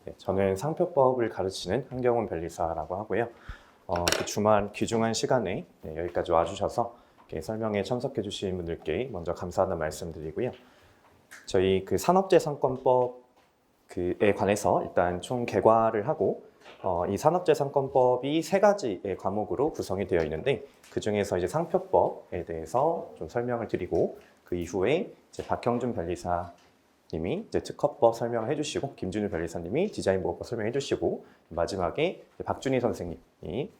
네, 저는 상표법을 가르치는 한경훈 변리사라고 하고요. 그 주말 귀중한 시간에 여기까지 와주셔서 이렇게 설명에 참석해 주신 분들께 먼저 감사하다는 말씀드리고요. 저희 그 산업재산권법에 관해서 일단 총 개괄을 하고 이 산업재산권법이 3가지의 과목으로 구성이 되어 있는데 그 중에서 이제 상표법에 대해서 좀 설명을 드리고 그 이후에 이제 박형준 변리사님이 이제 특허법 설명을 해주시고 김준일 변리사님이 디자인보호법 설명해 주시고 마지막에 박준희 선생님이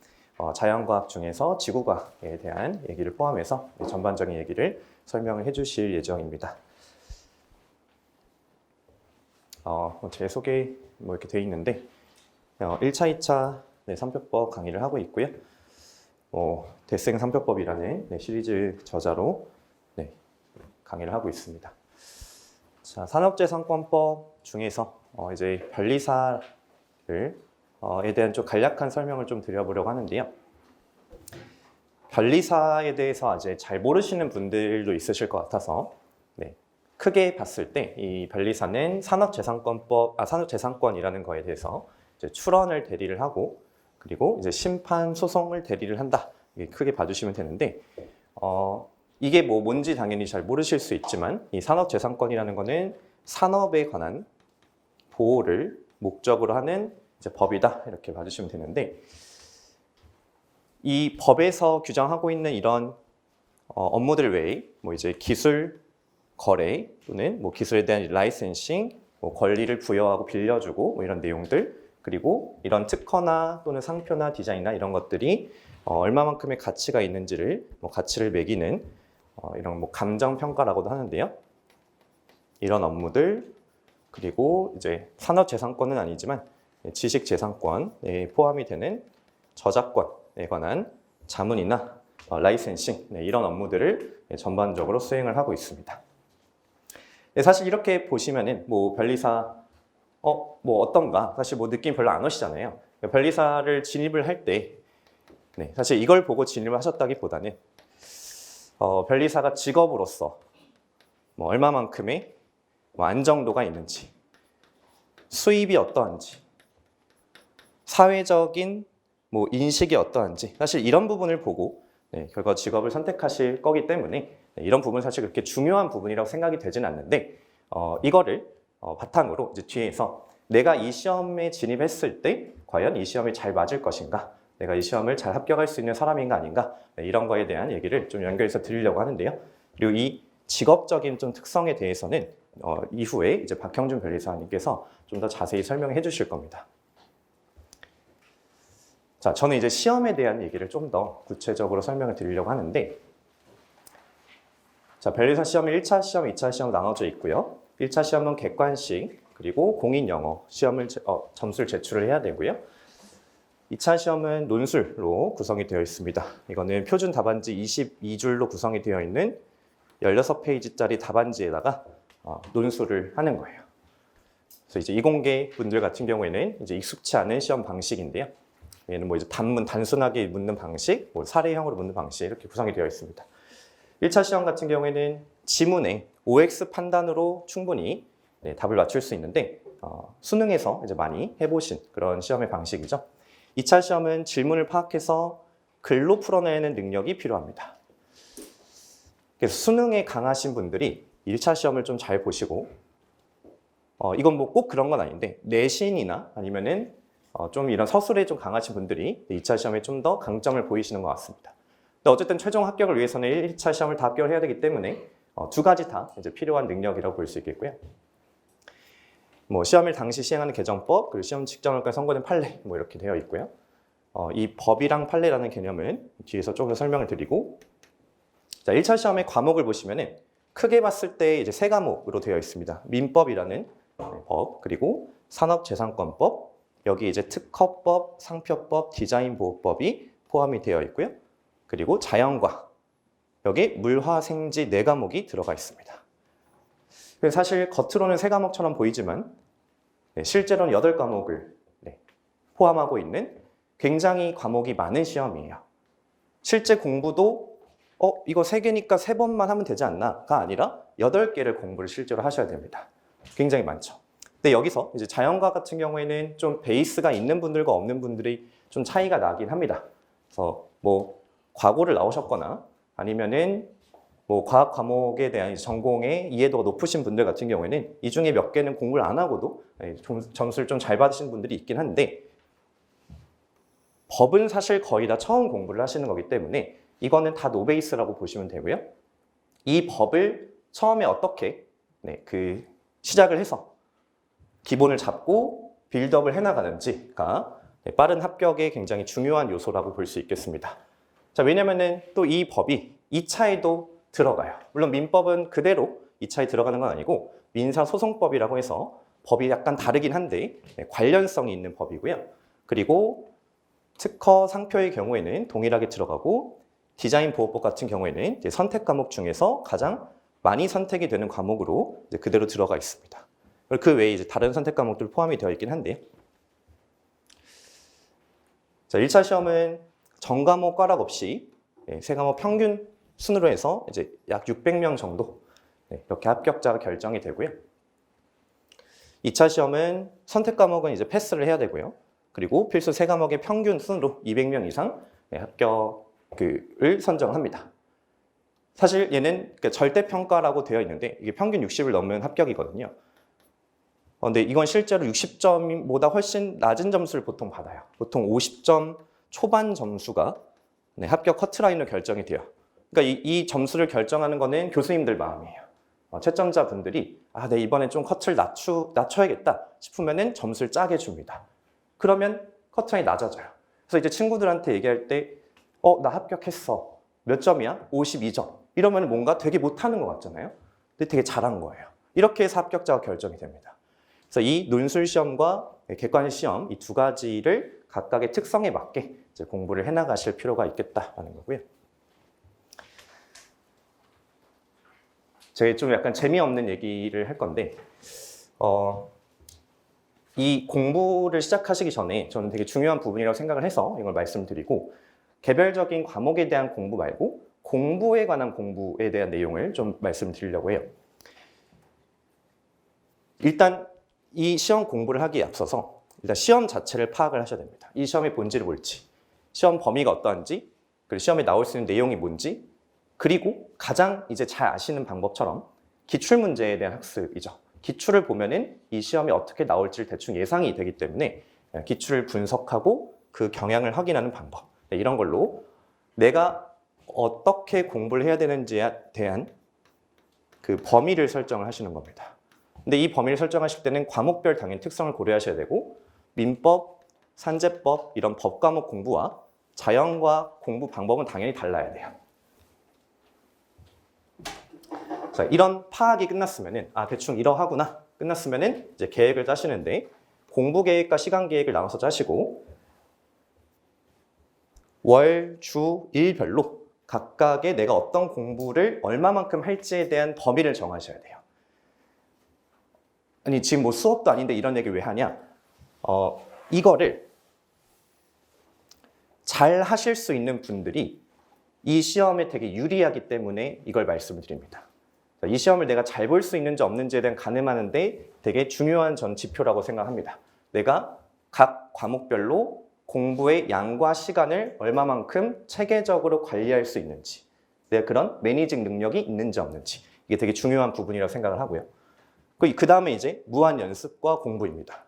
자연과학 중에서 지구과학에 대한 얘기를 포함해서 전반적인 얘기를 설명을 해주실 예정입니다. 제 소개 이렇게 돼 있는데 1차, 2차 상표법 강의를 하고 있고요. 대생 상표법이라는 시리즈 저자로 강의를 하고 있습니다. 자, 산업재산권법 중에서 이제 변리사를 에 대한 좀 간략한 설명을 좀 드려보려고 하는데요. 변리사에 대해서 이제 잘 모르시는 분들도 있으실 것 같아서 크게 봤을 때 이 변리사는 산업재산권이라는 거에 대해서 이제 출원을 대리를 하고 그리고 이제 심판 소송을 대리를 한다. 이게 크게 봐주시면 되는데 이게 뭔지 당연히 잘 모르실 수 있지만 이 산업재산권이라는 거는 산업에 관한 보호를 목적으로 하는 이제 법이다 이렇게 봐주시면 되는데 이 법에서 규정하고 있는 이런 업무들 외에 이제 기술 거래 또는 기술에 대한 라이센싱, 권리를 부여하고 빌려주고 이런 내용들 그리고 이런 특허나 또는 상표나 디자인이나 이런 것들이 얼마만큼의 가치가 있는지를 가치를 매기는 이런 감정 평가라고도 하는데요. 이런 업무들 그리고 이제 산업재산권은 아니지만 지식재산권에 포함이 되는 저작권에 관한 자문이나 라이센싱 이런 업무들을 전반적으로 수행을 하고 있습니다. 사실 이렇게 보시면은 변리사 어떤가 사실 느낌 별로 안 오시잖아요. 변리사를 진입을 할 때 사실 이걸 보고 진입을 하셨다기보다는 변리사가 직업으로서 얼마만큼의 안정도가 있는지 수입이 어떠한지 사회적인 인식이 어떠한지 사실 이런 부분을 보고 결과 직업을 선택하실 거기 때문에 이런 부분 사실 그렇게 중요한 부분이라고 생각이 되진 않는데 이거를 바탕으로 이제 뒤에서 내가 이 시험에 진입했을 때 과연 이 시험이 잘 맞을 것인가 내가 이 시험을 잘 합격할 수 있는 사람인가 아닌가 이런 거에 대한 얘기를 좀 연결해서 드리려고 하는데요. 그리고 이 직업적인 좀 특성에 대해서는 이후에 이제 박형준 변리사님께서 좀 더 자세히 설명해 주실 겁니다. 자, 저는 이제 시험에 대한 얘기를 좀 더 구체적으로 설명을 드리려고 하는데 자, 변리사 시험은 1차 시험, 2차 시험 나눠져 있고요. 1차 시험은 객관식 그리고 공인영어 시험을 점수를 제출을 해야 되고요. 2차 시험은 논술로 구성이 되어 있습니다. 이거는 표준 답안지 22줄로 구성이 되어 있는 16페이지짜리 답안지에다가 논술을 하는 거예요. 그래서 이제 이공계 분들 같은 경우에는 이제 익숙치 않은 시험 방식인데요. 얘는 이제 단순하게 묻는 방식, 사례형으로 묻는 방식 이렇게 구성이 되어 있습니다. 1차 시험 같은 경우에는 지문에 OX 판단으로 충분히 답을 맞출 수 있는데 수능에서 이제 많이 해보신 그런 시험의 방식이죠. 2차 시험은 질문을 파악해서 글로 풀어내는 능력이 필요합니다. 그래서 수능에 강하신 분들이 1차 시험을 좀 잘 보시고 이건 꼭 그런 건 아닌데 내신이나 아니면은 좀 이런 서술에 좀 강하신 분들이 2차 시험에 좀 더 강점을 보이시는 것 같습니다. 근데 어쨌든 최종 합격을 위해서는 1차 시험을 다 합격을 해야 되기 때문에 2가지 다 이제 필요한 능력이라고 볼 수 있겠고요. 시험을 당시 시행하는 개정법, 그리고 시험 직전까지 선고된 판례 이렇게 되어 있고요. 이 법이랑 판례라는 개념은 뒤에서 조금 더 설명을 드리고 자, 1차 시험의 과목을 보시면은 크게 봤을 때 이제 3과목으로 되어 있습니다. 민법이라는 법, 그리고 산업재산권법, 여기 이제 특허법, 상표법, 디자인보호법이 포함이 되어 있고요. 그리고 자연과학, 여기 물화생지 4과목이 들어가 있습니다. 사실 겉으로는 3과목처럼 보이지만 실제로는 8과목을 포함하고 있는 굉장히 과목이 많은 시험이에요. 실제 공부도 이거 3개니까 3번만 하면 되지 않나가 아니라 8개를 공부를 실제로 하셔야 됩니다. 굉장히 많죠. 근데 여기서 이제 자연과학 같은 경우에는 좀 베이스가 있는 분들과 없는 분들이 좀 차이가 나긴 합니다. 그래서 뭐 과고를 나오셨거나 아니면은 뭐 과학 과목에 대한 전공의 이해도가 높으신 분들 같은 경우에는 이 중에 몇 개는 공부를 안 하고도 점수를 좀 잘 받으신 분들이 있긴 한데, 법은 사실 거의 다 처음 공부를 하시는 거기 때문에 이거는 다 노베이스라고 보시면 되고요. 이 법을 처음에 어떻게 시작을 해서 기본을 잡고 빌드업을 해나가는지가 빠른 합격에 굉장히 중요한 요소라고 볼 수 있겠습니다. 자, 왜냐면은 또 이 법이 2차에도 들어가요. 물론 민법은 그대로 2차에 들어가는 건 아니고 민사소송법이라고 해서 법이 약간 다르긴 한데 관련성이 있는 법이고요. 그리고 특허 상표의 경우에는 동일하게 들어가고, 디자인 보호법 같은 경우에는 이제 선택 과목 중에서 가장 많이 선택이 되는 과목으로 이제 그대로 들어가 있습니다. 그 외에 이제 다른 선택 과목들 포함이 되어 있긴 한데, 자, 1차 시험은 전 과목 꽈락 없이 세 과목 평균 순으로 해서 이제 약 600명 정도 이렇게 합격자가 결정이 되고요. 2차 시험은 선택 과목은 이제 패스를 해야 되고요. 그리고 필수 세 과목의 평균 순으로 200명 이상 합격을 선정합니다. 사실 얘는 절대평가라고 되어 있는데 이게 평균 60을 넘으면 합격이거든요. 근데 이건 실제로 60점보다 훨씬 낮은 점수를 보통 받아요. 보통 50점 초반 점수가 합격 커트라인으로 결정이 돼요. 그러니까 이 점수를 결정하는 거는 교수님들 마음이에요. 채점자분들이 내 이번에 좀 커트를 낮춰야겠다 싶으면은 점수를 짜게 줍니다. 그러면 커트라인이 낮아져요. 그래서 이제 친구들한테 얘기할 때 나 합격했어. 몇 점이야? 52점. 이러면 뭔가 되게 못하는 것 같잖아요. 근데 되게 잘한 거예요. 이렇게 해서 합격자가 결정이 됩니다. 그래서 이 논술 시험과 객관식 시험 이 두 가지를 각각의 특성에 맞게 이제 공부를 해나가실 필요가 있겠다라는 거고요. 제가 좀 약간 재미없는 얘기를 할 건데, 이 공부를 시작하시기 전에 저는 되게 중요한 부분이라고 생각을 해서 이걸 말씀드리고, 개별적인 과목에 대한 공부 말고 공부에 관한 공부에 대한 내용을 좀 말씀드리려고 해요. 일단 이 시험 공부를 하기에 앞서서 일단 시험 자체를 파악을 하셔야 됩니다. 이 시험의 본질이 뭘지, 시험 범위가 어떠한지, 그리고 시험에 나올 수 있는 내용이 뭔지, 그리고 가장 이제 잘 아시는 방법처럼 기출문제에 대한 학습이죠. 기출을 보면은 이 시험이 어떻게 나올지를 대충 예상이 되기 때문에 기출을 분석하고 그 경향을 확인하는 방법, 이런 걸로 내가 어떻게 공부를 해야 되는지에 대한 그 범위를 설정을 하시는 겁니다. 근데 이 범위를 설정하실 때는 과목별 당연히 특성을 고려하셔야 되고, 민법, 산재법 이런 법 과목 공부와 자연과학 공부 방법은 당연히 달라야 돼요. 자, 이런 파악이 끝났으면은 대충 이러하구나 끝났으면은 이제 계획을 짜시는데, 공부 계획과 시간 계획을 나눠서 짜시고 월, 주, 일별로 각각의 내가 어떤 공부를 얼마만큼 할지에 대한 범위를 정하셔야 돼요. 아니 지금 뭐 수업도 아닌데 이런 얘기를 왜 하냐? 이거를 잘 하실 수 있는 분들이 이 시험에 되게 유리하기 때문에 이걸 말씀을 드립니다. 이 시험을 내가 잘 볼 수 있는지 없는지에 대한 가늠하는데 되게 중요한 전 지표라고 생각합니다. 내가 각 과목별로 공부의 양과 시간을 얼마만큼 체계적으로 관리할 수 있는지, 내가 그런 매니징 능력이 있는지 없는지, 이게 되게 중요한 부분이라고 생각을 하고요. 그 다음에 이제 무한 연습과 공부입니다.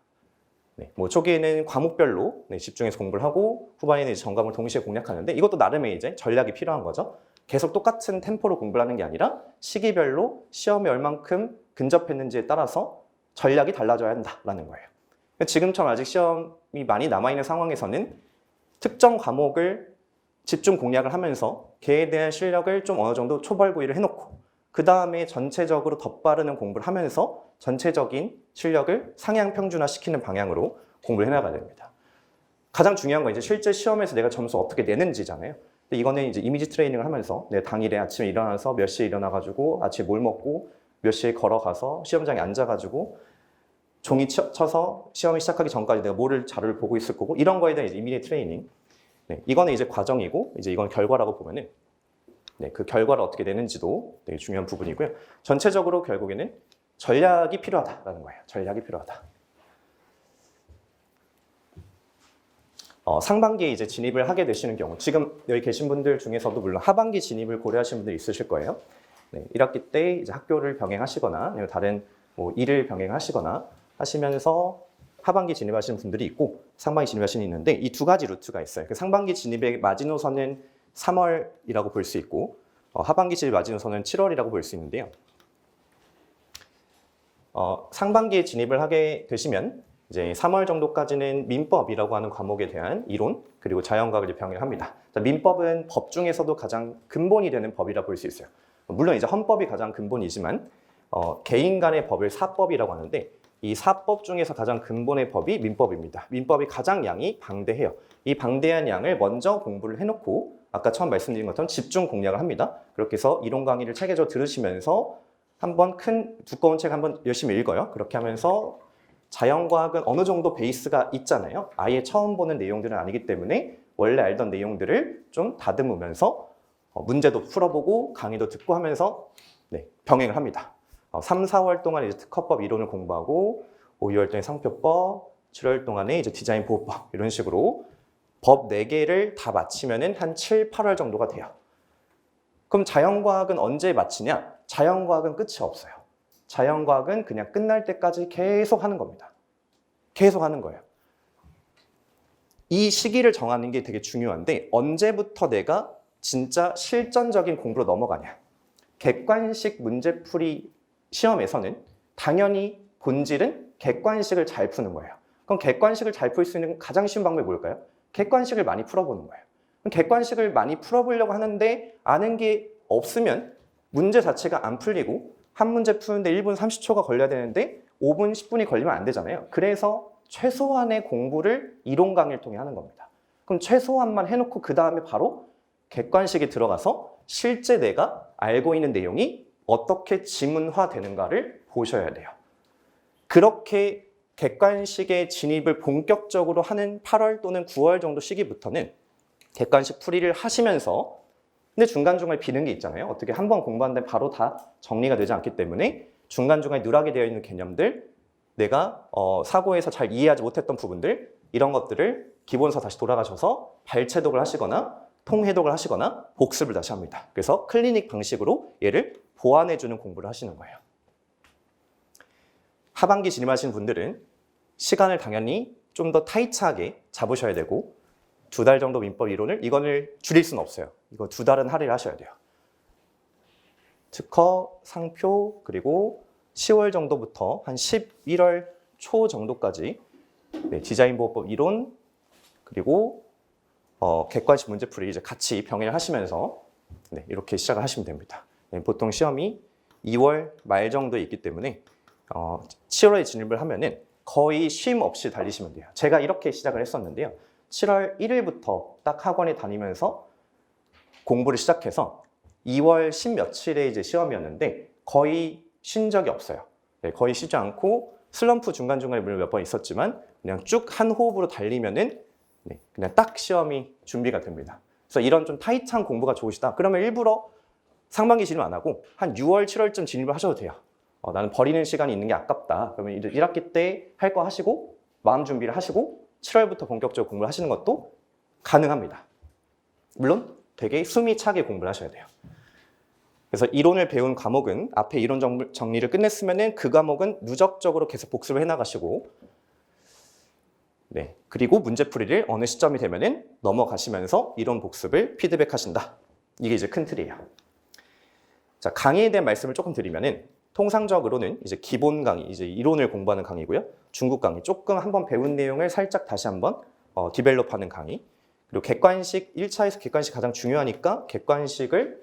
뭐 초기에는 과목별로 집중해서 공부를 하고 후반에는 이제 전과목을 동시에 공략하는데, 이것도 나름의 이제 전략이 필요한 거죠. 계속 똑같은 템포로 공부를 하는 게 아니라 시기별로 시험에 얼만큼 근접했는지에 따라서 전략이 달라져야 한다라는 거예요. 지금처럼 아직 시험이 많이 남아있는 상황에서는 특정 과목을 집중 공략을 하면서 걔에 대한 실력을 좀 어느 정도 초벌구이를 해놓고, 그 다음에 전체적으로 덧바르는 공부를 하면서 전체적인 실력을 상향 평준화시키는 방향으로 공부를 해나가야 됩니다. 가장 중요한 건 이제 실제 시험에서 내가 점수 어떻게 내는지잖아요. 근데 이거는 이제 이미지 트레이닝을 하면서 내 당일에 아침에 일어나서 몇 시에 일어나가지고 아침에 뭘 먹고 몇 시에 걸어가서 시험장에 앉아가지고 종이 쳐서 시험이 시작하기 전까지 내가 뭐를 자료를 보고 있을 거고, 이런 거에 대한 이제 이미지 트레이닝. 이거는 이제 과정이고 이제 이건 결과라고 보면은 그 결과를 어떻게 내는지도 되게 중요한 부분이고요. 전체적으로 결국에는 전략이 필요하다라는 거예요. 전략이 필요하다. 상반기에 이제 진입을 하게 되시는 경우, 지금 여기 계신 분들 중에서도 물론 하반기 진입을 고려하시는 분들 있으실 거예요. 네, 1학기 때 이제 학교를 병행하시거나 아니면 다른 뭐 일을 병행하시거나 하시면서 하반기 진입하시는 분들이 있고 상반기 진입하시는 분이 있는데 이 두 가지 루트가 있어요. 그 상반기 진입의 마지노선은 3월이라고 볼 수 있고 하반기 진입 마지노선은 7월이라고 볼 수 있는데요. 상반기에 진입을 하게 되시면 이제 3월 정도까지는 민법이라고 하는 과목에 대한 이론 그리고 자연과학을 병행합니다. 민법은 법 중에서도 가장 근본이 되는 법이라 볼 수 있어요. 물론 이제 헌법이 가장 근본이지만 개인 간의 법을 사법이라고 하는데 이 사법 중에서 가장 근본의 법이 민법입니다. 민법이 가장 양이 방대해요. 이 방대한 양을 먼저 공부를 해놓고 아까 처음 말씀드린 것처럼 집중 공략을 합니다. 그렇게 해서 이론 강의를 체계적으로 들으시면서 한번 큰 두꺼운 책 한번 열심히 읽어요. 그렇게 하면서 자연과학은 어느 정도 베이스가 있잖아요. 아예 처음 보는 내용들은 아니기 때문에 원래 알던 내용들을 좀 다듬으면서 문제도 풀어보고 강의도 듣고 하면서 병행을 합니다. 3, 4월 동안 이제 특허법 이론을 공부하고 5, 6월 동안 상표법, 7월 동안에 이제 디자인 보호법 이런 식으로 법 4개를 다 마치면은 한 7, 8월 정도가 돼요. 그럼 자연과학은 언제 마치냐? 자연과학은 끝이 없어요. 자연과학은 그냥 끝날 때까지 계속 하는 겁니다. 계속 하는 거예요. 이 시기를 정하는 게 되게 중요한데 언제부터 내가 진짜 실전적인 공부로 넘어가냐. 객관식 문제풀이 시험에서는 당연히 본질은 객관식을 잘 푸는 거예요. 그럼 객관식을 잘 풀 수 있는 가장 쉬운 방법이 뭘까요? 객관식을 많이 풀어보는 거예요. 그럼 객관식을 많이 풀어보려고 하는데 아는 게 없으면 문제 자체가 안 풀리고 한 문제 푸는데 1분 30초가 걸려야 되는데 5분, 10분이 걸리면 안 되잖아요. 그래서 최소한의 공부를 이론 강의를 통해 하는 겁니다. 그럼 최소한만 해놓고 그 다음에 바로 객관식에 들어가서 실제 내가 알고 있는 내용이 어떻게 지문화되는가를 보셔야 돼요. 그렇게 객관식의 진입을 본격적으로 하는 8월 또는 9월 정도 시기부터는 객관식 풀이를 하시면서 근데 중간중간에 비는 게 있잖아요. 어떻게 한번 공부하는데 바로 다 정리가 되지 않기 때문에 중간중간에 누락이 되어 있는 개념들 내가 사고에서 잘 이해하지 못했던 부분들 이런 것들을 기본서 다시 돌아가셔서 발췌독을 하시거나 통해독을 하시거나 복습을 다시 합니다. 그래서 클리닉 방식으로 얘를 보완해주는 공부를 하시는 거예요. 하반기 진입하시는 분들은 시간을 당연히 좀 더 타이트하게 잡으셔야 되고 2달 정도 민법 이론을 이거를 줄일 수는 없어요. 이거 2달은 할애를 하셔야 돼요. 특허, 상표, 그리고 10월 정도부터 한 11월 초 정도까지 디자인 보호법 이론 그리고 객관식 문제풀이 이제 같이 병행을 하시면서 이렇게 시작을 하시면 됩니다. 보통 시험이 2월 말 정도에 있기 때문에 7월에 진입을 하면은 거의 쉼 없이 달리시면 돼요. 제가 이렇게 시작을 했었는데요. 7월 1일부터 딱 학원에 다니면서 공부를 시작해서 2월 10 며칠에 이제 시험이었는데 거의 쉰 적이 없어요. 거의 쉬지 않고 슬럼프 중간중간에 물론 몇 번 있었지만 그냥 쭉 한 호흡으로 달리면은 그냥 딱 시험이 준비가 됩니다. 그래서 이런 좀 타이트한 공부가 좋으시다. 그러면 일부러 상반기 진입 안 하고 한 6월, 7월쯤 진입을 하셔도 돼요. 나는 버리는 시간이 있는 게 아깝다. 그러면 이제 1학기 때 할 거 하시고 마음 준비를 하시고 7월부터 본격적으로 공부를 하시는 것도 가능합니다. 물론 되게 숨이 차게 공부를 하셔야 돼요. 그래서 이론을 배운 과목은 앞에 이론 정리를 끝냈으면 그 과목은 누적적으로 계속 복습을 해나가시고 그리고 문제풀이를 어느 시점이 되면 넘어가시면서 이론 복습을 피드백하신다. 이게 이제 큰 틀이에요. 자, 강의에 대한 말씀을 조금 드리면은 통상적으로는 이제 기본 강의, 이제 이론을 공부하는 강의고요. 중국 강의, 조금 한번 배운 내용을 살짝 다시 한번 디벨롭하는 강의. 그리고 객관식, 1차에서 객관식 가장 중요하니까 객관식을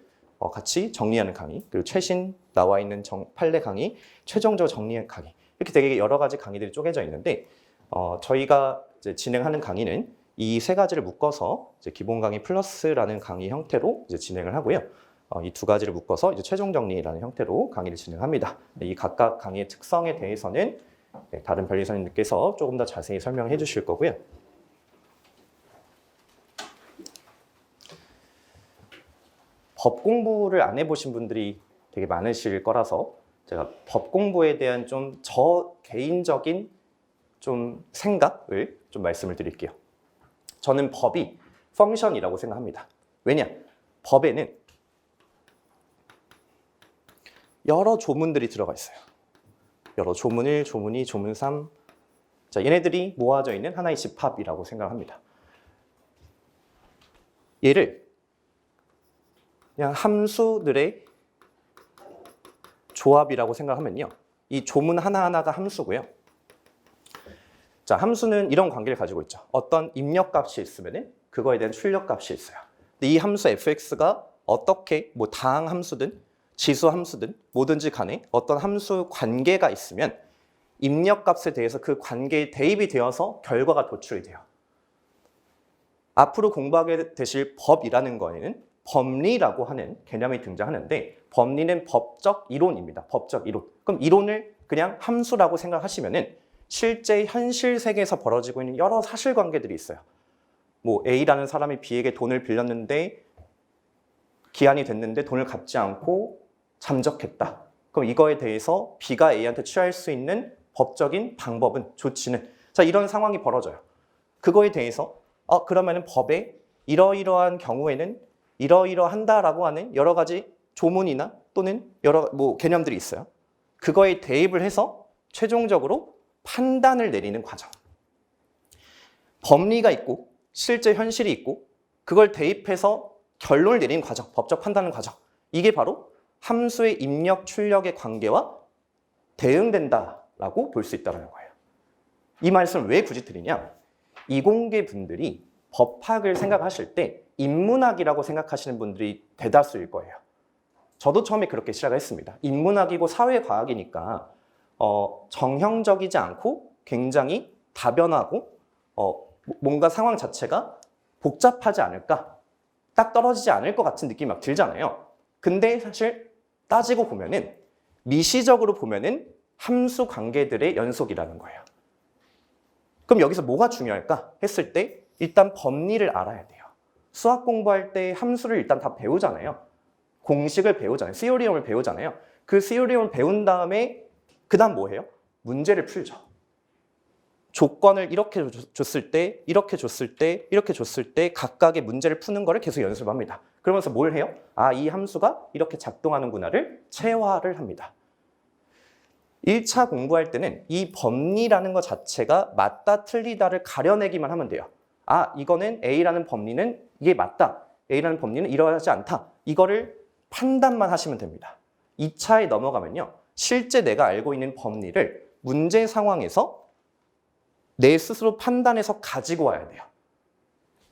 같이 정리하는 강의. 그리고 최신 나와 있는 판례 강의, 최종적으로 정리한 강의. 이렇게 되게 여러 가지 강의들이 쪼개져 있는데 저희가 이제 진행하는 강의는 이 세 가지를 묶어서 이제 기본 강의 플러스라는 강의 형태로 이제 진행을 하고요. 이 두 가지를 묶어서 이제 최종 정리라는 형태로 강의를 진행합니다. 이 각각 강의의 특성에 대해서는 다른 변리사님들께서 조금 더 자세히 설명해 주실 거고요. 법 공부를 안 해보신 분들이 되게 많으실 거라서 제가 법 공부에 대한 좀 저 개인적인 좀 생각을 좀 말씀을 드릴게요. 저는 법이 펑션이라고 생각합니다. 왜냐? 법에는 여러 조문들이 들어가 있어요. 여러 조문 1, 조문 2, 조문 3. 자, 얘네들이 모아져 있는 하나의 집합이라고 생각합니다. 얘를 그냥 함수들의 조합이라고 생각하면요. 이 조문 하나하나가 함수고요. 자, 함수는 이런 관계를 가지고 있죠. 어떤 입력값이 있으면 그거에 대한 출력값이 있어요. 근데 이 함수 fx가 어떻게 뭐 다항 함수든 지수 함수든 뭐든지 간에 어떤 함수 관계가 있으면 입력값에 대해서 그 관계에 대입이 되어서 결과가 도출이 돼요. 앞으로 공부하게 되실 법이라는 거에는 법리라고 하는 개념이 등장하는데 법리는 법적 이론입니다. 법적 이론. 그럼 이론을 그냥 함수라고 생각하시면은 실제 현실 세계에서 벌어지고 있는 여러 사실관계들이 있어요. 뭐 A라는 사람이 B에게 돈을 빌렸는데 기한이 됐는데 돈을 갚지 않고 잠적했다. 그럼 이거에 대해서 B가 A한테 취할 수 있는 법적인 방법은 조치는 자 이런 상황이 벌어져요. 그거에 대해서 그러면은 법에 이러이러한 경우에는 이러이러한다라고 하는 여러 가지 조문이나 또는 여러 개념들이 있어요. 그거에 대입을 해서 최종적으로 판단을 내리는 과정. 법리가 있고 실제 현실이 있고 그걸 대입해서 결론을 내리는 과정, 법적 판단하는 과정. 이게 바로 함수의 입력, 출력의 관계와 대응된다라고 볼 수 있다는 거예요. 이 말씀을 왜 굳이 드리냐? 이공계 분들이 법학을 생각하실 때 인문학이라고 생각하시는 분들이 대다수일 거예요. 저도 처음에 그렇게 시작을 했습니다. 인문학이고 사회과학이니까 정형적이지 않고 굉장히 다변하고 뭔가 상황 자체가 복잡하지 않을까? 딱 떨어지지 않을 것 같은 느낌이 막 들잖아요. 근데 사실 따지고 보면은 미시적으로 보면은 함수 관계들의 연속이라는 거예요. 그럼 여기서 뭐가 중요할까 했을 때 일단 법리를 알아야 돼요. 수학 공부할 때 함수를 일단 다 배우잖아요. 공식을 배우잖아요. 시오리움을 배우잖아요. 그 시오리움을 배운 다음에 그 다음 뭐 해요? 문제를 풀죠. 조건을 이렇게 줬을 때, 이렇게 줬을 때, 이렇게 줬을 때 각각의 문제를 푸는 거를 계속 연습합니다. 그러면서 뭘 해요? 이 함수가 이렇게 작동하는구나를 체화를 합니다. 1차 공부할 때는 이 법리라는 것 자체가 맞다, 틀리다를 가려내기만 하면 돼요. 이거는 A라는 법리는 이게 맞다. A라는 법리는 이러하지 않다. 이거를 판단만 하시면 됩니다. 2차에 넘어가면요. 실제 내가 알고 있는 법리를 문제 상황에서 내 스스로 판단해서 가지고 와야 돼요.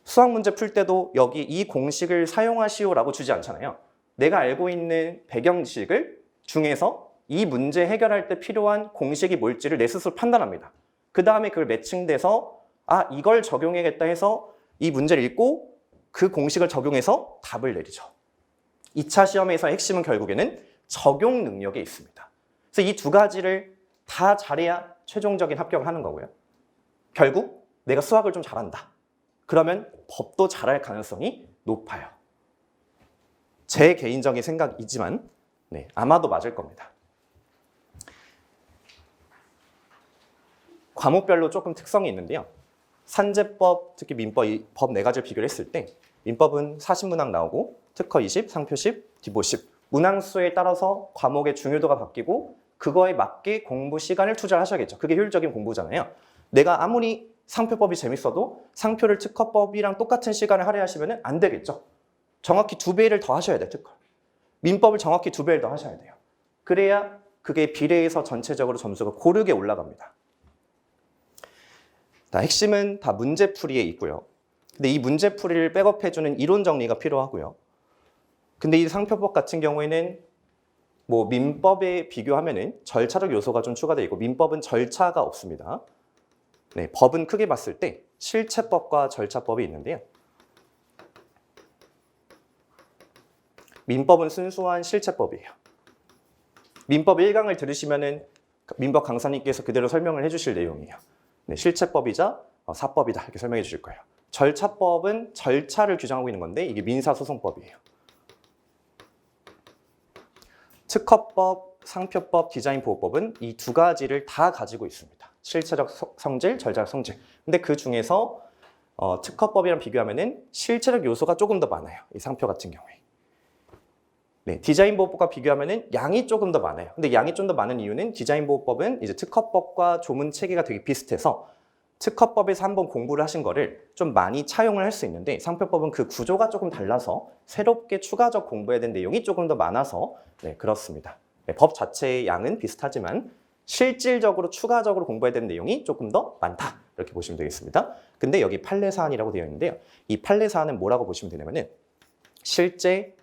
수학 문제 풀 때도 여기 이 공식을 사용하시오라고 주지 않잖아요. 내가 알고 있는 배경식을 중에서 이 문제 해결할 때 필요한 공식이 뭘지를 내 스스로 판단합니다. 그 다음에 그걸 매칭돼서 이걸 적용해야겠다 해서 이 문제를 읽고 그 공식을 적용해서 답을 내리죠. 2차 시험에서 핵심은 결국에는 적용 능력에 있습니다. 그래서 이 두 가지를 다 잘해야 최종적인 합격을 하는 거고요. 결국 내가 수학을 좀 잘한다. 그러면 법도 잘할 가능성이 높아요. 제 개인적인 생각이지만 아마도 맞을 겁니다. 과목별로 조금 특성이 있는데요. 산재법, 특히 민법, 이 법 네 가지를 비교를 했을 때 민법은 40문항 나오고 특허 20, 상표 10, 디보 10. 문항수에 따라서 과목의 중요도가 바뀌고 그거에 맞게 공부 시간을 투자하셔야겠죠. 그게 효율적인 공부잖아요. 내가 아무리 상표법이 재밌어도 상표를 특허법이랑 똑같은 시간을 할애하시면 안 되겠죠. 정확히 2배를 더 하셔야 돼요, 특허. 민법을 정확히 2배를 더 하셔야 돼요. 그래야 그게 비례해서 전체적으로 점수가 고르게 올라갑니다. 핵심은 다 문제풀이에 있고요. 근데 이 문제풀이를 백업해주는 이론 정리가 필요하고요. 근데 이 상표법 같은 경우에는 민법에 비교하면은 절차적 요소가 좀 추가되어 있고 민법은 절차가 없습니다. 법은 크게 봤을 때 실체법과 절차법이 있는데요. 민법은 순수한 실체법이에요. 민법 1강을 들으시면은 민법 강사님께서 그대로 설명을 해주실 내용이에요. 실체법이자 사법이다 이렇게 설명해 주실 거예요. 절차법은 절차를 규정하고 있는 건데 이게 민사소송법이에요. 특허법, 상표법, 디자인보호법은 이 두 가지를 다 가지고 있습니다. 실체적 성질, 절차적 성질. 근데 그 중에서 특허법이랑 비교하면은 실체적 요소가 조금 더 많아요. 이 상표 같은 경우에. 네, 디자인보호법과 비교하면은 양이 조금 더 많아요. 근데 양이 좀 더 많은 이유는 디자인보호법은 이제 특허법과 조문 체계가 되게 비슷해서 특허법에서 한번 공부를 하신 거를 좀 많이 차용을 할 수 있는데 상표법은 그 구조가 조금 달라서 새롭게 추가적 공부해야 되는 내용이 조금 더 많아서 네, 그렇습니다. 네, 법 자체의 양은 비슷하지만 실질적으로 추가적으로 공부해야 되는 내용이 조금 더 많다. 이렇게 보시면 되겠습니다. 근데 여기 판례 사안이라고 되어 있는데요. 이 판례 사안은 뭐라고 보시면 되냐면은 실제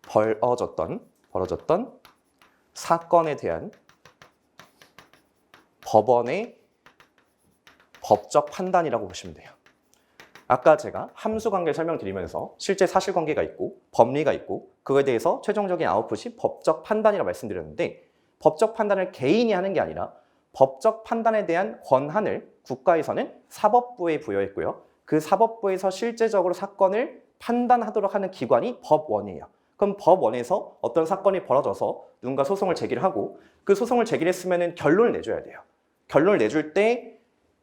벌어졌던 사건에 대한 법원의 법적 판단이라고 보시면 돼요. 아까 제가 함수관계를 설명드리면서 실제 사실관계가 있고 법리가 있고 그거에 대해서 최종적인 아웃풋이 법적 판단이라고 말씀드렸는데 법적 판단을 개인이 하는 게 아니라 법적 판단에 대한 권한을 국가에서는 사법부에 부여했고요. 그 사법부에서 실제적으로 사건을 판단하도록 하는 기관이 법원이에요. 그럼 법원에서 어떤 사건이 벌어져서 누군가 소송을 제기를 하고 그 소송을 제기했으면 결론을 내줘야 돼요. 결론을 내줄 때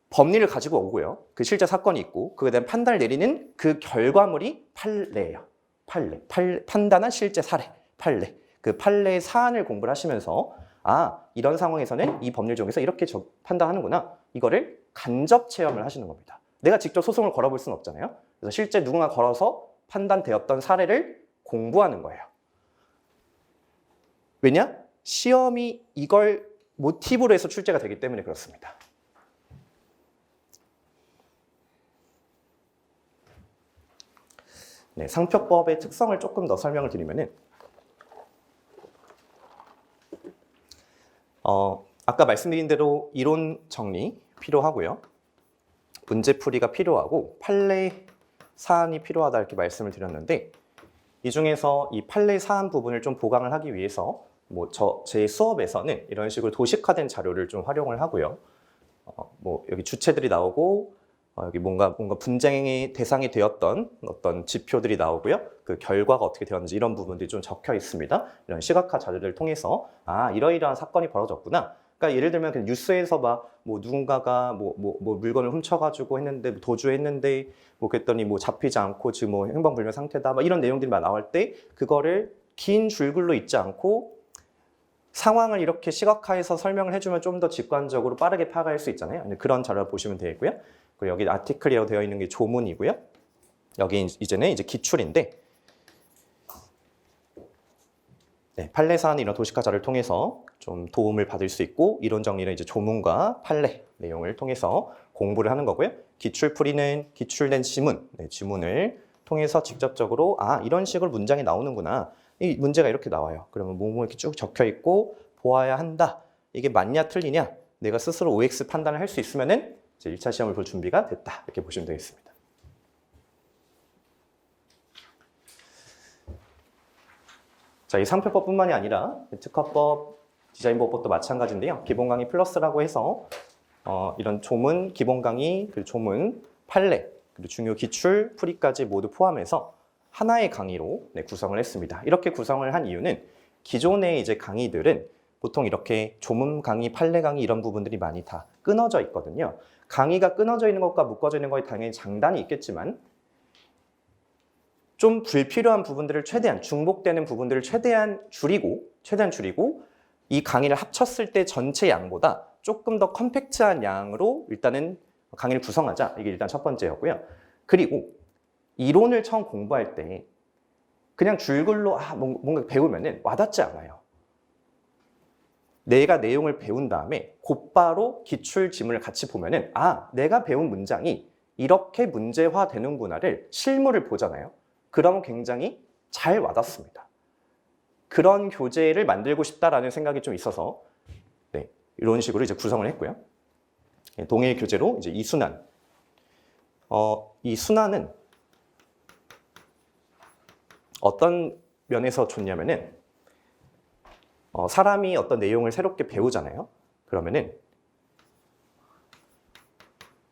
법리를 가지고 오고요. 그 실제 사건이 있고 그에 대한 판단을 내리는 그 결과물이 판례예요. 판단한 실제 사례, 판례. 그 판례의 사안을 공부를 하시면서 이런 상황에서는 이 법률 중에서 이렇게 판단하는구나. 이거를 간접 체험을 하시는 겁니다. 내가 직접 소송을 걸어볼 수는 없잖아요. 그래서 실제 누군가 걸어서 판단되었던 사례를 공부하는 거예요. 왜냐? 시험이 이걸 모티브로 해서 출제가 되기 때문에 그렇습니다. 네, 상표법의 특성을 조금 더 설명을 드리면은 아까 말씀드린 대로 이론 정리 필요하고요. 문제풀이가 필요하고 판례 사안이 필요하다 이렇게 말씀을 드렸는데 이 중에서 이 판례 사안 부분을 좀 보강을 하기 위해서 제 수업에서는 이런 식으로 도식화된 자료를 좀 활용을 하고요. 여기 주체들이 나오고 여기 뭔가 분쟁의 대상이 되었던 어떤 지표들이 나오고요. 그 결과가 어떻게 되었는지 이런 부분들이 좀 적혀 있습니다. 이런 시각화 자료를 통해서 이러이러한 사건이 벌어졌구나. 그러니까 예를 들면 그냥 뉴스에서 누군가가 물건을 훔쳐가지고 했는데 도주했는데 그랬더니 잡히지 않고 지금 행방불명 상태다. 이런 내용들이 나올 때 그거를 긴 줄글로 읽지 않고 상황을 이렇게 시각화해서 설명을 해주면 좀 더 직관적으로 빠르게 파악할 수 있잖아요. 그런 자료를 보시면 되고요. 그리고 여기 아티클이라고 되어 있는 게 조문이고요. 여기 이제는 기출인데 네, 판례 사안 이런 도식화 자료를 통해서 좀 도움을 받을 수 있고 이론 정리는 이제 조문과 판례 내용을 통해서 공부를 하는 거고요. 기출풀이는 기출된 지문, 지문을 통해서 직접적으로 이런 식으로 문장이 나오는구나. 이 문제가 이렇게 나와요. 그러면 뭐뭐 이렇게 쭉 적혀 있고 보아야 한다. 이게 맞냐 틀리냐? 내가 스스로 OX 판단을 할 수 있으면은 이제 1차 시험을 볼 준비가 됐다. 이렇게 보시면 되겠습니다. 자, 이 상표법뿐만이 아니라 특허법, 디자인보호법도 마찬가지인데요. 기본 강의 플러스라고 해서 이런 조문, 기본 강의, 그리고 조문, 판례, 그리고 중요 기출, 풀이까지 모두 포함해서 하나의 강의로 구성을 했습니다. 이렇게 구성을 한 이유는 기존의 이제 강의들은 보통 이렇게 조문 강의, 판례 강의 이런 부분들이 많이 다 끊어져 있거든요. 강의가 끊어져 있는 것과 묶어져 있는 거에 당연히 장단이 있겠지만 좀 불필요한 부분들을 최대한 중복되는 부분들을 최대한 줄이고 이 강의를 합쳤을 때 전체 양보다 조금 더 컴팩트한 양으로 일단은 강의를 구성하자. 이게 일단 첫 번째였고요. 그리고 이론을 처음 공부할 때 그냥 줄글로 뭔가 배우면은 와닿지 않아요. 내가 내용을 배운 다음에 곧바로 기출 지문을 같이 보면은 내가 배운 문장이 이렇게 문제화 되는구나를 실물을 보잖아요. 그러면 굉장히 잘 와닿습니다. 그런 교재를 만들고 싶다라는 생각이 좀 있어서 이런 식으로 이제 구성을 했고요. 동일 교재로 이제 이 순환. 이 순환은 어떤 면에서 좋냐면은 사람이 어떤 내용을 새롭게 배우잖아요. 그러면은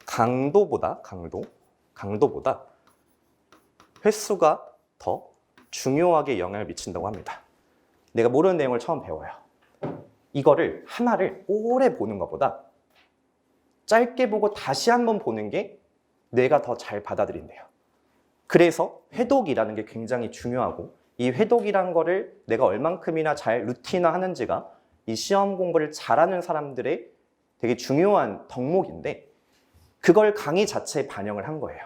강도보다 횟수가 더 중요하게 영향을 미친다고 합니다. 내가 모르는 내용을 처음 배워요. 이거를 하나를 오래 보는 것보다 짧게 보고 다시 한번 보는 게 뇌가 더 잘 받아들인대요. 그래서 회독이라는 게 굉장히 중요하고 이 회독이란 거를 내가 얼만큼이나 잘 루틴화하는지가 이 시험 공부를 잘하는 사람들의 되게 중요한 덕목인데 그걸 강의 자체에 반영을 한 거예요.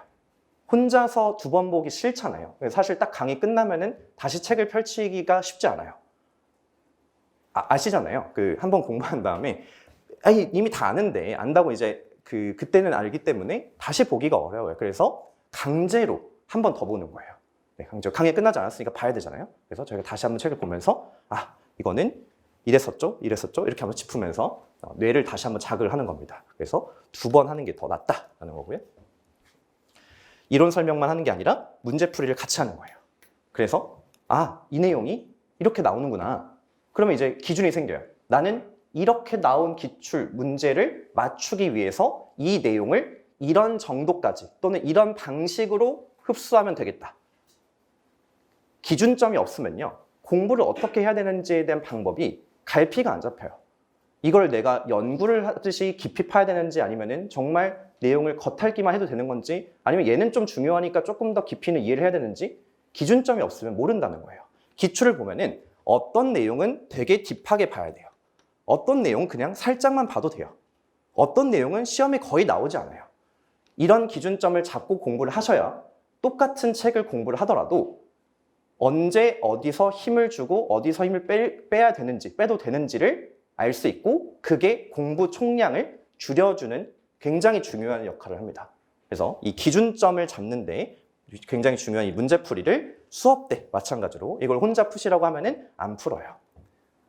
혼자서 2번 보기 싫잖아요. 사실 딱 강의 끝나면은 다시 책을 펼치기가 쉽지 않아요. 아시잖아요. 한 번 공부한 다음에 이미 다 아는데 안다고 이제 그때는 알기 때문에 다시 보기가 어려워요. 그래서 강제로 한 번 더 보는 거예요. 네, 강의 끝나지 않았으니까 봐야 되잖아요. 그래서 저희가 다시 한번 책을 보면서 이거는 이랬었죠? 이랬었죠? 이렇게 한번 짚으면서 뇌를 다시 한번 자극을 하는 겁니다. 그래서 2번 하는 게 더 낫다라는 거고요. 이론 설명만 하는 게 아니라 문제풀이를 같이 하는 거예요. 그래서 이 내용이 이렇게 나오는구나. 그러면 이제 기준이 생겨요. 나는 이렇게 나온 기출 문제를 맞추기 위해서 이 내용을 이런 정도까지 또는 이런 방식으로 흡수하면 되겠다. 기준점이 없으면요. 공부를 어떻게 해야 되는지에 대한 방법이 갈피가 안 잡혀요. 이걸 내가 연구를 하듯이 깊이 파야 되는지 아니면은 정말 내용을 겉핥기만 해도 되는 건지 아니면 얘는 좀 중요하니까 조금 더 깊이는 이해를 해야 되는지 기준점이 없으면 모른다는 거예요. 기출을 보면은 어떤 내용은 되게 딥하게 봐야 돼요. 어떤 내용은 그냥 살짝만 봐도 돼요. 어떤 내용은 시험에 거의 나오지 않아요. 이런 기준점을 잡고 공부를 하셔야 똑같은 책을 공부를 하더라도 언제 어디서 힘을 주고 어디서 힘을 빼야 되는지 빼도 되는지를 알 수 있고 그게 공부 총량을 줄여주는 굉장히 중요한 역할을 합니다. 그래서 이 기준점을 잡는데 굉장히 중요한 이 문제풀이를 수업 때 마찬가지로 이걸 혼자 푸시라고 하면은 안 풀어요.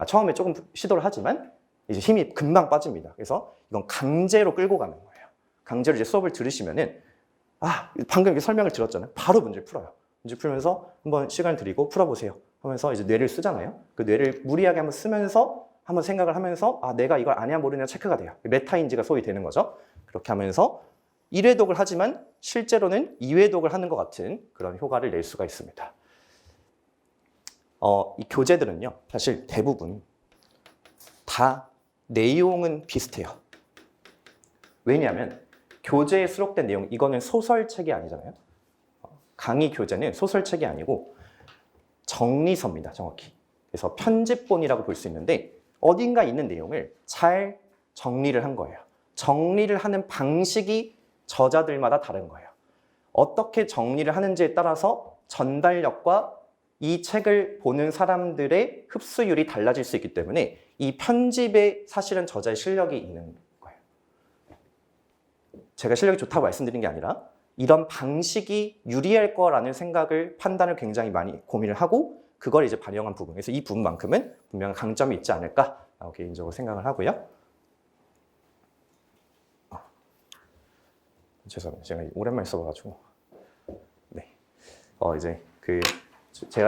처음에 조금 시도를 하지만 이제 힘이 금방 빠집니다. 그래서 이건 강제로 끌고 가는 거예요. 강제로 이제 수업을 들으시면은 방금 이렇게 설명을 들었잖아요. 바로 문제를 풀어요. 문제 풀면서 한번 시간 드리고 풀어보세요 하면서 이제 뇌를 쓰잖아요. 그 뇌를 무리하게 한번 쓰면서 한번 생각을 하면서 내가 이걸 아냐 모르냐 체크가 돼요. 메타인지가 소위 되는 거죠. 그렇게 하면서 1회독을 하지만 실제로는 2회독을 하는 것 같은 그런 효과를 낼 수가 있습니다. 이 교재들은요, 사실 대부분 다 내용은 비슷해요. 왜냐하면 교재에 수록된 내용, 이거는 소설책이 아니잖아요. 강의 교재는 소설책이 아니고 정리서입니다, 정확히. 그래서 편집본이라고 볼 수 있는데 어딘가 있는 내용을 잘 정리를 한 거예요. 정리를 하는 방식이 저자들마다 다른 거예요. 어떻게 정리를 하는지에 따라서 전달력과 이 책을 보는 사람들의 흡수율이 달라질 수 있기 때문에 이 편집에 사실은 저자의 실력이 있는 거예요. 제가 실력이 좋다고 말씀드린 게 아니라 이런 방식이 유리할 거라는 생각을, 판단을 굉장히 많이 고민을 하고 그걸 이제 반영한 부분. 그래서 이 부분만큼은 분명한 강점이 있지 않을까라고 개인적으로 생각을 하고요. 죄송합니다. 제가 오랜만에 써봐가지고. 네. 이제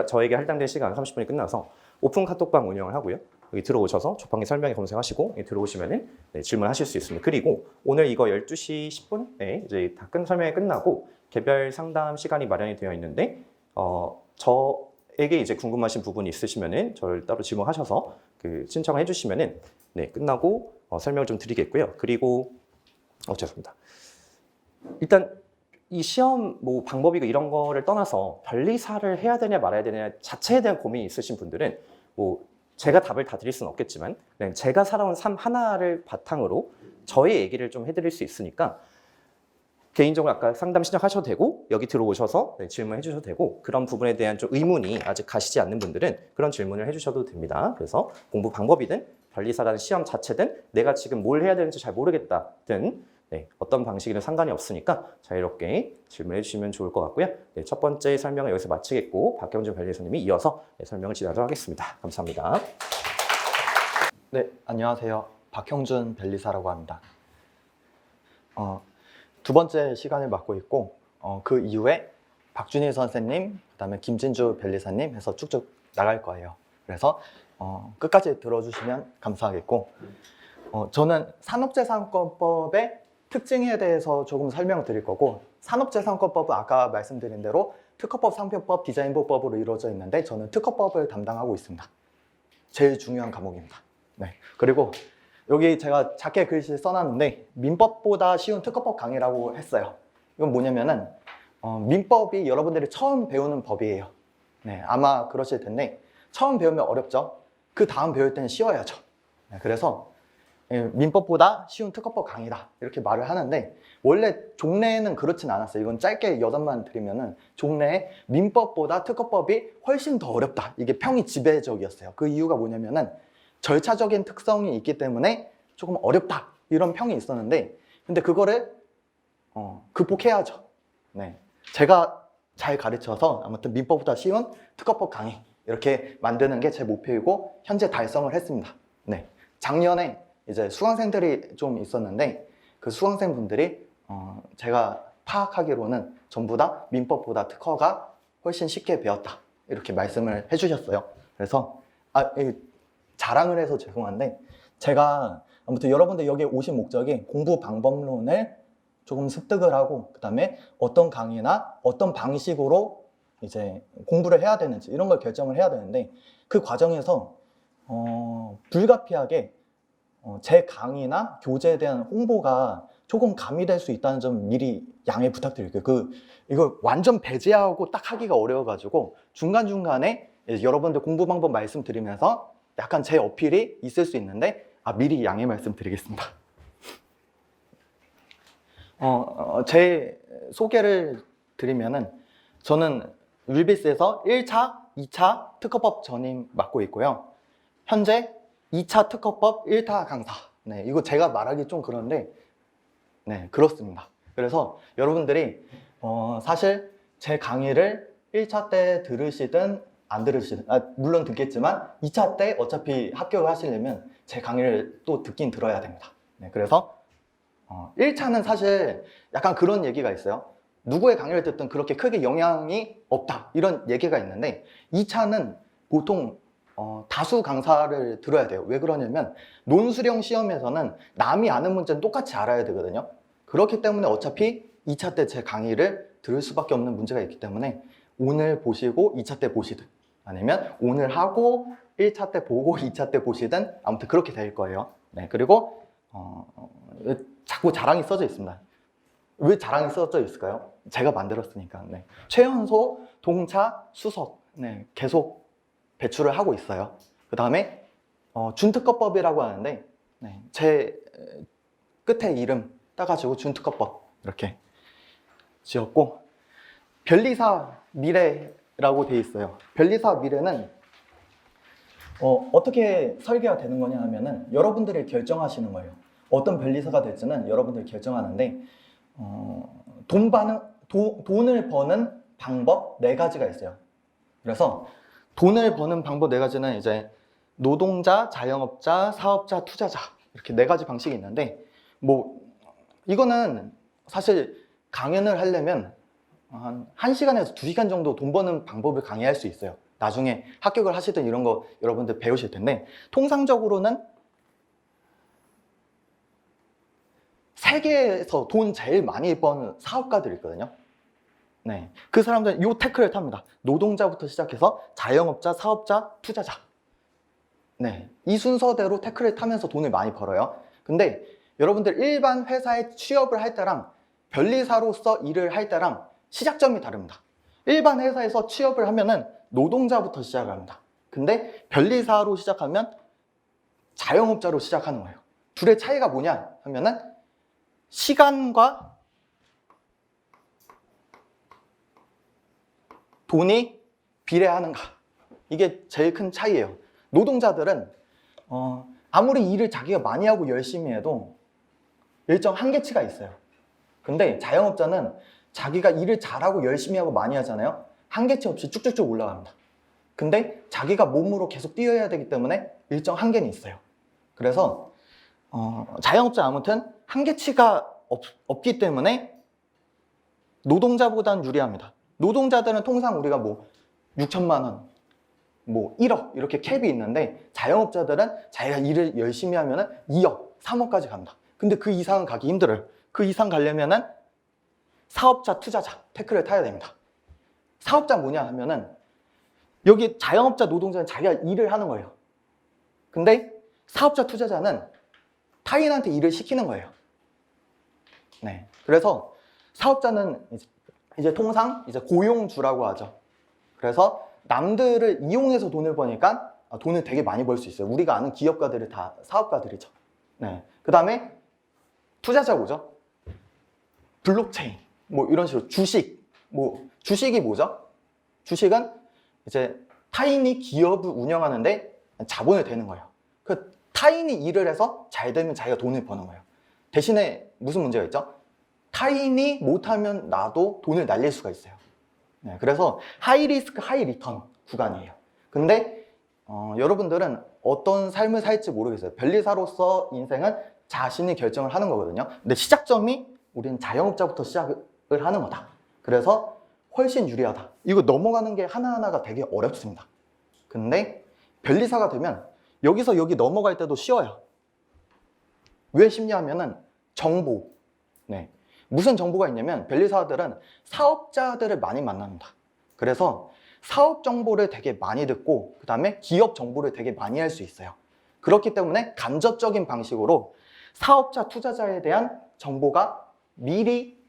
저에게 할당된 시간 30분이 끝나서 오픈 카톡방 운영을 하고요. 여기 들어오셔서 조팡이 설명에 검색하시고 들어오시면은 질문하실 수 있습니다. 그리고 오늘 이거 12시 10분에 이제 다 설명이 끝나고 개별 상담 시간이 마련이 되어 있는데 저에게 이제 궁금하신 부분이 있으시면은 저를 따로 질문하셔서 신청을 해주시면은 끝나고 설명을 좀 드리겠고요. 그리고 죄송합니다. 일단 이 시험 방법이고 이런 거를 떠나서 변리사를 해야 되냐 말아야 되냐 자체에 대한 고민이 있으신 분들은 제가 답을 다 드릴 수는 없겠지만 그냥 제가 살아온 삶 하나를 바탕으로 저의 얘기를 좀 해드릴 수 있으니까 개인적으로 아까 상담 신청하셔도 되고 여기 들어오셔서 질문해 주셔도 되고 그런 부분에 대한 좀 의문이 아직 가시지 않는 분들은 그런 질문을 해주셔도 됩니다. 그래서 공부 방법이든 변리사라는 시험 자체든 내가 지금 뭘 해야 되는지 잘 모르겠다든 어떤 방식이든 상관이 없으니까 자유롭게 질문해 주시면 좋을 것 같고요. 첫 번째 설명을 여기서 마치겠고 박형준 변리사님이 이어서 설명을 진행하도록 하겠습니다. 감사합니다. 네, 안녕하세요. 박형준 변리사라고 합니다. 두 번째 시간을 맡고 있고 그 이후에 박준희 선생님, 그다음에 김진주 변리사님 해서 쭉쭉 나갈 거예요. 그래서 끝까지 들어주시면 감사하겠고 저는 산업재산권법의 특징에 대해서 조금 설명을 드릴 거고 산업재산권법은 아까 말씀드린 대로 특허법, 상표법, 디자인보법으로 이루어져 있는데 저는 특허법을 담당하고 있습니다. 제일 중요한 과목입니다. 네. 그리고 여기 제가 작게 글씨 써놨는데 민법보다 쉬운 특허법 강의라고 했어요. 이건 뭐냐면은 민법이 여러분들이 처음 배우는 법이에요. 네, 아마 그러실 텐데 처음 배우면 어렵죠. 그 다음 배울 때는 쉬워야죠. 네, 그래서 민법보다 쉬운 특허법 강의다 이렇게 말을 하는데 원래 종래에는 그렇진 않았어요. 이건 짧게 여담만 드리면은 종래에 민법보다 특허법이 훨씬 더 어렵다 이게 평이 지배적이었어요. 그 이유가 뭐냐면은 절차적인 특성이 있기 때문에 조금 어렵다 이런 평이 있었는데 근데 그거를 극복해야죠. 네, 제가 잘 가르쳐서 아무튼 민법보다 쉬운 특허법 강의 이렇게 만드는 게 제 목표이고 현재 달성을 했습니다. 네, 작년에 이제 수강생들이 좀 있었는데 그 수강생분들이 제가 파악하기로는 전부 다 민법보다 특허가 훨씬 쉽게 배웠다 이렇게 말씀을 해주셨어요. 그래서 자랑을 해서 죄송한데 제가 아무튼 여러분들 여기 오신 목적이 공부 방법론을 조금 습득을 하고 그 다음에 어떤 강의나 어떤 방식으로 이제 공부를 해야 되는지 이런 걸 결정을 해야 되는데 그 과정에서 불가피하게 제 강의나 교재에 대한 홍보가 조금 가미될 수 있다는 점 미리 양해 부탁드릴게요. 이거 완전 배제하고 딱 하기가 어려워가지고 중간중간에 여러분들 공부 방법 말씀드리면서 약간 제 어필이 있을 수 있는데 미리 양해 말씀드리겠습니다. 제 소개를 드리면은 저는 윌비스에서 1차, 2차 특허법 전임 맡고 있고요. 현재 2차 특허법 1타 강사. 네, 이거 제가 말하기 좀 그런데 네, 그렇습니다. 그래서 여러분들이 사실 제 강의를 1차 때 들으시든 안 들으시든 물론 듣겠지만 2차 때 어차피 합격을 하시려면 제 강의를 또 듣긴 들어야 됩니다. 네, 그래서 1차는 사실 약간 그런 얘기가 있어요. 누구의 강의를 듣든 그렇게 크게 영향이 없다 이런 얘기가 있는데 2차는 보통 다수 강사를 들어야 돼요. 왜 그러냐면 논술형 시험에서는 남이 아는 문제는 똑같이 알아야 되거든요. 그렇기 때문에 어차피 2차 때 제 강의를 들을 수밖에 없는 문제가 있기 때문에 오늘 보시고 2차 때 보시든 아니면 오늘 하고 1차 때 보고 2차 때 보시든 아무튼 그렇게 될 거예요. 네, 그리고 자꾸 자랑이 써져 있습니다. 왜 자랑이 써져 있을까요? 제가 만들었으니까. 네. 최연소, 동차, 수석 네, 계속 배출을 하고 있어요. 그 다음에 준특허법이라고 하는데 네, 제 끝에 이름 따가지고 준특허법 이렇게 지었고 변리사 미래라고 돼 있어요. 변리사 미래는 어떻게 설계가 되는 거냐 하면은 여러분들이 결정하시는 거예요. 어떤 변리사가 될지는 여러분들이 결정하는데 돈을 버는 방법 4가지가 있어요. 그래서 돈을 버는 방법 4가지는 이제 노동자, 자영업자, 사업자, 투자자 이렇게 4가지 방식이 있는데 뭐 이거는 사실 강연을 하려면 한 1시간에서 2시간 정도 돈 버는 방법을 강의할 수 있어요. 나중에 합격을 하시든 이런 거 여러분들 배우실 텐데 통상적으로는 세계에서 돈 제일 많이 버는 사업가들이 있거든요. 네, 그 사람들은 이 태클을 탑니다. 노동자부터 시작해서 자영업자, 사업자, 투자자. 네, 이 순서대로 태클을 타면서 돈을 많이 벌어요. 근데 여러분들 일반 회사에 취업을 할 때랑 변리사로서 일을 할 때랑 시작점이 다릅니다. 일반 회사에서 취업을 하면은 노동자부터 시작을 합니다. 근데 변리사로 시작하면 자영업자로 시작하는 거예요. 둘의 차이가 뭐냐 하면은 시간과 돈이 비례하는가. 이게 제일 큰 차이예요. 노동자들은 아무리 일을 자기가 많이 하고 열심히 해도 일정 한계치가 있어요. 근데 자영업자는 자기가 일을 잘하고 열심히 하고 많이 하잖아요. 한계치 없이 쭉쭉쭉 올라갑니다. 근데 자기가 몸으로 계속 뛰어야 되기 때문에 일정 한계는 있어요. 그래서 자영업자 아무튼 한계치가 없기 때문에 노동자보다는 유리합니다. 노동자들은 통상 우리가 뭐 6천만 원, 뭐 1억 이렇게 캡이 있는데 자영업자들은 자기가 일을 열심히 하면은 2억, 3억까지 갑니다. 근데 그 이상은 가기 힘들어요. 그 이상 가려면은 사업자, 투자자 태클을 타야 됩니다. 사업자 뭐냐 하면은 여기 자영업자, 노동자는 자기가 일을 하는 거예요. 근데 사업자 투자자는 타인한테 일을 시키는 거예요. 네. 그래서 사업자는 이제 통상 이제 고용주라고 하죠. 그래서 남들을 이용해서 돈을 버니까 돈을 되게 많이 벌 수 있어요. 우리가 아는 기업가들이 다 사업가들이죠. 네. 그 다음에 투자자 뭐죠? 블록체인, 뭐 이런 식으로 주식, 뭐 주식이 뭐죠? 주식은 이제 타인이 기업을 운영하는데 자본을 대는 거예요. 그 타인이 일을 해서 잘 되면 자기가 돈을 버는 거예요. 대신에 무슨 문제가 있죠? 타인이 못하면 나도 돈을 날릴 수가 있어요. 네, 그래서 하이 리스크 하이 리턴 구간이에요. 근데 여러분들은 어떤 삶을 살지 모르겠어요. 변리사로서 인생은 자신이 결정을 하는 거거든요. 근데 시작점이 우리는 자영업자부터 시작을 하는 거다. 그래서 훨씬 유리하다. 이거 넘어가는 게 하나하나가 되게 어렵습니다. 근데 변리사가 되면 여기서 여기 넘어갈 때도 쉬워요. 왜 쉽냐면은 정보. 네. 무슨 정보가 있냐면 변리사들은 사업자들을 많이 만납니다. 그래서 사업 정보를 되게 많이 듣고 그 다음에 기업 정보를 되게 많이 할 수 있어요. 그렇기 때문에 간접적인 방식으로 사업자 투자자에 대한 정보가 미리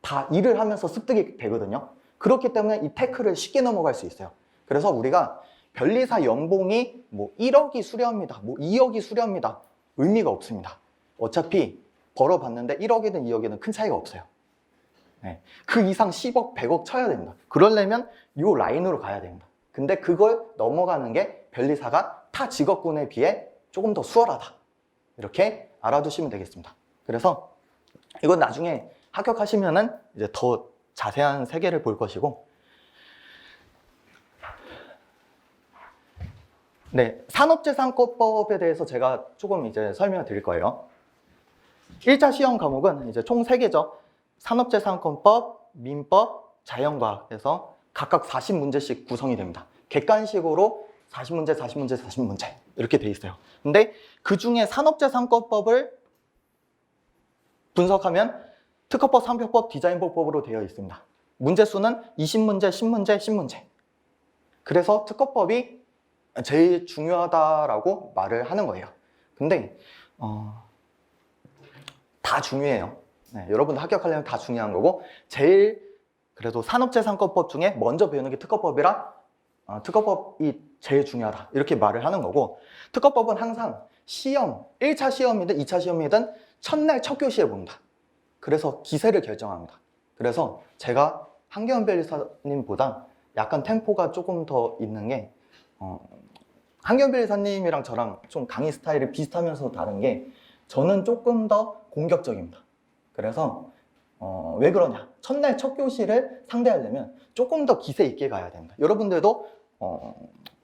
다 일을 하면서 습득이 되거든요. 그렇기 때문에 이 태클을 쉽게 넘어갈 수 있어요. 그래서 우리가 변리사 연봉이 뭐 1억이 수려합니다. 뭐 2억이 수려합니다. 의미가 없습니다. 어차피 벌어봤는데 1억이든 2억이든 큰 차이가 없어요. 네. 그 이상 10억, 100억 쳐야 됩니다. 그러려면 이 라인으로 가야 됩니다. 근데 그걸 넘어가는 게 변리사가 타 직업군에 비해 조금 더 수월하다. 이렇게 알아두시면 되겠습니다. 그래서 이건 나중에 합격하시면은 이제 더 자세한 세계를 볼 것이고, 네, 산업재산권법에 대해서 제가 조금 이제 설명을 드릴 거예요. 1차 시험 과목은 이제 총 3개죠. 산업재산권법, 민법, 자연과학에서 각각 40문제씩 구성이 됩니다. 객관식으로 40문제, 40문제, 40문제 이렇게 돼 있어요. 근데 그 중에 산업재산권법을 분석하면 특허법, 상표법, 디자인법으로 되어 있습니다. 문제 수는 20문제, 10문제, 10문제. 그래서 특허법이 제일 중요하다라고 말을 하는 거예요. 근데 다 중요해요. 네, 여러분들 합격하려면 다 중요한 거고, 제일 그래도 산업재산권법 중에 먼저 배우는 게 특허법이라 특허법이 제일 중요하다 이렇게 말을 하는 거고, 특허법은 항상 시험, 1차 시험이든 2차 시험이든 첫날 첫 교시에 봅니다. 그래서 기세를 결정합니다. 그래서 제가 한계원 변리사님보다 약간 템포가 조금 더 있는 게 한계원 변리사님이랑 저랑 좀 강의 스타일이 비슷하면서 다른 게, 저는 조금 더 공격적입니다. 그래서 왜 그러냐? 첫날 첫 교시를 상대하려면 조금 더 기세 있게 가야 됩니다. 여러분들도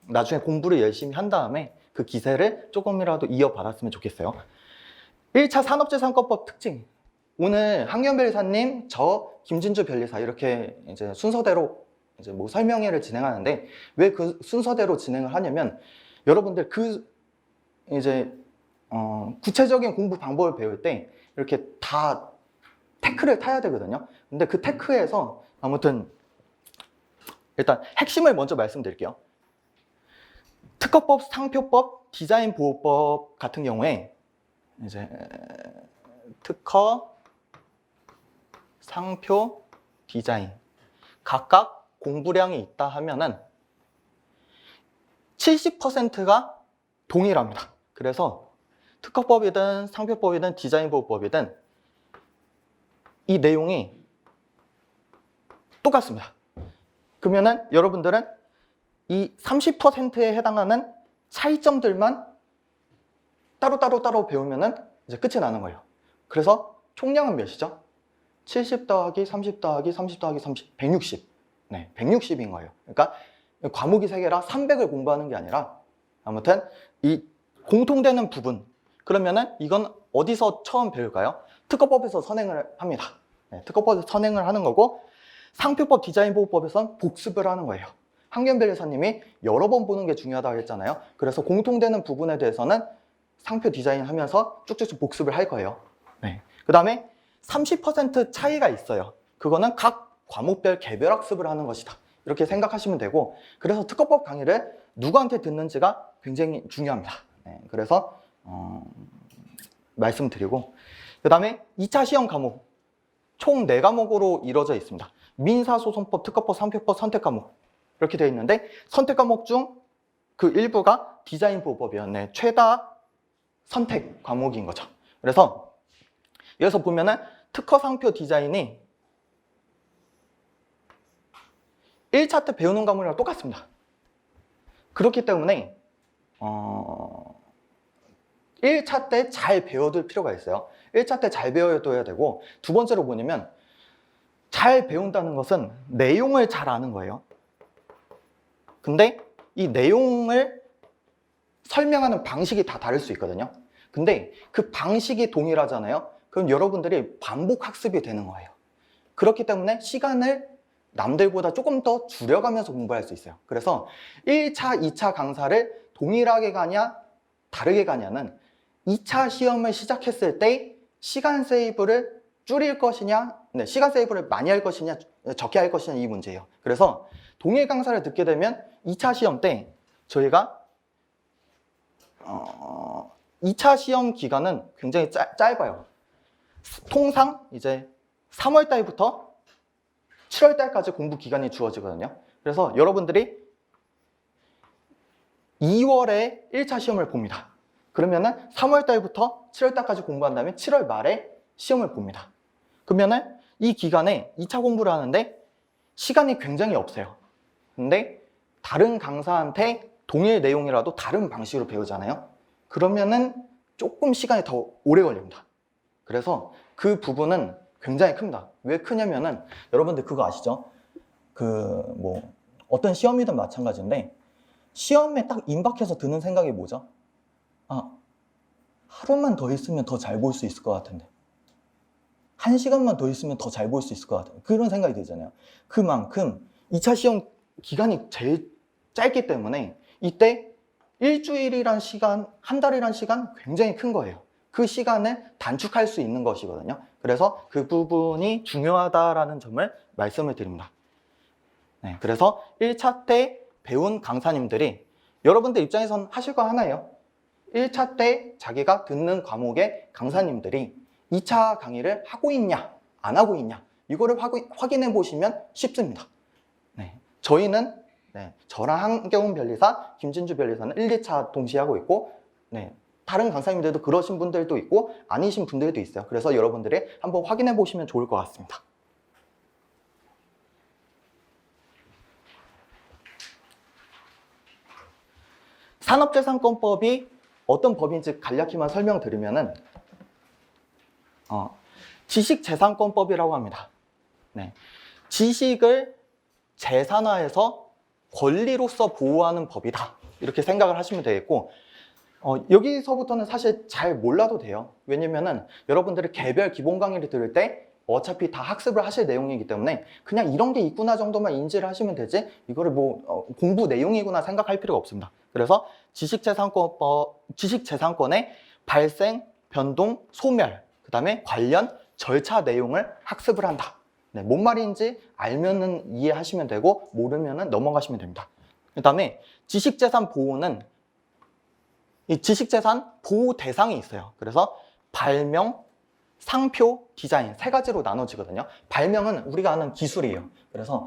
나중에 공부를 열심히 한 다음에 그 기세를 조금이라도 이어받았으면 좋겠어요. 1차 산업재산권법 특징. 오늘 한계원 변리사님, 저 김진주 변리사 이렇게 이제 순서대로 이제 뭐 설명회를 진행하는데, 왜 그 순서대로 진행을 하냐면, 여러분들 그 이제 구체적인 공부 방법을 배울 때 이렇게 다 테크를 타야 되거든요. 근데 그 테크에서 아무튼 일단 핵심을 먼저 말씀드릴게요. 특허법, 상표법, 디자인보호법 같은 경우에 이제 특허, 상표, 디자인 각각 공부량이 있다 하면은 70%가 동일합니다. 그래서 특허법이든 상표법이든 디자인보호법이든 이 내용이 똑같습니다. 그러면은 여러분들은 이 30%에 해당하는 차이점들만 따로 배우면은 이제 끝이 나는 거예요. 그래서 총량은 몇이죠? 70 더하기 30 더하기 30 더하기 30, 160. 네, 160인 거예요. 그러니까 과목이 3개라 300을 공부하는 게 아니라, 아무튼 이 공통되는 부분, 그러면은 이건 어디서 처음 배울까요? 특허법에서 선행을 합니다. 네, 특허법에서 선행을 하는 거고, 상표법, 디자인보호법에서는 복습을 하는 거예요. 한계원 변리사님이 여러 번 보는 게 중요하다고 했잖아요. 그래서 공통되는 부분에 대해서는 상표 디자인 하면서 쭉쭉쭉 복습을 할 거예요. 네. 그 다음에 30% 차이가 있어요. 그거는 각 과목별 개별 학습을 하는 것이다. 이렇게 생각하시면 되고, 그래서 특허법 강의를 누구한테 듣는지가 굉장히 중요합니다. 네. 그래서 말씀드리고, 그 다음에 2차 시험 과목 총 4과목으로 이루어져 있습니다. 민사소송법, 특허법, 상표법, 선택 과목 이렇게 되어 있는데, 선택 과목 중 그 일부가 디자인 보호법이었네. 최다 선택 과목인 거죠. 그래서 여기서 보면은 특허 상표 디자인이 1차 때 배우는 과목이랑 똑같습니다. 그렇기 때문에 1차 때 잘 배워둘 필요가 있어요. 1차 때 잘 배워둬야 되고, 두 번째로 뭐냐면 잘 배운다는 것은 내용을 잘 아는 거예요. 근데 이 내용을 설명하는 방식이 다 다를 수 있거든요. 근데 그 방식이 동일하잖아요. 그럼 여러분들이 반복 학습이 되는 거예요. 그렇기 때문에 시간을 남들보다 조금 더 줄여가면서 공부할 수 있어요. 그래서 1차, 2차 강사를 동일하게 가냐 다르게 가냐는 2차 시험을 시작했을 때 시간 세이브를 줄일 것이냐, 시간 세이브를 많이 할 것이냐 적게 할 것이냐 이 문제예요. 그래서 동일 강사를 듣게 되면 2차 시험 때 저희가 2차 시험 기간은 굉장히 짧아요. 통상 이제 3월 달부터 7월 달까지 공부 기간이 주어지거든요. 그래서 여러분들이 2월에 1차 시험을 봅니다. 그러면은 3월 달부터 7월 달까지 공부한 다음에 7월 말에 시험을 봅니다. 그러면은 이 기간에 2차 공부를 하는데 시간이 굉장히 없어요. 근데 다른 강사한테 동일 내용이라도 다른 방식으로 배우잖아요. 그러면은 조금 시간이 더 오래 걸립니다. 그래서 그 부분은 굉장히 큽니다. 왜 크냐면은 여러분들 그거 아시죠? 어떤 시험이든 마찬가지인데 시험에 딱 임박해서 드는 생각이 뭐죠? 하루만 더 있으면 더 잘 볼 수 있을 것 같은데, 1시간만 더 있으면 더 잘 볼 수 있을 것 같은데, 그런 생각이 들잖아요. 그만큼 2차 시험 기간이 제일 짧기 때문에 이때 일주일이란 시간, 한 달이란 시간 굉장히 큰 거예요. 그 시간을 단축할 수 있는 것이거든요. 그래서 그 부분이 중요하다라는 점을 말씀을 드립니다. 네, 그래서 1차 때 배운 강사님들이 여러분들 입장에선 하실 거 하나예요. 1차 때 자기가 듣는 과목의 강사님들이 2차 강의를 하고 있냐, 안 하고 있냐, 이거를 확인해 보시면 쉽습니다. 네, 저희는 저랑 한겨운 변리사, 김진주 변리사는 1, 2차 동시에 하고 있고, 다른 강사님들도 그러신 분들도 있고 아니신 분들도 있어요. 그래서 여러분들이 한번 확인해 보시면 좋을 것 같습니다. 산업재산권법이 어떤 법인지 간략히만 설명드리면은 지식재산권법이라고 합니다. 지식을 재산화해서 권리로서 보호하는 법이다, 이렇게 생각을 하시면 되겠고, 여기서부터는 사실 잘 몰라도 돼요. 왜냐면은 여러분들이 개별 기본 강의를 들을 때 어차피 다 학습을 하실 내용이기 때문에 그냥 이런 게 있구나 정도만 인지를 하시면 되지, 이거를 공부 내용이구나 생각할 필요가 없습니다. 그래서 지식재산권의 발생, 변동, 소멸, 그 다음에 관련 절차 내용을 학습을 한다. 뭔 말인지 알면은 이해하시면 되고 모르면은 넘어가시면 됩니다. 그 다음에 지식재산 보호는 이 지식재산 보호 대상이 있어요. 그래서 발명, 상표, 디자인 3가지로 나눠지거든요. 발명은 우리가 아는 기술이에요. 그래서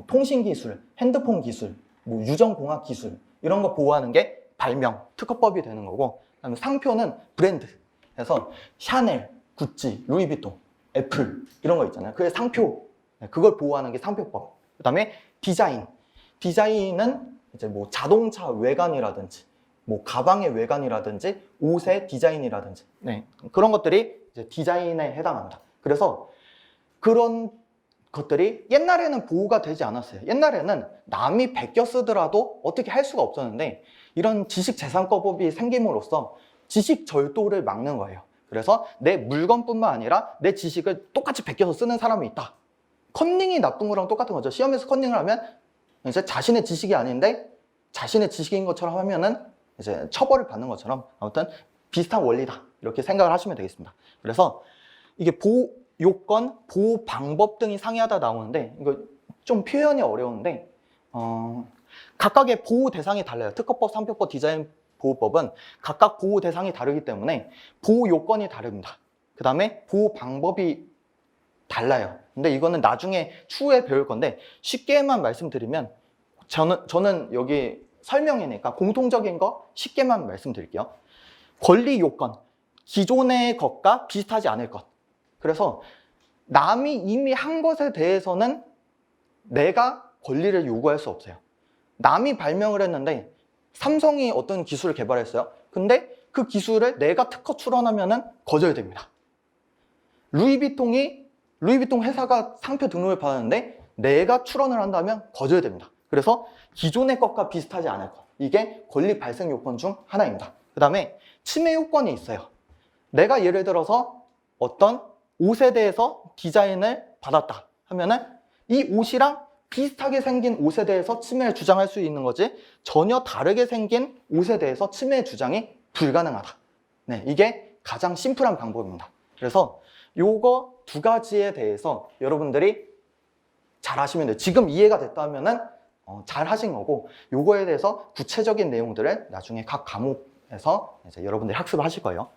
통신기술, 핸드폰 기술, 유전공학 기술 이런 거 보호하는 게 발명, 특허법이 되는 거고, 그다음에 상표는 브랜드. 그래서 샤넬, 구찌, 루이비통, 애플 이런 거 있잖아요. 그게 상표. 그걸 보호하는 게 상표법. 그다음에 디자인은 이제 자동차 외관이라든지 가방의 외관이라든지 옷의 디자인이라든지 그런 것들이 이제 디자인에 해당합니다. 그래서 그런 것들이 옛날에는 보호가 되지 않았어요. 옛날에는 남이 베껴 쓰더라도 어떻게 할 수가 없었는데 이런 지식재산권법이 생김으로써 지식 절도를 막는 거예요. 그래서 내 물건뿐만 아니라 내 지식을 똑같이 베껴서 쓰는 사람이 있다. 컨닝이 나쁜 거랑 똑같은 거죠. 시험에서 컨닝을 하면 이제 자신의 지식이 아닌데 자신의 지식인 것처럼 하면은 이제 처벌을 받는 것처럼, 아무튼 비슷한 원리다, 이렇게 생각을 하시면 되겠습니다. 그래서 이게 보호 요건, 보호 방법 등이 상이하다 나오는데 이거 좀 표현이 어려운데 각각의 보호 대상이 달라요. 특허법, 상표법, 디자인 보호법은 각각 보호 대상이 다르기 때문에 보호 요건이 다릅니다. 그 다음에 보호 방법이 달라요. 근데 이거는 나중에 추후에 배울 건데 쉽게만 말씀드리면 저는 여기 설명이니까 공통적인 거 쉽게만 말씀드릴게요. 권리 요건, 기존의 것과 비슷하지 않을 것. 그래서 남이 이미 한 것에 대해서는 내가 권리를 요구할 수 없어요. 남이 발명을 했는데 삼성이 어떤 기술을 개발했어요. 근데 그 기술을 내가 특허 출원하면은 거절됩니다. 루이비통 회사가 상표 등록을 받았는데 내가 출원을 한다면 거절됩니다. 그래서 기존의 것과 비슷하지 않을 것. 이게 권리 발생 요건 중 하나입니다. 그 다음에 침해 요건이 있어요. 내가 예를 들어서 어떤 옷에 대해서 디자인을 받았다 하면은 이 옷이랑 비슷하게 생긴 옷에 대해서 침해를 주장할 수 있는 거지 전혀 다르게 생긴 옷에 대해서 침해 주장이 불가능하다. 네, 이게 가장 심플한 방법입니다. 그래서 요거 두 가지에 대해서 여러분들이 잘 하시면 돼요. 지금 이해가 됐다 하면은 잘 하신 거고 요거에 대해서 구체적인 내용들을 나중에 각 과목에서 이제 여러분들이 학습을 하실 거예요.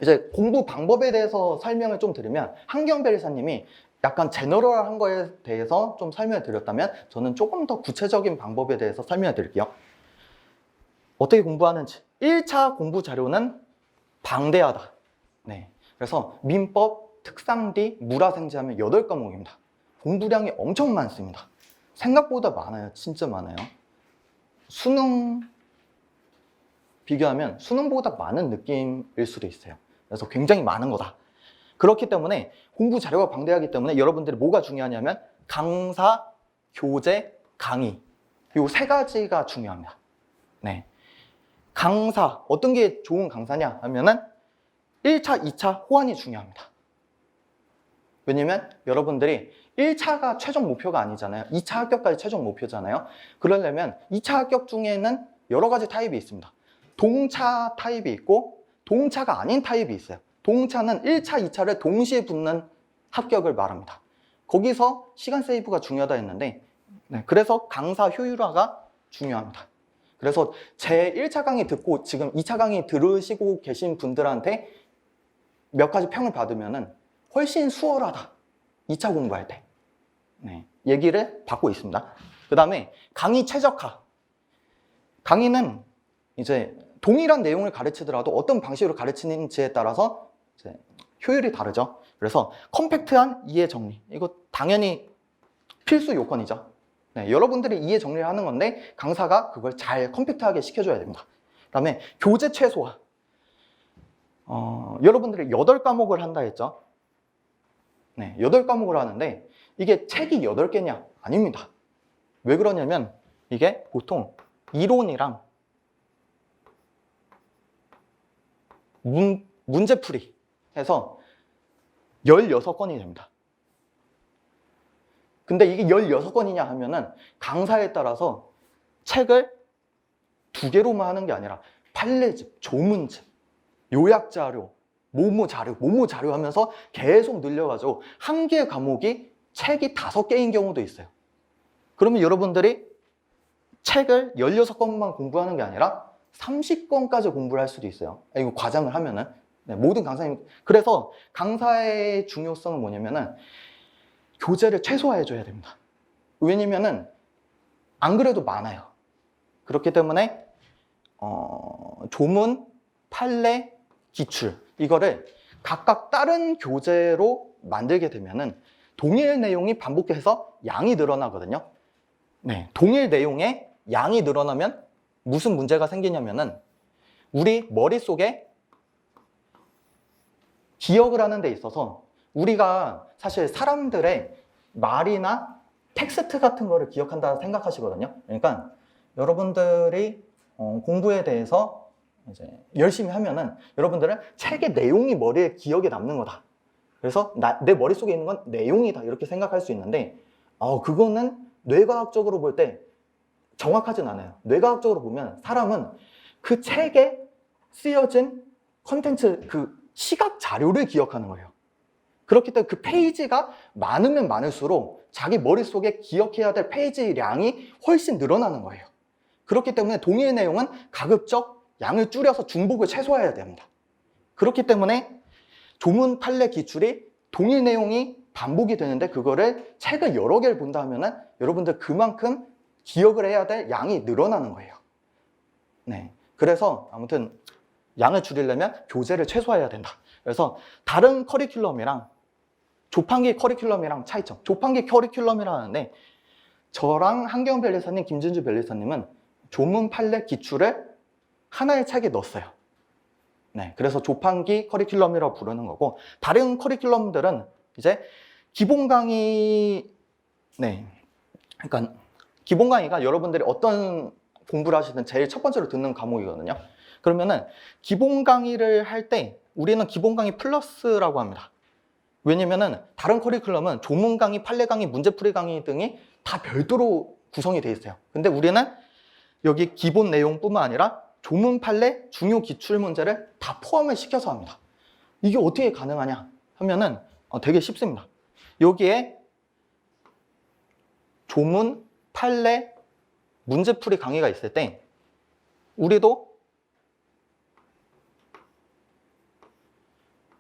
이제 공부 방법에 대해서 설명을 좀 드리면 한경 변리사님이 약간 제너럴한 거에 대해서 좀 설명을 드렸다면 저는 조금 더 구체적인 방법에 대해서 설명을 드릴게요. 어떻게 공부하는지 1차 공부 자료는 방대하다. 네. 그래서 민법, 특상디, 물화생지하면 8과목입니다. 공부량이 엄청 많습니다. 생각보다 많아요. 진짜 많아요. 수능 비교하면 수능보다 많은 느낌일 수도 있어요. 그래서 굉장히 많은 거다. 그렇기 때문에 공부 자료가 방대하기 때문에 여러분들이 뭐가 중요하냐면 강사, 교재, 강의 이 세 가지가 중요합니다. 네. 강사, 어떤 게 좋은 강사냐 하면은 1차, 2차 호환이 중요합니다. 왜냐면 여러분들이 1차가 최종 목표가 아니잖아요. 2차 합격까지 최종 목표잖아요. 그러려면 2차 합격 중에는 여러 가지 타입이 있습니다. 동차 타입이 있고 동차가 아닌 타입이 있어요. 동차는 1차, 2차를 동시에 붙는 합격을 말합니다. 거기서 시간 세이브가 중요하다 했는데 네, 그래서 강사 효율화가 중요합니다. 그래서 제 1차 강의 듣고 지금 2차 강의 들으시고 계신 분들한테 몇 가지 평을 받으면은 훨씬 수월하다. 2차 공부할 때. 네, 얘기를 받고 있습니다. 그 다음에 강의 최적화. 강의는 이제 동일한 내용을 가르치더라도 어떤 방식으로 가르치는지에 따라서 이제 효율이 다르죠. 그래서 컴팩트한 이해 정리. 이거 당연히 필수 요건이죠. 네, 여러분들이 이해 정리를 하는 건데 강사가 그걸 잘 컴팩트하게 시켜줘야 됩니다. 그 다음에 교재 최소화. 여러분들이 8과목을 한다 했죠. 네, 8과목을 하는데 이게 책이 8개냐? 아닙니다. 왜 그러냐면 이게 보통 이론이랑 문제풀이 해서 16건이 됩니다. 근데 이게 16건이냐 하면은 강사에 따라서 책을 2개로만 하는 게 아니라 판례집, 조문집, 요약자료, 모모 자료 하면서 계속 늘려가지고 한 개의 과목이 책이 5개인 경우도 있어요. 그러면 여러분들이 책을 16권만 공부하는 게 아니라 30권까지 공부를 할 수도 있어요. 이거 과장을 하면은. 네, 모든 강사님. 그래서 강사의 중요성은 뭐냐면은 교재를 최소화해줘야 됩니다. 왜냐면은 안 그래도 많아요. 그렇기 때문에 조문, 판례, 기출 이거를 각각 다른 교재로 만들게 되면은 동일 내용이 반복해서 양이 늘어나거든요. 네, 동일 내용에 양이 늘어나면 무슨 문제가 생기냐면은 우리 머릿속에 기억을 하는 데 있어서 우리가 사실 사람들의 말이나 텍스트 같은 거를 기억한다 생각하시거든요. 그러니까 여러분들이 공부에 대해서 이제 열심히 하면은 여러분들은 책의 내용이 머리에 기억에 남는 거다. 그래서 내 머릿속에 있는 건 내용이다 이렇게 생각할 수 있는데 그거는 뇌과학적으로 볼 때 정확하진 않아요. 뇌과학적으로 보면 사람은 그 책에 쓰여진 컨텐츠 그 시각 자료를 기억하는 거예요. 그렇기 때문에 그 페이지가 많으면 많을수록 자기 머릿속에 기억해야 될 페이지량이 훨씬 늘어나는 거예요. 그렇기 때문에 동일 내용은 가급적 양을 줄여서 중복을 최소화해야 됩니다. 그렇기 때문에 조문 판례 기출이 동일 내용이 반복이 되는데 그거를 책을 여러 개를 본다 하면은 여러분들 그만큼 기억을 해야 될 양이 늘어나는 거예요. 네. 그래서 아무튼 양을 줄이려면 교재를 최소화해야 된다. 그래서 다른 커리큘럼이랑 조판기 커리큘럼이랑 차이점. 조판기 커리큘럼이라는데 저랑 한경훈 변리사님, 김진주 변리사님은 조문 판례 기출을 하나의 책에 넣었어요. 네, 그래서 조판기 커리큘럼이라고 부르는 거고 다른 커리큘럼들은 이제 기본 강의, 네, 그러니까 기본 강의가 여러분들이 어떤 공부를 하시든 제일 첫 번째로 듣는 과목이거든요. 그러면은 기본 강의를 할 때 우리는 기본 강의 플러스라고 합니다. 왜냐면은 다른 커리큘럼은 조문 강의, 판례 강의, 문제풀이 강의 등이 다 별도로 구성이 돼 있어요. 근데 우리는 여기 기본 내용뿐만 아니라 조문, 판례, 중요 기출 문제를 다 포함을 시켜서 합니다. 이게 어떻게 가능하냐 하면은 되게 쉽습니다. 여기에 조문, 판례, 문제풀이 강의가 있을 때 우리도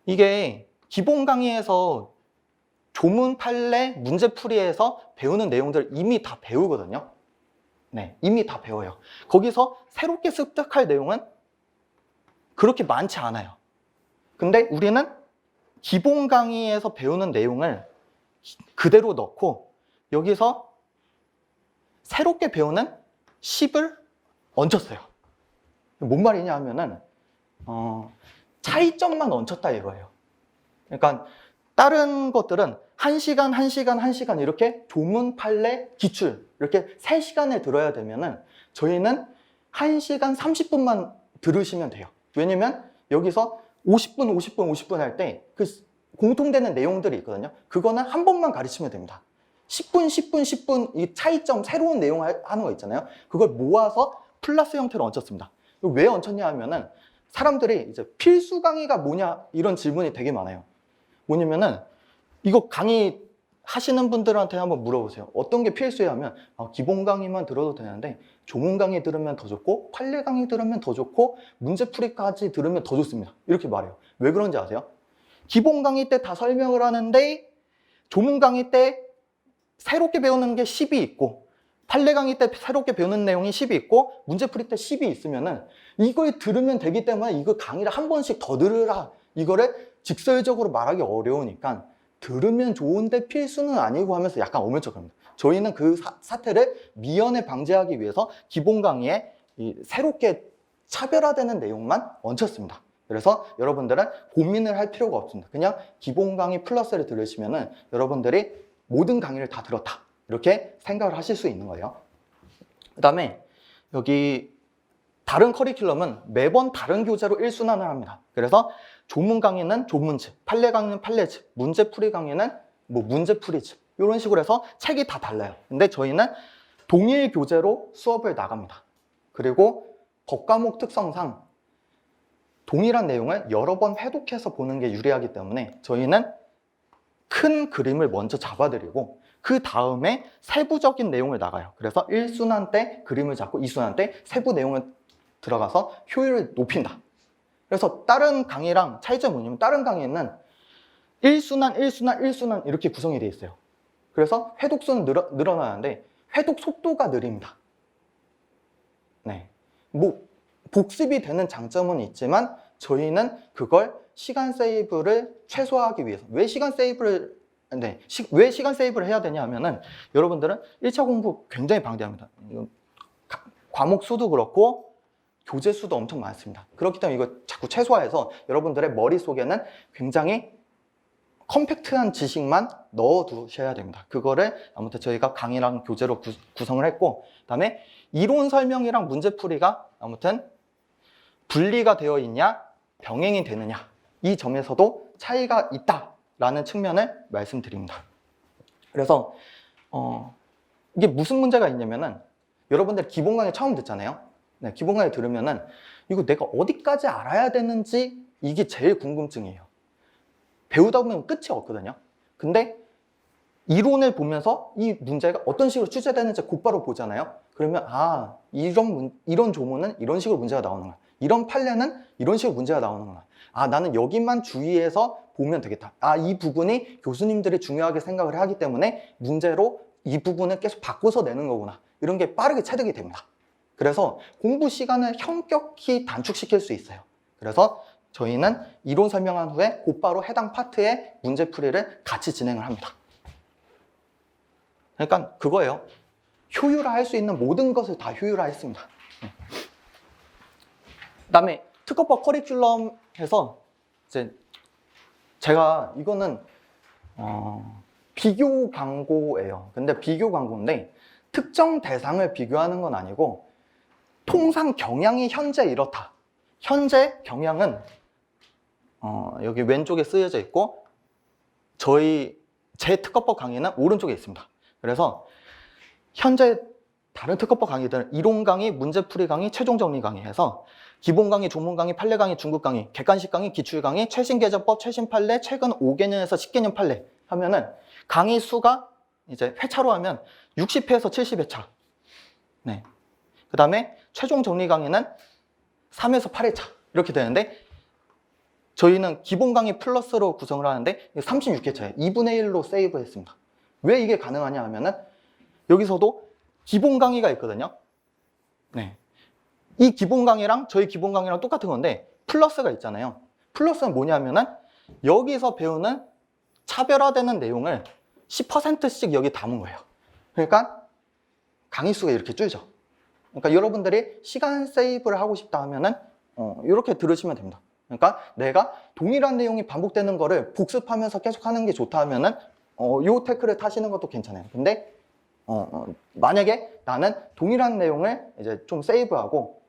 이게 기본 강의에서 조문, 판례, 문제풀이에서 배우는 내용들 이미 다 배우거든요. 네, 이미 다 배워요. 거기서 새롭게 습득할 내용은 그렇게 많지 않아요. 근데 우리는 기본 강의에서 배우는 내용을 그대로 넣고 여기서 새롭게 배우는 10을 얹혔어요. 뭔 말이냐 하면은 차이점만 얹혔다 이거예요. 그러니까 다른 것들은 1시간, 1시간, 1시간 이렇게 조문, 판례, 기출 이렇게 3시간을 들어야 되면은 저희는 1시간 30분만 들으시면 돼요. 왜냐면 여기서 50분, 50분, 50분 할 때 그 공통되는 내용들이 있거든요. 그거는 한 번만 가르치면 됩니다. 10분, 10분, 10분 이 차이점 새로운 내용 하는 거 있잖아요. 그걸 모아서 플러스 형태로 얹혔습니다. 왜 얹혔냐 하면은 사람들이 이제 필수 강의가 뭐냐 이런 질문이 되게 많아요. 뭐냐면은 이거 강의 하시는 분들한테 한번 물어보세요. 어떤 게 필수예요 하면 기본 강의만 들어도 되는데 조문 강의 들으면 더 좋고 판례 강의 들으면 더 좋고 문제풀이까지 들으면 더 좋습니다. 이렇게 말해요. 왜 그런지 아세요? 기본 강의 때 다 설명을 하는데 조문 강의 때 새롭게 배우는 게 10이 있고 판례 강의 때 새롭게 배우는 내용이 10이 있고 문제풀이 때 10이 있으면은 이걸 들으면 되기 때문에 이거 강의를 한 번씩 더 들으라 이거를 직설적으로 말하기 어려우니까 들으면 좋은데 필수는 아니고 하면서 약간 어물쩍합니다. 저희는 그 사태를 미연에 방지하기 위해서 기본 강의에 새롭게 차별화되는 내용만 얹혔습니다. 그래서 여러분들은 고민을 할 필요가 없습니다. 그냥 기본 강의 플러스를 들으시면은 여러분들이 모든 강의를 다 들었다 이렇게 생각을 하실 수 있는 거예요. 그 다음에 여기 다른 커리큘럼은 매번 다른 교재로 1순환을 합니다. 그래서 조문 강의는 조문집, 판례 강의는 판례집, 문제풀이 강의는 뭐 문제풀이집 이런 식으로 해서 책이 다 달라요. 근데 저희는 동일 교재로 수업을 나갑니다. 그리고 법과목 특성상 동일한 내용을 여러 번 회독해서 보는 게 유리하기 때문에 저희는 큰 그림을 먼저 잡아드리고 그 다음에 세부적인 내용을 나가요. 그래서 1순환 때 그림을 잡고 2순환 때 세부 내용을 들어가서 효율을 높인다. 그래서 다른 강의랑 차이점이 뭐냐면 다른 강의는 1순환, 1순환, 1순환 이렇게 구성이 되어 있어요. 그래서 회독수는 늘어나는데 회독 속도가 느립니다. 네, 뭐 복습이 되는 장점은 있지만 저희는 그걸 시간 세이브를 최소화하기 위해서 왜 시간 세이브를 해야 되냐 하면은 여러분들은 1차 공부 굉장히 방대합니다. 과목 수도 그렇고 교재 수도 엄청 많습니다. 그렇기 때문에 이거 자꾸 최소화해서 여러분들의 머릿속에는 굉장히 컴팩트한 지식만 넣어두셔야 됩니다. 그거를 아무튼 저희가 강의랑 교재로 구성을 했고 그다음에 이론 설명이랑 문제풀이가 아무튼 분리가 되어 있냐 병행이 되느냐 이 점에서도 차이가 있다라는 측면을 말씀드립니다. 그래서 이게 무슨 문제가 있냐면은 여러분들 기본 강의 처음 듣잖아요. 네, 기본 강의 들으면은 이거 내가 어디까지 알아야 되는지 이게 제일 궁금증이에요. 배우다 보면 끝이 없거든요. 근데 이론을 보면서 이 문제가 어떤 식으로 출제되는지 곧바로 보잖아요. 그러면 이런 조문은 이런 식으로 문제가 나오는구나. 이런 판례는 이런 식으로 문제가 나오는구나. 나는 여기만 주의해서 보면 되겠다. 이 부분이 교수님들이 중요하게 생각을 하기 때문에 문제로 이 부분을 계속 바꿔서 내는 거구나. 이런 게 빠르게 체득이 됩니다. 그래서 공부 시간을 현격히 단축시킬 수 있어요. 그래서 저희는 이론 설명한 후에 곧바로 해당 파트의 문제풀이를 같이 진행을 합니다. 그러니까 그거예요. 효율화할 수 있는 모든 것을 다 효율화했습니다. 그다음에 특허법 커리큘럼에서 이제 제가 이거는 비교 광고예요. 근데 비교 광고인데 특정 대상을 비교하는 건 아니고 통상 경향이 현재 이렇다. 현재 경향은 여기 왼쪽에 쓰여져 있고 제 특허법 강의는 오른쪽에 있습니다. 그래서 현재 다른 특허법 강의들은 이론 강의, 문제풀이 강의, 최종 정리 강의 해서 기본 강의, 조문 강의, 판례 강의, 중급 강의, 객관식 강의, 기출 강의, 최신 개정법, 최신 판례, 최근 5개년에서 10개년 판례 하면은 강의 수가 이제 회차로 하면 60회에서 70회차. 네. 그 다음에 최종 정리 강의는 3에서 8회차 이렇게 되는데 저희는 기본 강의 플러스로 구성을 하는데 36회차에 2분의 1로 세이브 했습니다. 왜 이게 가능하냐 하면은 여기서도 기본 강의가 있거든요. 네. 이 기본 강의랑 저희 기본 강의랑 똑같은 건데 플러스가 있잖아요. 플러스는 뭐냐면은 여기서 배우는 차별화되는 내용을 10%씩 여기 담은 거예요. 그러니까 강의 수가 이렇게 줄죠. 그러니까 여러분들이 시간 세이브를 하고 싶다 하면은 이렇게 들으시면 됩니다. 그러니까 내가 동일한 내용이 반복되는 거를 복습하면서 계속 하는 게 좋다 하면은 요 테크를 타시는 것도 괜찮아요. 근데 만약에 나는 동일한 내용을 이제 좀 세이브하고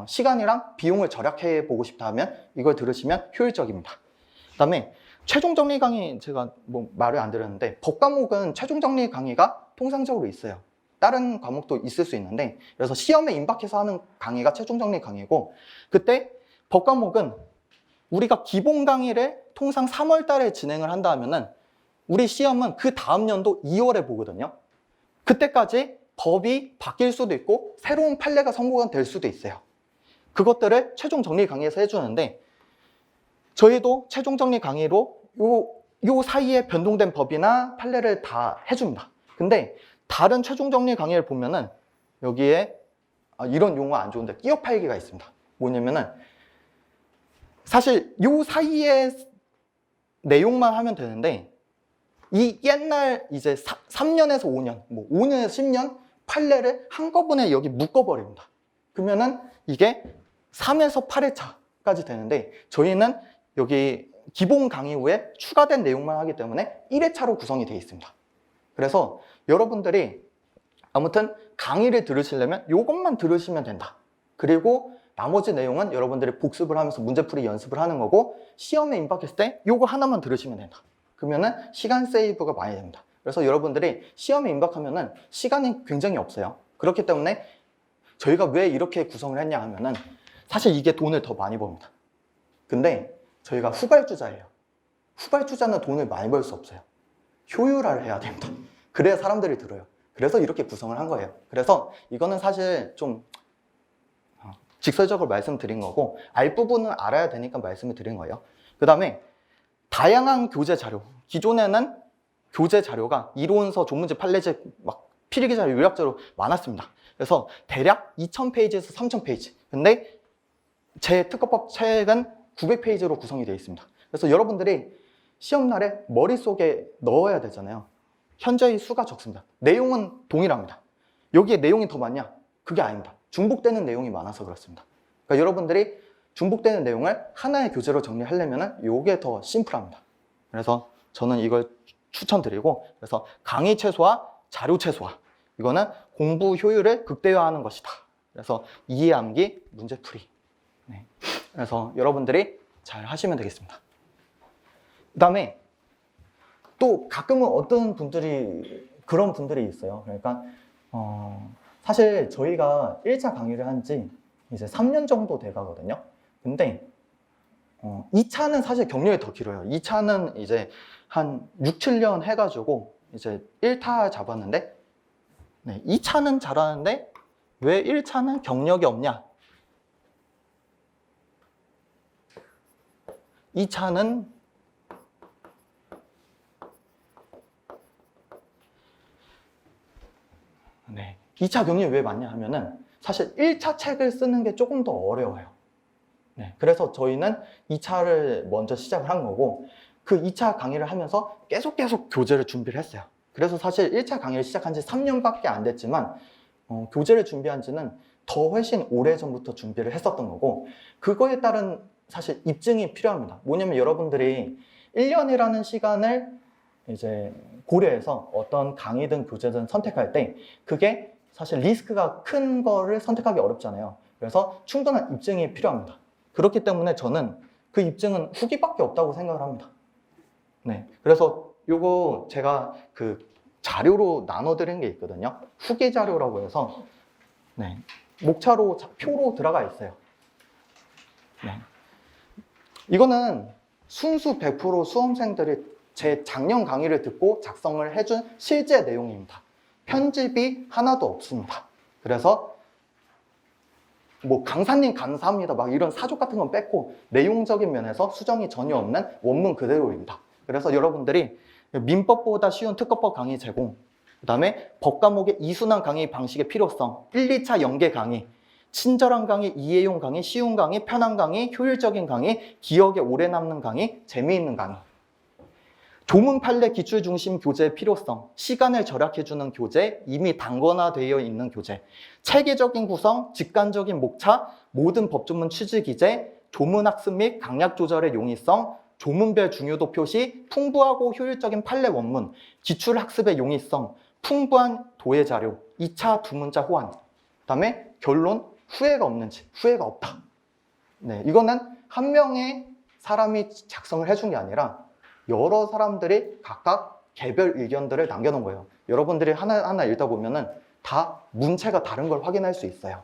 시간이랑 비용을 절약해 보고 싶다 하면 이걸 들으시면 효율적입니다. 그 다음에 최종 정리 강의 제가 뭐 말을 안 드렸는데 법 과목은 최종 정리 강의가 통상적으로 있어요. 다른 과목도 있을 수 있는데 그래서 시험에 임박해서 하는 강의가 최종 정리 강의고 그때 법 과목은 우리가 기본 강의를 통상 3월 달에 진행을 한다 하면은 우리 시험은 그 다음 연도 2월에 보거든요. 그때까지 법이 바뀔 수도 있고 새로운 판례가 선고가 될 수도 있어요. 그것들을 최종 정리 강의에서 해주는데 저희도 최종 정리 강의로 요 사이에 변동된 법이나 판례를 다 해줍니다. 근데 다른 최종 정리 강의를 보면은 여기에 이런 용어 안 좋은데 끼어 팔기가 있습니다. 뭐냐면은 사실 요 사이에 내용만 하면 되는데 이 옛날 이제 3년에서 5년, 뭐 5년에서 10년 판례를 한꺼번에 여기 묶어버립니다. 그러면은 이게 3에서 8회차까지 되는데 저희는 여기 기본 강의 후에 추가된 내용만 하기 때문에 1회차로 구성이 되어 있습니다. 그래서 여러분들이 아무튼 강의를 들으시려면 이것만 들으시면 된다. 그리고 나머지 내용은 여러분들이 복습을 하면서 문제풀이 연습을 하는 거고 시험에 임박했을 때 이거 하나만 들으시면 된다. 그러면은 시간 세이브가 많이 됩니다. 그래서 여러분들이 시험에 임박하면은 시간이 굉장히 없어요. 그렇기 때문에 저희가 왜 이렇게 구성을 했냐 하면은 사실 이게 돈을 더 많이 법니다. 근데 저희가 후발주자예요. 후발주자는 돈을 많이 벌 수 없어요. 효율화를 해야 됩니다. 그래야 사람들이 들어요. 그래서 이렇게 구성을 한 거예요. 그래서 이거는 사실 좀 직설적으로 말씀드린 거고 알 부분은 알아야 되니까 말씀을 드린 거예요. 그 다음에 다양한 교재 자료. 기존에는 교재 자료가 이론서, 조문지, 판례집, 막 필기 자료, 요약 자료 많았습니다. 그래서 대략 2000페이지에서 3000페이지. 근데 제 특허법 책은 900페이지로 구성이 되어 있습니다. 그래서 여러분들이 시험날에 머릿속에 넣어야 되잖아요. 현재의 수가 적습니다. 내용은 동일합니다. 여기에 내용이 더 많냐? 그게 아닙니다. 중복되는 내용이 많아서 그렇습니다. 그러니까 여러분들이 중복되는 내용을 하나의 교재로 정리하려면 이게 더 심플합니다. 그래서 저는 이걸 추천드리고 그래서 강의 최소화, 자료 최소화 이거는 공부 효율을 극대화하는 것이다. 그래서 이해 암기, 문제풀이. 네. 그래서 여러분들이 잘 하시면 되겠습니다. 그 다음에 또 가끔은 어떤 분들이 그런 분들이 있어요. 그러니까 사실 저희가 1차 강의를 한 지 이제 3년 정도 돼 가거든요. 근데 2차는 사실 경력이 더 길어요. 2차는 이제 한 6, 7년 해가지고 이제 1타 잡았는데, 네, 2차는 잘하는데 왜 1차는 경력이 없냐? 2차는 네, 2차 경력이 왜 많냐 하면은 사실 1차 책을 쓰는 게 조금 더 어려워요. 네, 그래서 저희는 2차를 먼저 시작을 한 거고, 그 2차 강의를 하면서 계속 교재를 준비를 했어요. 그래서 사실 1차 강의를 시작한 지 3년밖에 안 됐지만 교재를 준비한 지는 더 훨씬 오래전부터 준비를 했었던 거고, 그거에 따른 사실 입증이 필요합니다. 뭐냐면 여러분들이 1년이라는 시간을 이제 고려해서 어떤 강의든 교재든 선택할 때 그게 사실 리스크가 큰 거를 선택하기 어렵잖아요. 그래서 충분한 입증이 필요합니다. 그렇기 때문에 저는 그 입증은 후기밖에 없다고 생각을 합니다. 네, 그래서 요거 제가 그 자료로 나눠드린 게 있거든요. 후기 자료라고 해서 네, 목차로 표로 들어가 있어요. 네. 이거는 순수 100% 수험생들이 제 작년 강의를 듣고 작성을 해준 실제 내용입니다. 편집이 하나도 없습니다. 그래서 뭐 강사님 감사합니다 막 이런 사족 같은 건 뺐고 내용적인 면에서 수정이 전혀 없는 원문 그대로입니다. 그래서 여러분들이 민법보다 쉬운 특허법 강의 제공, 그 다음에 법 과목의 이순환 강의 방식의 필요성, 1, 2차 연계 강의, 친절한 강의, 이해용 강의, 쉬운 강의, 편한 강의, 효율적인 강의, 기억에 오래 남는 강의, 재미있는 강의, 조문 판례 기출 중심 교재의 필요성, 시간을 절약해주는 교재, 이미 단권화되어 있는 교재, 체계적인 구성, 직관적인 목차, 모든 법조문 취지 기재, 조문 학습 및 강약 조절의 용이성, 조문별 중요도 표시, 풍부하고 효율적인 판례 원문, 기출 학습의 용이성, 풍부한 도예 자료, 2차 두 문자 호환, 그 다음에 결론, 후회가 없는지, 후회가 없다. 네, 이거는 한 명의 사람이 작성을 해준 게 아니라 여러 사람들이 각각 개별 의견들을 남겨놓은 거예요. 여러분들이 하나하나 읽다 보면은 다 문체가 다른 걸 확인할 수 있어요.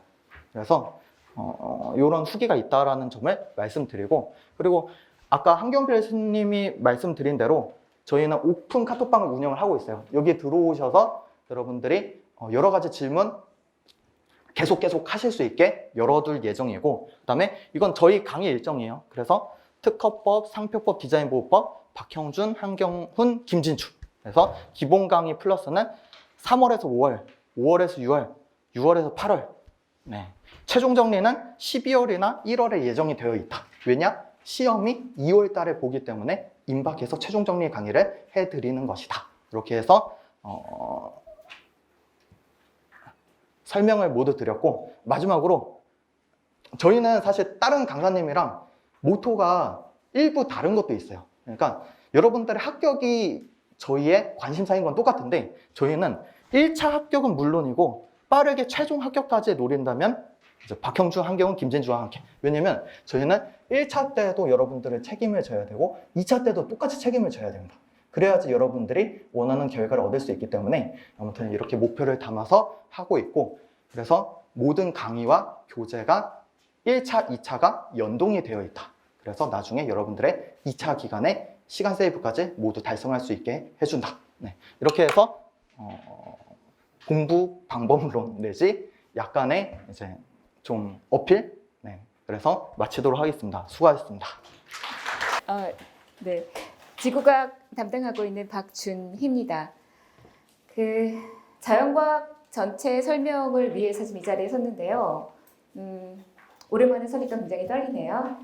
그래서 이런 후기가 있다라는 점을 말씀드리고, 그리고 아까 한경필 스님이 말씀드린 대로 저희는 오픈 카톡방을 운영을 하고 있어요. 여기 들어오셔서 여러분들이 여러 가지 질문 계속 하실 수 있게 열어둘 예정이고, 그 다음에 이건 저희 강의 일정이에요. 그래서 특허법, 상표법, 디자인보호법, 박형준, 한경훈, 김진주. 그래서 기본 강의 플러스는 3월에서 5월, 5월에서 6월, 6월에서 8월. 네. 최종 정리는 12월이나 1월에 예정이 되어 있다. 왜냐? 시험이 2월 달에 보기 때문에 임박해서 최종 정리 강의를 해드리는 것이다. 이렇게 해서 설명을 모두 드렸고, 마지막으로 저희는 사실 다른 강사님이랑 모토가 일부 다른 것도 있어요. 그러니까 여러분들의 합격이 저희의 관심사인 건 똑같은데, 저희는 1차 합격은 물론이고 빠르게 최종 합격까지 노린다면 이제 박형준, 한경훈, 김진주와 함께. 왜냐면 저희는 1차 때도 여러분들의 책임을 져야 되고 2차 때도 똑같이 책임을 져야 됩니다. 그래야지 여러분들이 원하는 결과를 얻을 수 있기 때문에 아무튼 이렇게 목표를 담아서 하고 있고, 그래서 모든 강의와 교재가 1차, 2차가 연동이 되어 있다. 그래서 나중에 여러분들의 2차 기간에 시간 세이브까지 모두 달성할 수 있게 해준다. 네. 이렇게 해서 공부 방법론 내지 약간의 이제 좀 어필? 네. 그래서 마치도록 하겠습니다. 수고하셨습니다. 네. 지구과학 담당하고 있는 박준희입니다. 자연과학 전체 설명을 위해서 지금 이 자리에 섰는데요. 오랜만에 서니까 굉장히 떨리네요.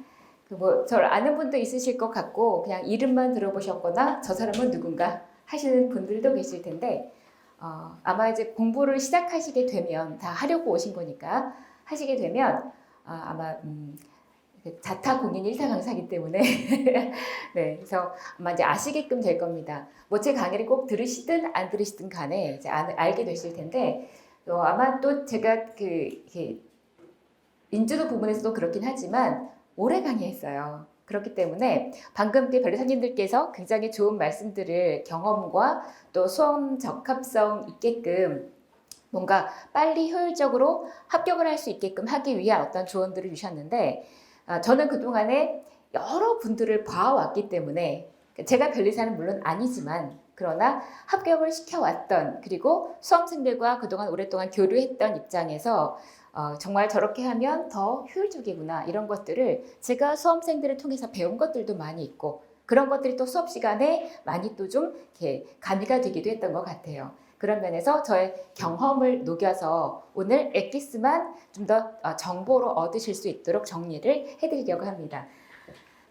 저를 아는 분도 있으실 것 같고 그냥 이름만 들어보셨거나 저 사람은 누군가 하시는 분들도 계실 텐데 아마 이제 공부를 시작하시게 되면, 다 하려고 오신 거니까 하시게 되면 아마 자타공인 1타 강사이기 때문에 네, 그래서 아마 이제 아시게끔 될 겁니다. 뭐 제 강의를 꼭 들으시든 안 들으시든 간에 이제 알게 되실 텐데, 아마 또 제가 인지도 부분에서도 그렇긴 하지만 오래 강의했어요. 그렇기 때문에 방금 변호사님들께서 굉장히 좋은 말씀들을 경험과 또 수험 적합성 있게끔 뭔가 빨리 효율적으로 합격을 할 수 있게끔 하기 위한 어떤 조언들을 주셨는데, 저는 그동안에 여러 분들을 봐왔기 때문에 제가 변리사는 물론 아니지만 그러나 합격을 시켜왔던 그리고 수험생들과 그동안 오랫동안 교류했던 입장에서 정말 저렇게 하면 더 효율적이구나 이런 것들을 제가 수험생들을 통해서 배운 것들도 많이 있고 그런 것들이 또 수업 시간에 많이 또 좀 이렇게 가미가 되기도 했던 것 같아요. 그런 면에서 저의 경험을 녹여서 오늘 엑기스만 좀 더 정보로 얻으실 수 있도록 정리를 해드리려고 합니다.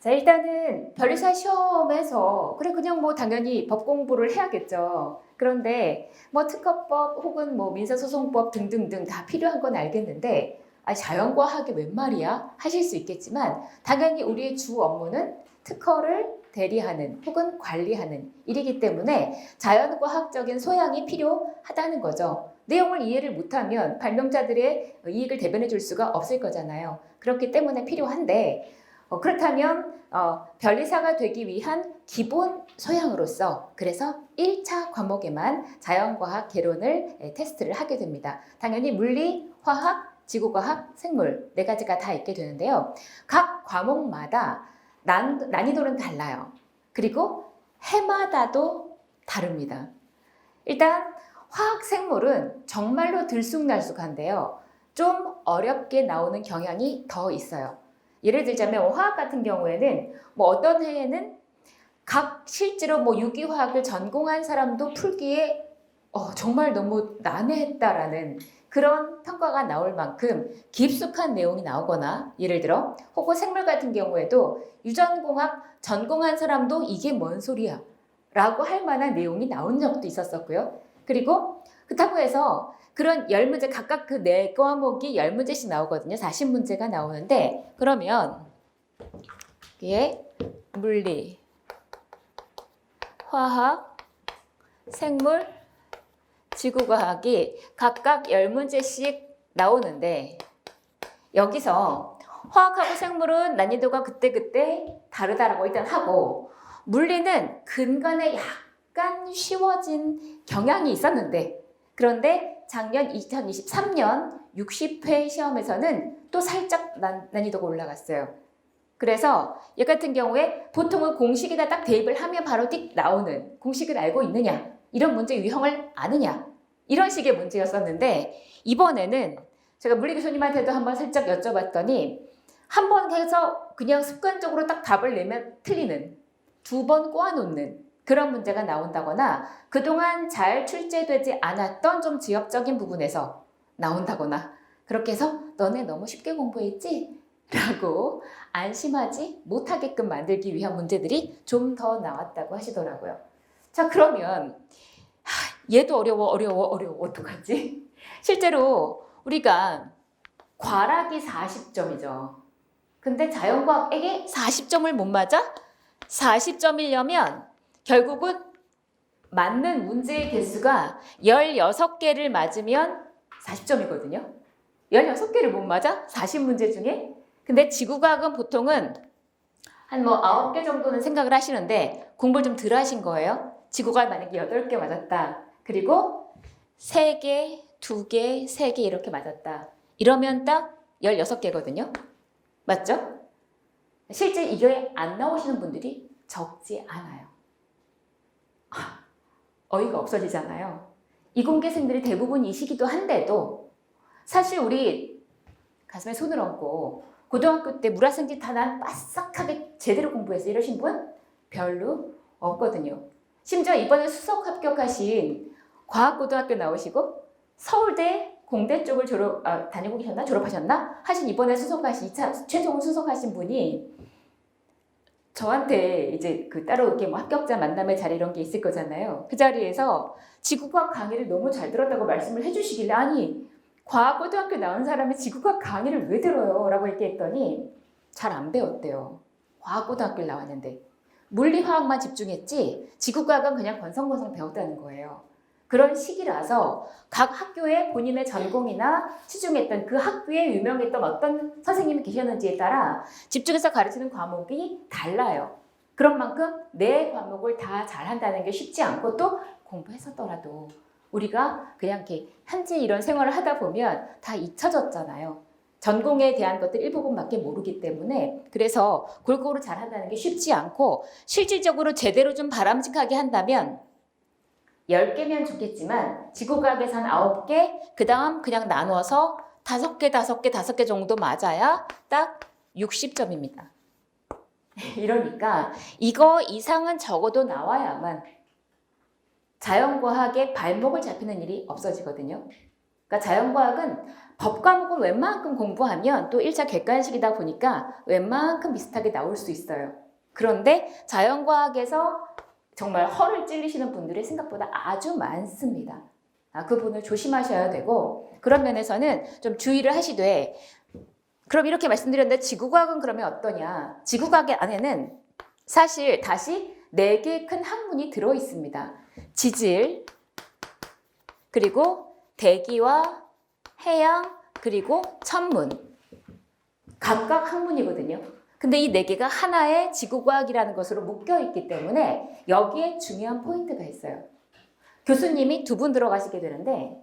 자, 일단은 변리사 시험에서 그냥 뭐 당연히 법 공부를 해야겠죠. 그런데 뭐 특허법 혹은 뭐 민사소송법 등등등 다 필요한 건 알겠는데 자연과학이 웬 말이야? 하실 수 있겠지만 당연히 우리의 주 업무는 특허를 대리하는 혹은 관리하는 일이기 때문에 자연과학적인 소양이 필요하다는 거죠. 내용을 이해를 못하면 발명자들의 이익을 대변해 줄 수가 없을 거잖아요. 그렇기 때문에 필요한데 그렇다면 변리사가 되기 위한 기본 소양으로서 그래서 1차 과목에만 자연과학 개론을 테스트를 하게 됩니다. 당연히 물리, 화학, 지구과학, 생물 4가지가 다 있게 되는데요. 각 과목마다 난이도는 달라요. 그리고 해마다도 다릅니다. 일단 화학, 생물은 정말로 들쑥날쑥한데요. 좀 어렵게 나오는 경향이 더 있어요. 예를 들자면 화학 같은 경우에는 뭐 어떤 해에는 실제로 뭐 유기화학을 전공한 사람도 풀기에 정말 너무 난해했다라는 그런 평가가 나올 만큼 깊숙한 내용이 나오거나 예를 들어 혹은 생물 같은 경우에도 유전공학 전공한 사람도 이게 뭔 소리야 라고 할 만한 내용이 나온 적도 있었었고요. 그리고 그렇다고 해서 그런 10문제 각각 그 4과목이 10문제씩 나오거든요. 40문제가 나오는데 그러면 이게 물리, 화학, 생물, 지구과학이 각각 10문제씩 나오는데 여기서 화학하고 생물은 난이도가 그때그때 다르다라고 일단 하고 물리는 근간에 약간 쉬워진 경향이 있었는데 그런데 작년 2023년 60회 시험에서는 또 살짝 난이도가 올라갔어요. 그래서 얘 같은 경우에 보통은 공식에다 딱 대입을 하면 바로 띡 나오는 공식을 알고 있느냐 이런 문제 유형을 아느냐 이런 식의 문제였었는데 이번에는 제가 물리 교수님한테도 한번 살짝 여쭤봤더니 한 번 해서 그냥 습관적으로 딱 답을 내면 틀리는 2번 꼬아놓는 그런 문제가 나온다거나 그동안 잘 출제되지 않았던 좀 지엽적인 부분에서 나온다거나 그렇게 해서 너네 너무 쉽게 공부했지? 라고 안심하지 못하게끔 만들기 위한 문제들이 좀 더 나왔다고 하시더라고요. 자, 그러면 얘도 어려워 어떡하지? 실제로 우리가 과락이 40점이죠. 근데 자연과학에게 40점을 못 맞아? 40점이려면 결국은 맞는 문제의 개수가 16개를 맞으면 40점이거든요. 16개를 못 맞아? 40문제 중에? 근데 지구과학은 보통은 한 뭐 9개 정도는 생각을 하시는데 공부를 좀 덜 하신 거예요. 지구과학 만약에 8개 맞았다. 그리고 3개, 2개, 3개 이렇게 맞았다. 이러면 딱 16개거든요. 맞죠? 실제 이게 안 나오시는 분들이 적지 않아요. 어이가 없어지잖아요. 이공계생들이 대부분이시기도 한데도 사실 우리 가슴에 손을 얹고 고등학교 때 물화생지 다 난 빠삭하게 제대로 공부했어 이러신 분 별로 없거든요. 심지어 이번에 수석 합격하신 과학고등학교 나오시고 서울대 공대 쪽을 다니고 계셨나? 졸업하셨나? 하신 이번에 수석하신 2차 최종 수석하신 분이 저한테 이제 따로 이렇게 뭐 합격자 만남의 자리 이런 게 있을 거잖아요. 그 자리에서 지구과학 강의를 너무 잘 들었다고 말씀을 해주시길래 아니 과학고등학교 나온 사람이 지구과학 강의를 왜 들어요? 라고 얘기했더니 잘 안 배웠대요. 과학고등학교를 나왔는데 물리화학만 집중했지 지구과학은 그냥 건성건성 배웠다는 거예요. 그런 시기라서 각 학교에 본인의 전공이나 치중했던 그 학교에 유명했던 어떤 선생님이 계셨는지에 따라 집중해서 가르치는 과목이 달라요. 그런 만큼 내 과목을 다 잘한다는 게 쉽지 않고 또 공부했었더라도 우리가 그냥 이렇게 현재 이런 생활을 하다 보면 다 잊혀졌잖아요. 전공에 대한 것들 일부분밖에 모르기 때문에 그래서 골고루 잘한다는 게 쉽지 않고 실질적으로 제대로 좀 바람직하게 한다면 10개면 좋겠지만 지구과학에서 한 9개, 그 다음 그냥 나눠서 5개 정도 맞아야 딱 60점입니다. 이러니까 이거 이상은 적어도 나와야만 자연과학의 발목을 잡히는 일이 없어지거든요. 그러니까 자연과학은 법 과목을 웬만큼 공부하면 또 1차 객관식이다 보니까 웬만큼 비슷하게 나올 수 있어요. 그런데 자연과학에서 정말 허를 찔리시는 분들이 생각보다 아주 많습니다. 그 부분을 조심하셔야 되고 그런 면에서는 좀 주의를 하시되 그럼 이렇게 말씀드렸는데 지구과학은 그러면 어떠냐? 지구과학 안에는 사실 다시 4개의 큰 학문이 들어 있습니다. 지질, 그리고 대기와 해양, 그리고 천문. 각각 학문이거든요. 근데 이 4개가 하나의 지구과학이라는 것으로 묶여있기 때문에 여기에 중요한 포인트가 있어요. 교수님이 2분 들어가시게 되는데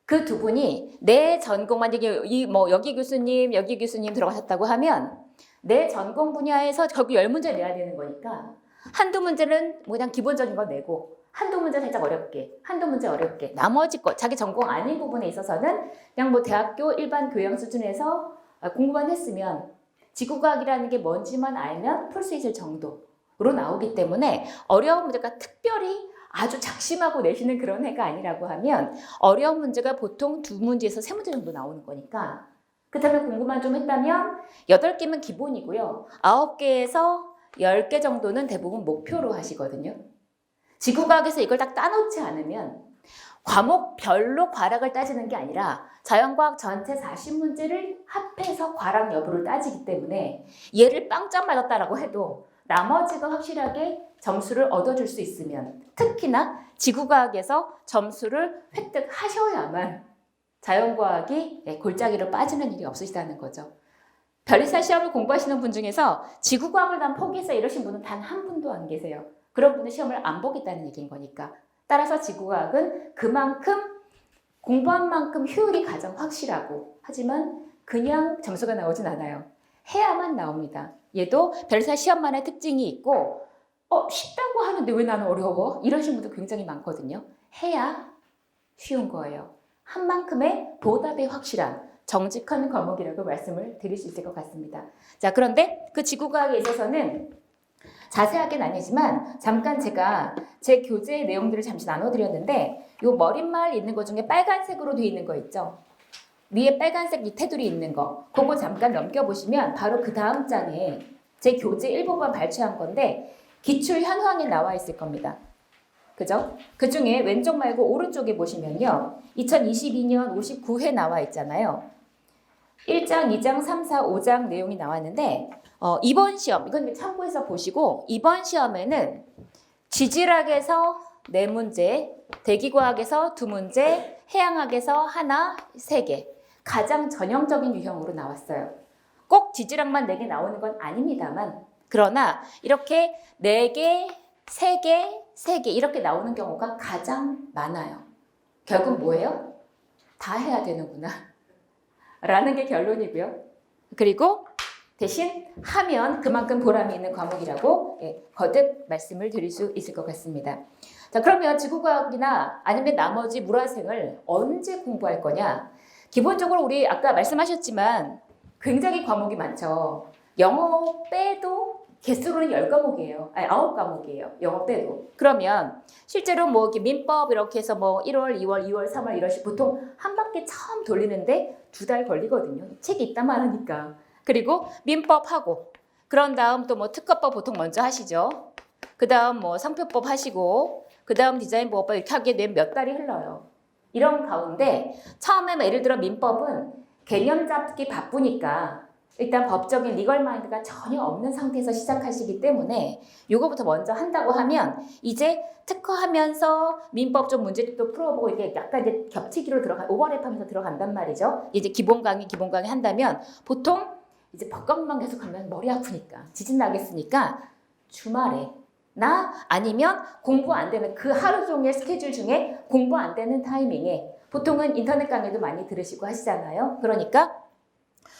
그 2분이 내 전공만 여기 교수님 들어가셨다고 하면 내 전공 분야에서 결국 10문제 내야 되는 거니까 한두 문제는 뭐 그냥 기본적인 거 내고 한두 문제 살짝 어렵게, 한두 문제 어렵게 나머지 것 자기 전공 아닌 부분에 있어서는 그냥 뭐 대학교 일반 교양 수준에서 공부만 했으면 지구과학이라는 게 뭔지만 알면 풀 수 있을 정도로 나오기 때문에 어려운 문제가 특별히 아주 작심하고 내시는 그런 애가 아니라고 하면 어려운 문제가 보통 2문제에서 3문제 정도 나오는 거니까 그 다음에 공부만 좀 했다면 8개면 기본이고요. 9개에서 10개 정도는 대부분 목표로 하시거든요. 지구과학에서 이걸 딱 따놓지 않으면 과목별로 과락을 따지는 게 아니라 자연과학 전체 40문제를 합해서 과락 여부를 따지기 때문에 얘를 빵점 맞았다라고 해도 나머지가 확실하게 점수를 얻어줄 수 있으면 특히나 지구과학에서 점수를 획득하셔야만 자연과학이 골짜기로 빠지는 일이 없으시다는 거죠. 별리사 시험을 공부하시는 분 중에서 지구과학을 난 포기해서 이러신 분은 단 한 분도 안 계세요. 그런 분은 시험을 안 보겠다는 얘기인 거니까. 따라서 지구과학은 그만큼 공부한 만큼 효율이 가장 확실하고 하지만 그냥 점수가 나오진 않아요. 해야만 나옵니다. 얘도 별사 시험만의 특징이 있고 쉽다고 하는데 왜 나는 어려워? 이러신 분도 굉장히 많거든요. 해야 쉬운 거예요. 한 만큼의 보답이 확실한 정직한 과목이라고 말씀을 드릴 수 있을 것 같습니다. 자, 그런데 그 지구과학에 있어서는 자세하게는 아니지만 잠깐 제가 제 교재의 내용들을 잠시 나눠드렸는데 요 머릿말 있는 것 중에 빨간색으로 되어 있는 거 있죠? 위에 빨간색 이 테두리 있는 거 그거 잠깐 넘겨보시면 바로 그 다음 장에 제 교재 일부분 발췌한 건데 기출 현황이 나와 있을 겁니다. 그죠? 그 중에 왼쪽 말고 오른쪽에 보시면요. 2022년 59회 나와 있잖아요. 1장, 2장, 3, 4, 5장 내용이 나왔는데 이번 시험, 이건 참고해서 보시고 이번 시험에는 지질학에서 4문제, 대기과학에서 2문제, 해양학에서 하나, 3개 가장 전형적인 유형으로 나왔어요. 꼭 지질학만 4개 나오는 건 아닙니다만 그러나 이렇게 4개, 3개, 3개 이렇게 나오는 경우가 가장 많아요. 결국 뭐예요? 다 해야 되는구나 라는 게 결론이고요. 그리고 대신 하면 그만큼 보람이 있는 과목이라고 거듭 말씀을 드릴 수 있을 것 같습니다. 자, 그러면 지구과학이나 아니면 나머지 물화생을 언제 공부할 거냐? 기본적으로 우리 아까 말씀하셨지만 굉장히 과목이 많죠. 영어 빼도 개수로는 10과목이에요. 아니 9과목이에요. 영어 빼도. 그러면 실제로 뭐 이렇게 민법 이렇게 해서 뭐 1월, 2월, 2월, 3월 이러시 보통 한 바퀴 처음 돌리는데 2달 걸리거든요. 책이 있다만 하니까. 그리고 민법하고 그런 다음 또 뭐 특허법 보통 먼저 하시죠. 그 다음 뭐 상표법 하시고 그 다음 디자인보호법 이렇게 하게 되면 몇 달이 흘러요. 이런 가운데 처음에 예를 들어 민법은 개념 잡기 바쁘니까 일단 법적인 리걸 마인드가 전혀 없는 상태에서 시작하시기 때문에 요거부터 먼저 한다고 하면 이제 특허하면서 민법 좀 문제집도 풀어보고 이게 약간 이제 겹치기로 오버랩하면서 들어간단 말이죠. 이제 기본 강의 한다면 보통 이제 법과목만 계속하면 머리 아프니까 지진 나겠으니까 주말에 나 아니면 공부 안 되면 그 하루 종일 스케줄 중에 공부 안 되는 타이밍에 보통은 인터넷 강의도 많이 들으시고 하시잖아요. 그러니까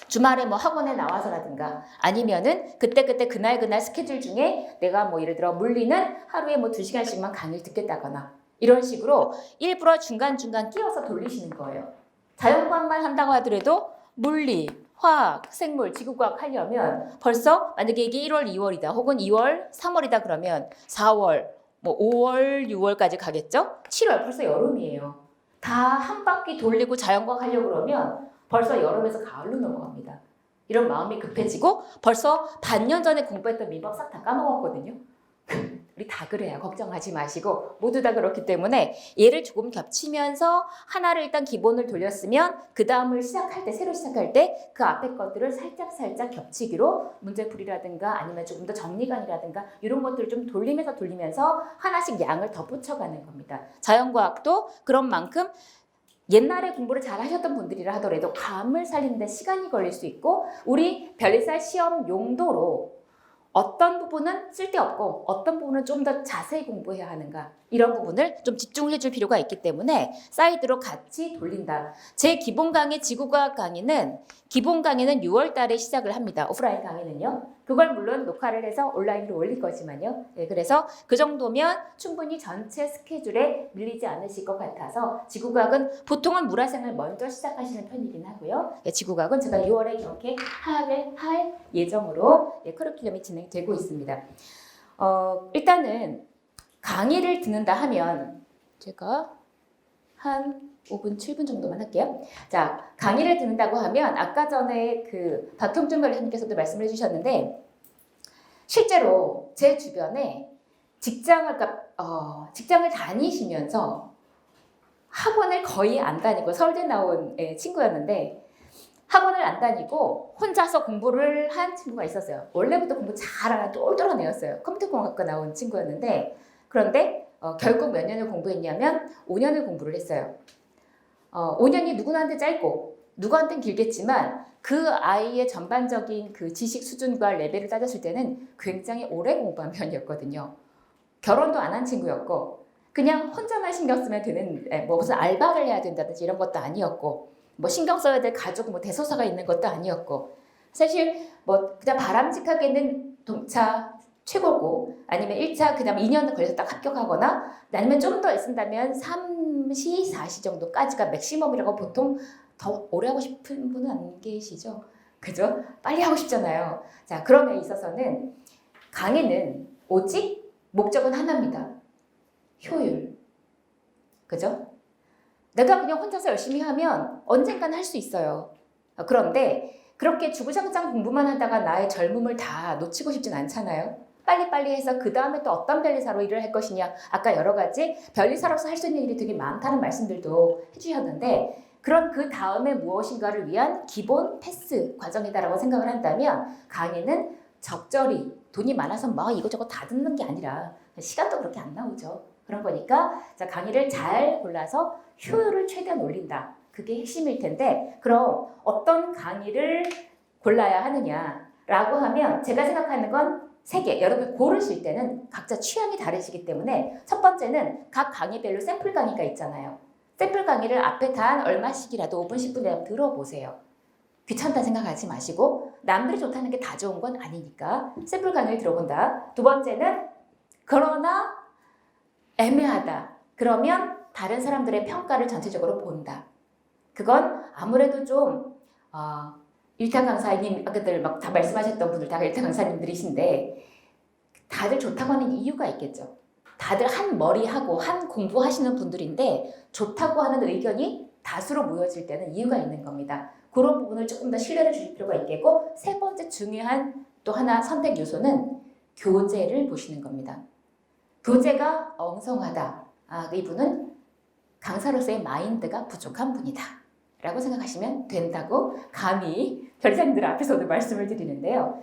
주말에 뭐 학원에 나와서라든가 아니면은 그때그때 그날 스케줄 중에 내가 뭐 예를 들어 물리는 하루에 뭐 2시간씩만 강의를 듣겠다거나 이런 식으로 일부러 중간중간 끼워서 돌리시는 거예요. 자연과학만 한다고 하더라도 물리, 화학, 생물, 지구과학 하려면 벌써 만약에 이게 1월, 2월이다 혹은 2월, 3월이다 그러면 4월, 뭐 5월, 6월까지 가겠죠? 7월 벌써 여름이에요. 다 한 바퀴 돌리고 자연과학 하려고 그러면 벌써 여름에서 가을로 넘어갑니다. 이런 마음이 급해지고 벌써 반년 전에 공부했던 민법 싹 다 까먹었거든요. 우리 다 그래요. 걱정하지 마시고 모두 다 그렇기 때문에 얘를 조금 겹치면서 하나를 일단 기본을 돌렸으면 그 다음을 시작할 때 새로 시작할 때 그 앞에 것들을 살짝 겹치기로 문제풀이라든가 아니면 조금 더 정리관이라든가 이런 것들을 좀 돌리면서 하나씩 양을 더 붙여가는 겁니다. 자연과학도 그런 만큼 옛날에 공부를 잘 하셨던 분들이라 하더라도 감을 살리는데 시간이 걸릴 수 있고 우리 별리사 시험 용도로 어떤 부분은 쓸데없고 어떤 부분은 좀 더 자세히 공부해야 하는가 이런 부분을 좀 집중해 줄 필요가 있기 때문에 사이드로 같이 돌린다. 제 기본 강의 지구과학 강의는 기본 강의는 6월 달에 시작을 합니다. 오프라인 강의는요. 그걸 물론 녹화를 해서 온라인으로 올릴 거지만요. 네, 그래서 그 정도면 충분히 전체 스케줄에 밀리지 않으실 것 같아서 지구과학은 보통은 물화생을 먼저 시작하시는 편이긴 하고요. 네, 지구과학은 제가 6월에 이렇게 할 예정으로 커리큘럼이 진행되고 있습니다. 일단은 강의를 듣는다 하면 제가 한 5분, 7분 정도만 할게요. 자, 강의를 듣는다고 하면 아까 전에 그 박형준 변호사님께서도 말씀을 해주셨는데 실제로 제 주변에 직장을 다니시면서 학원을 거의 안 다니고 서울대 나온 친구였는데 학원을 안 다니고 혼자서 공부를 한 친구가 있었어요. 원래부터 공부 잘하는 똘똘한 애였어요. 컴퓨터공학과 나온 친구였는데 그런데 결국 몇 년을 공부했냐면 5년을 공부를 했어요. 5년이 누구한테 짧고 누구한테는 길겠지만 그 아이의 전반적인 그 지식 수준과 레벨을 따졌을 때는 굉장히 오래 공부한 편이었거든요. 결혼도 안 한 친구였고 그냥 혼자만 신경 쓰면 되는 뭐 무슨 알바를 해야 된다든지 이런 것도 아니었고 뭐 신경 써야 될 가족 뭐 대소사가 있는 것도 아니었고 사실 뭐 그냥 바람직하게는 동차 최고고 아니면 1차 그다음 2년 걸려서 딱 합격하거나 아니면 좀 더 있는다면 3시, 4시 정도까지가 맥시멈이라고 보통 더 오래 하고 싶은 분은 안 계시죠? 그죠? 빨리 하고 싶잖아요. 자, 그런 에 있어서는 강의는 오직 목적은 하나입니다. 효율. 그죠? 내가 그냥 혼자서 열심히 하면 언젠간 할 수 있어요. 그런데 그렇게 주구장창 공부만 하다가 나의 젊음을 다 놓치고 싶진 않잖아요. 빨리빨리 해서 그 다음에 또 어떤 변리사로 일을 할 것이냐. 아까 여러 가지 변리사로서 할 수 있는 일이 되게 많다는 말씀들도 해주셨는데 그런 그 다음에 무엇인가를 위한 기본 패스 과정이다라고 생각을 한다면 강의는 적절히 돈이 많아서 막 이것저것 다 듣는 게 아니라 시간도 그렇게 안 나오죠. 그런 거니까 자, 강의를 잘 골라서 효율을 최대한 올린다. 그게 핵심일 텐데 그럼 어떤 강의를 골라야 하느냐라고 하면 제가 생각하는 건 3개. 여러분 고르실 때는 각자 취향이 다르시기 때문에 첫 번째는 각 강의별로 샘플 강의가 있잖아요. 샘플 강의를 앞에 단 얼마씩이라도 5분, 10분이라도 들어보세요. 귀찮다 생각하지 마시고 남들이 좋다는 게 다 좋은 건 아니니까 샘플 강의를 들어본다. 두 번째는 그러나 애매하다. 그러면 다른 사람들의 평가를 전체적으로 본다. 그건 아무래도 좀 일타 강사님 아까들 막 다 말씀하셨던 분들 다 일타 강사님들이신데 다들 좋다고 하는 이유가 있겠죠. 다들 한 머리하고 한 공부하시는 분들인데 좋다고 하는 의견이 다수로 모여질 때는 이유가 있는 겁니다. 그런 부분을 조금 더 신뢰를 주실 필요가 있겠고 세 번째 중요한 또 하나 선택 요소는 교재를 보시는 겁니다. 교재가 엉성하다. 이분은 강사로서의 마인드가 부족한 분이다. 라고 생각하시면 된다고 감히 별장들 앞에서도 말씀을 드리는데요.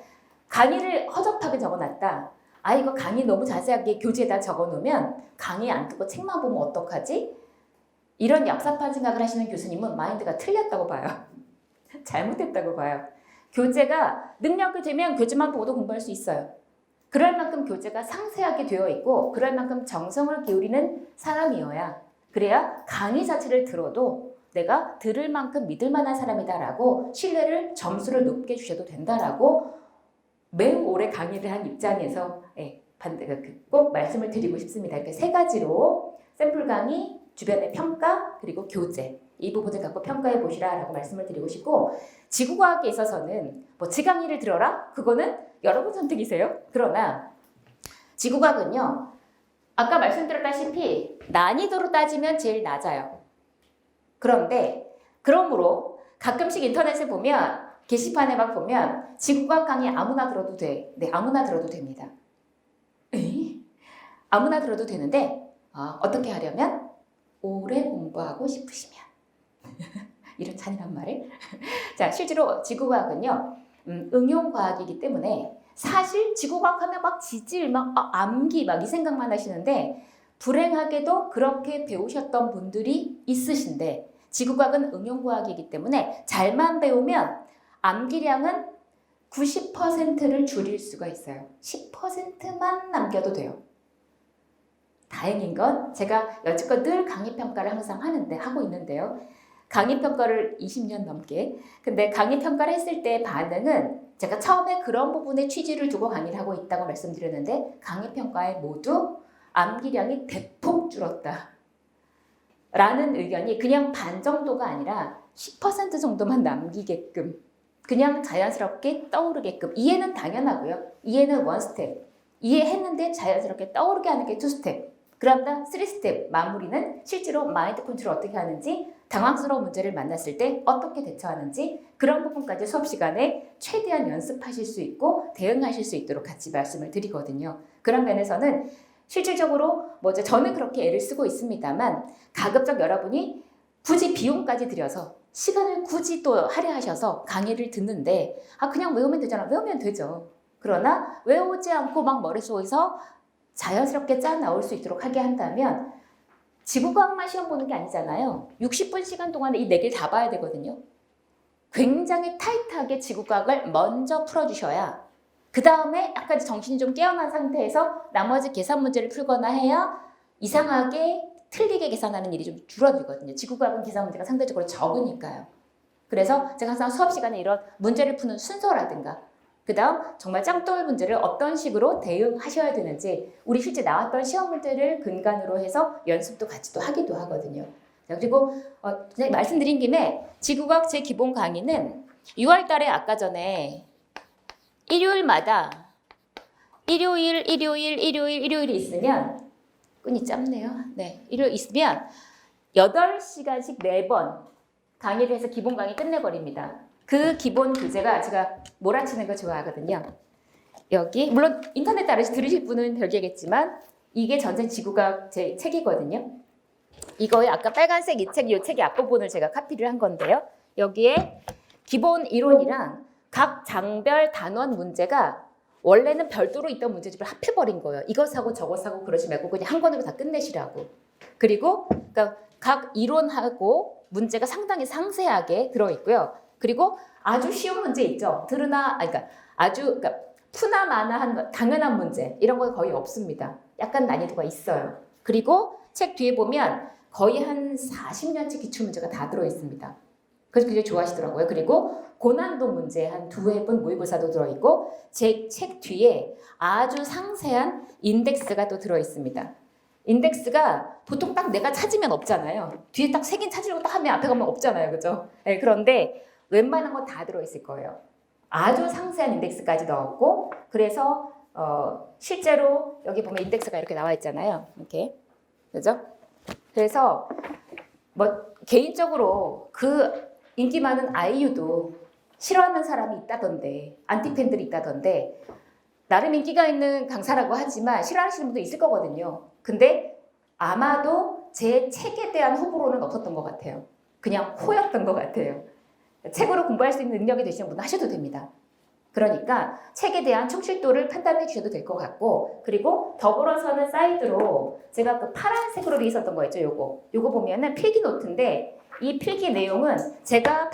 강의를 허접하게 적어놨다. 이거 강의 너무 자세하게 교재에다 적어놓으면 강의 안 듣고 책만 보면 어떡하지? 이런 얍삽한 생각을 하시는 교수님은 마인드가 틀렸다고 봐요. 잘못했다고 봐요. 교재가 능력이 되면 교재만 보고도 공부할 수 있어요. 그럴 만큼 교재가 상세하게 되어 있고 그럴 만큼 정성을 기울이는 사람이어야 그래야 강의 자체를 들어도 내가 들을 만큼 믿을 만한 사람이다라고 신뢰를 점수를 높게 주셔도 된다라고 매우 오래 강의를 한 입장에서 꼭 말씀을 드리고 싶습니다. 이렇게 세 가지로 샘플 강의, 주변의 평가, 그리고 교재 이 부분을 갖고 평가해 보시라라고 말씀을 드리고 싶고 지구과학에 있어서는 뭐 지강의를 들어라? 그거는 여러분 선택이세요. 그러나 지구과학은요. 아까 말씀드렸다시피 난이도로 따지면 제일 낮아요. 그런데 그러므로 가끔씩 인터넷에 보면 게시판에 막 보면 지구과학 강의 아무나 들어도 돼. 네, 아무나 들어도 됩니다. 에이? 아무나 들어도 되는데 어떻게 하려면 오래 공부하고 싶으시면 이런 잔인한 말을 자 실제로 지구과학은요 응용과학이기 때문에 사실 지구과학 하면 막 지질 막 암기 막 이 생각만 하시는데 불행하게도 그렇게 배우셨던 분들이 있으신데 지구과학은 응용과학이기 때문에 잘만 배우면 암기량은 90%를 줄일 수가 있어요. 10%만 남겨도 돼요. 다행인 건 제가 여지껏 늘 강의평가를 항상 하고 있는데요. 강의평가를 20년 넘게 근데 강의평가를 했을 때 반응은 제가 처음에 그런 부분에 취지를 두고 강의를 하고 있다고 말씀드렸는데 강의평가에 모두 암기량이 대폭 줄었다 라는 의견이 그냥 반 정도가 아니라 10% 정도만 남기게끔 그냥 자연스럽게 떠오르게끔 이해는 당연하고요. 이해는 원 스텝 이해했는데 자연스럽게 떠오르게 하는 게 투 스텝 그럼 다음 3스텝 마무리는 실제로 마인드 컨트롤 어떻게 하는지 당황스러운 문제를 만났을 때 어떻게 대처하는지 그런 부분까지 수업 시간에 최대한 연습하실 수 있고 대응하실 수 있도록 같이 말씀을 드리거든요. 그런 면에서는 실질적으로 저는 그렇게 애를 쓰고 있습니다만 가급적 여러분이 굳이 비용까지 들여서 시간을 굳이 또 할애하셔서 강의를 듣는데 그냥 외우면 되잖아. 외우면 되죠. 그러나 외우지 않고 막 머릿속에서 자연스럽게 짜 나올 수 있도록 하게 한다면 지구과학만 시험 보는 게 아니잖아요. 60분 시간 동안에 이 4개를 다 봐야 되거든요. 굉장히 타이트하게 지구과학을 먼저 풀어주셔야 그 다음에 약간 정신이 좀 깨어난 상태에서 나머지 계산 문제를 풀거나 해야 이상하게 틀리게 계산하는 일이 좀 줄어들거든요. 지구과학은 계산 문제가 상대적으로 적으니까요. 그래서 제가 항상 수업 시간에 이런 문제를 푸는 순서라든가 그 다음 정말 짱돌 문제를 어떤 식으로 대응하셔야 되는지 우리 실제 나왔던 시험 문제를 근간으로 해서 연습도 같이 또 하기도 하거든요. 그리고 말씀드린 김에 지구과학 제 기본 강의는 6월 달에 아까 전에 일요일마다 일요일이 있으면 끈이 짧네요. 네, 일요일 있으면 8시간씩 4번 강의를 해서 기본 강의 끝내버립니다. 그 기본 교재가 제가 몰아치는 거 좋아하거든요. 여기 물론 인터넷 따라서 들으실 분은 별개겠지만 이게 전체 지구과학 제 책이거든요. 이거에 아까 빨간색 이 책의 앞부분을 제가 카피를 한 건데요. 여기에 기본 이론이랑 각 장별 단원 문제가 원래는 별도로 있던 문제집을 합해버린 거예요. 이것하고 저것하고 그러지 말고 그냥 한 권으로 다 끝내시라고. 그리고 그러니까 각 이론하고 문제가 상당히 상세하게 들어있고요. 그리고 아주 쉬운 문제 있죠. 그러니까 푸나마나한 당연한 문제 이런 거 거의 없습니다. 약간 난이도가 있어요. 그리고 책 뒤에 보면 거의 한 40년치 기출문제가 다 들어있습니다. 그래서 굉장히 좋아하시더라고요. 그리고 고난도 문제 한 2회분 모의고사도 들어있고 제 책 뒤에 아주 상세한 인덱스가 또 들어있습니다. 인덱스가 보통 딱 내가 찾으면 없잖아요. 뒤에 딱 3개 찾으려고 딱 하면 앞에 가면 없잖아요. 그죠? 네, 그런데 웬만한 거 다 들어있을 거예요. 아주 상세한 인덱스까지 넣었고 그래서 실제로 여기 보면 인덱스가 이렇게 나와 있잖아요. 이렇게. 그죠? 그래서 개인적으로 그 인기 많은 아이유도 싫어하는 사람이 있다던데 안티팬들이 있다던데 나름 인기가 있는 강사라고 하지만 싫어하시는 분도 있을 거거든요. 근데 아마도 제 책에 대한 호불호는 없었던 것 같아요. 그냥 호였던 것 같아요. 책으로 공부할 수 있는 능력이 되시는 분은 하셔도 됩니다. 그러니까 책에 대한 충실도를 판단해 주셔도 될 것 같고 그리고 더불어서는 사이드로 제가 그 파란색으로 돼 있었던 거 있죠. 요거 보면은 필기 노트인데 이 필기 내용은 제가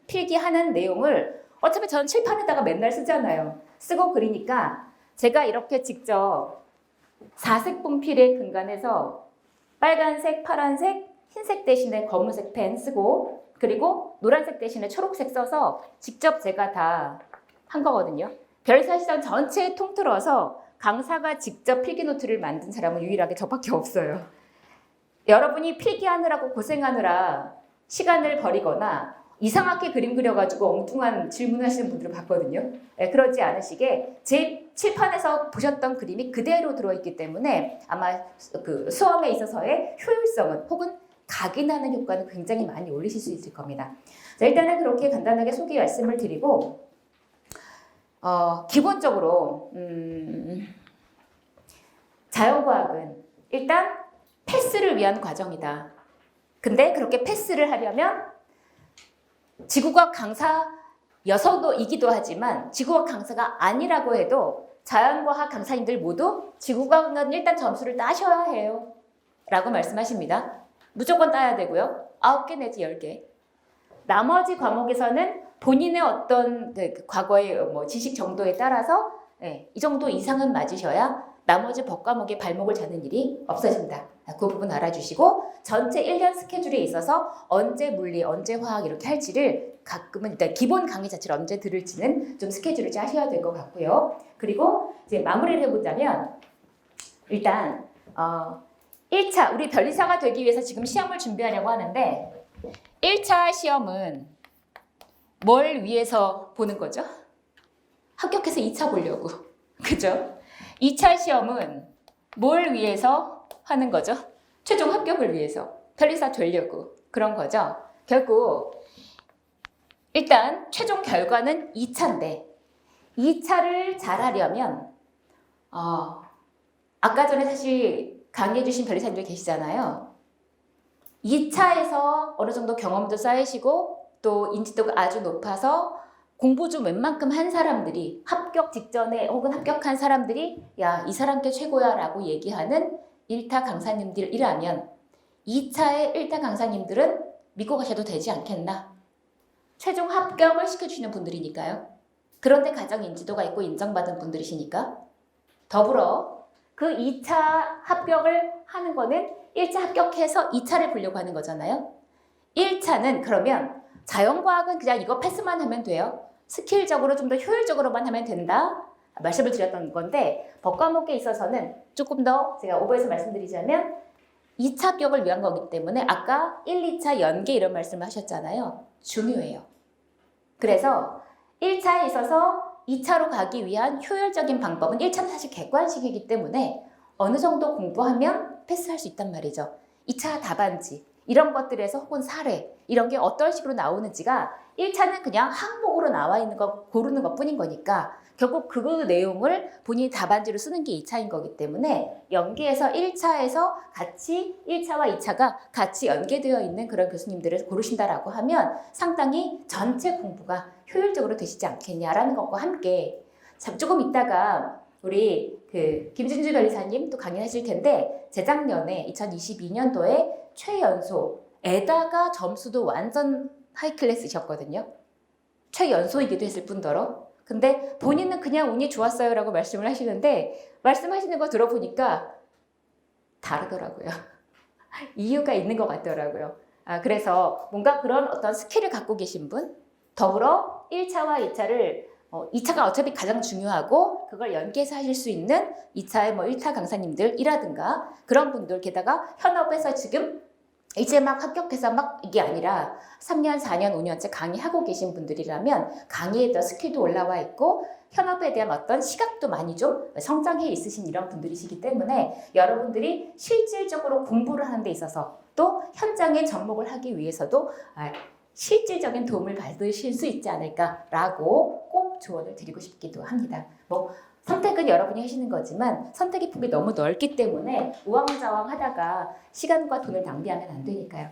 필기하는 내용을 어차피 저는 칠판에다가 맨날 쓰잖아요. 쓰고 그리니까 제가 이렇게 직접 4색 분필에 근간해서 빨간색, 파란색, 흰색 대신에 검은색 펜 쓰고 그리고 노란색 대신에 초록색 써서 직접 제가 다 한 거거든요. 별사시장 전체에 통틀어서 강사가 직접 필기노트를 만든 사람은 유일하게 저밖에 없어요. 여러분이 필기하느라고 고생하느라 시간을 버리거나 이상하게 그림 그려가지고 엉뚱한 질문하시는 분들을 봤거든요. 네, 그러지 않으시게 제 칠판에서 보셨던 그림이 그대로 들어있기 때문에 아마 그 수험에 있어서의 효율성은 혹은 각인하는 효과는 굉장히 많이 올리실 수 있을 겁니다. 자, 일단은 그렇게 간단하게 소개 말씀을 드리고 기본적으로 자연과학은 일단 패스를 위한 과정이다. 근데 그렇게 패스를 하려면 지구과학 강사여서도이기도 하지만 지구과학 강사가 아니라고 해도 자연과학 강사님들 모두 지구과학은 일단 점수를 따셔야 해요. 라고 말씀하십니다. 무조건 따야 되고요. 9개 내지 10개. 나머지 과목에서는 본인의 어떤 과거의 지식 정도에 따라서 이 정도 이상은 맞으셔야 나머지 법과목의 발목을 잡는 일이 없어진다. 그 부분 알아주시고 전체 1년 스케줄에 있어서 언제 물리, 언제 화학 이렇게 할지를 가끔은 일단 기본 강의 자체를 언제 들을지는 좀 스케줄을 짜셔야 될 것 같고요. 그리고 이제 마무리를 해보자면 일단 1차 우리 변리사가 되기 위해서 지금 시험을 준비하려고 하는데 1차 시험은 뭘 위해서 보는 거죠? 합격해서 2차 보려고. 그죠? 2차 시험은 뭘 위해서 하는 거죠? 최종 합격을 위해서. 변리사 되려고. 그런 거죠. 결국 일단 최종 결과는 2차인데 2차를 잘하려면 아까 전에 사실 강의해 주신 변리사님들 계시잖아요. 2차에서 어느 정도 경험도 쌓이시고 또 인지도가 아주 높아서 공부 좀 웬만큼 한 사람들이 합격 직전에 혹은 합격한 사람들이 야, 이 사람께 최고야 라고 얘기하는 1타 강사님들이라면 2차의 1타 강사님들은 믿고 가셔도 되지 않겠나? 최종 합격을 시켜주시는 분들이니까요. 그런데 가장 인지도가 있고 인정받은 분들이시니까 더불어 그 2차 합격을 하는 거는 1차 합격해서 2차를 보려고 하는 거잖아요. 1차는 그러면 자연과학은 그냥 이거 패스만 하면 돼요. 스킬적으로 좀 더 효율적으로만 하면 된다. 말씀을 드렸던 건데 법과목에 있어서는 조금 더 제가 오버해서 말씀드리자면 2차 합격을 위한 거기 때문에 아까 1, 2차 연계 이런 말씀을 하셨잖아요. 중요해요. 그래서 1차에 있어서 2차로 가기 위한 효율적인 방법은 1차는 사실 객관식이기 때문에 어느 정도 공부하면 패스할 수 있단 말이죠. 2차 답안지 이런 것들에서 혹은 사례 이런 게 어떤 식으로 나오는지가 1차는 그냥 항목으로 나와 있는 거 고르는 것 뿐인 거니까 결국 그 내용을 본인이 답안지로 쓰는 게 2차인 거기 때문에 연계해서 1차에서 같이 1차와 2차가 같이 연계되어 있는 그런 교수님들을 고르신다라고 하면 상당히 전체 공부가 효율적으로 되시지 않겠냐라는 것과 함께 조금 있다가 우리 김진주 변리사님 또 강연하실 텐데 재작년에 2022년도에 최연소에다가 점수도 완전 하이클래스셨거든요. 최연소이기도 했을 뿐더러 근데 본인은 그냥 운이 좋았어요 라고 말씀을 하시는데 말씀하시는 거 들어보니까 다르더라고요. 이유가 있는 것 같더라고요. 그래서 뭔가 그런 어떤 스킬을 갖고 계신 분 더불어 1차와 2차를 2차가 어차피 가장 중요하고 그걸 연계해서 하실 수 있는 2차의 1타 강사님들이라든가 그런 분들 게다가 현업에서 지금 이제 막 합격해서 막 이게 아니라 3년, 4년, 5년째 강의하고 계신 분들이라면 강의에 대한 스킬도 올라와 있고 현업에 대한 어떤 시각도 많이 좀 성장해 있으신 이런 분들이시기 때문에 여러분들이 실질적으로 공부를 하는 데 있어서 또 현장에 접목을 하기 위해서도 실질적인 도움을 받으실 수 있지 않을까라고 꼭 조언을 드리고 싶기도 합니다. 선택은 여러분이 하시는 거지만 선택의 폭이 너무 넓기 때문에 우왕좌왕 하다가 시간과 돈을 낭비하면 안 되니까요.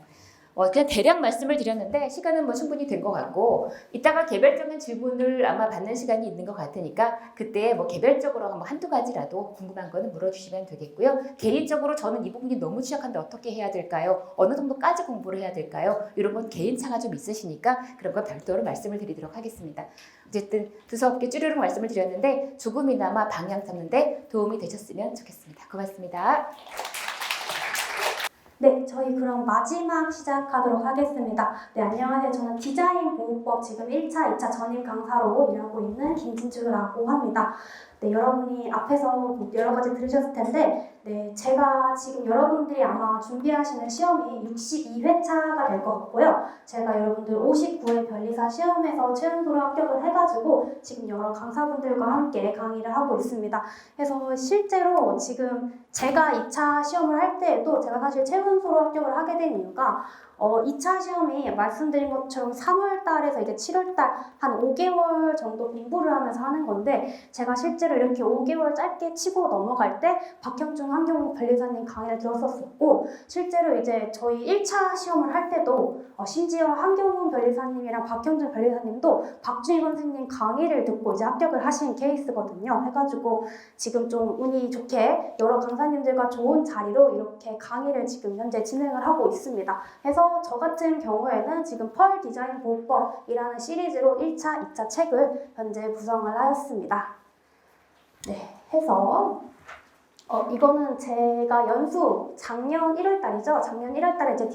그냥 대략 말씀을 드렸는데 시간은 충분히 된 것 같고 이따가 개별적인 질문을 아마 받는 시간이 있는 것 같으니까 그때 개별적으로 한두 가지라도 궁금한 거는 물어주시면 되겠고요. 개인적으로 저는 이 부분이 너무 취약한데 어떻게 해야 될까요? 어느 정도까지 공부를 해야 될까요? 이런 건 개인차가 좀 있으시니까 그런 거 별도로 말씀을 드리도록 하겠습니다. 어쨌든 두서없게 쭈르륵 말씀을 드렸는데 조금이나마 방향 잡는 데 도움이 되셨으면 좋겠습니다. 고맙습니다. 네, 저희 그럼 마지막 시작하도록 하겠습니다. 네, 안녕하세요. 저는 디자인 보호법 지금 1차, 2차 전임 강사로 일하고 있는 김진주라고 합니다. 네, 여러분이 앞에서 여러 가지 들으셨을 텐데, 네, 제가 지금 여러분들이 아마 준비하시는 시험이 62회차가 될 것 같고요. 제가 여러분들 59회 변리사 시험에서 최연소로 합격을 해가지고 지금 여러 강사분들과 함께 강의를 하고 있습니다. 그래서 실제로 지금 제가 2차 시험을 할 때에도 제가 사실 최연소로 합격을 하게 된 이유가 2차 시험이 말씀드린 것처럼 3월 달에서 이제 7월 달 한 5개월 정도 공부를 하면서 하는 건데 제가 실제로 이렇게 5개월 짧게 치고 넘어갈 때 박형준 환경부 변리사님 강의를 들었었고 실제로 이제 저희 1차 시험을 할 때도 심지어 한경훈 변리사님이랑 박형준 변리사님도 박주희 선생님 강의를 듣고 이제 합격을 하신 케이스거든요. 해가지고 지금 좀 운이 좋게 여러 강사님들과 좋은 자리로 이렇게 강의를 지금 현재 진행을 하고 있습니다. 그래서 저 같은 경우에는 지금 펄 디자인 보호법이라는 시리즈로 1차, 2차 책을 현재 구성을 하였습니다. 네, 해서 이거는 제가 연수 작년 1월 달이죠. 작년 1월 달에 이제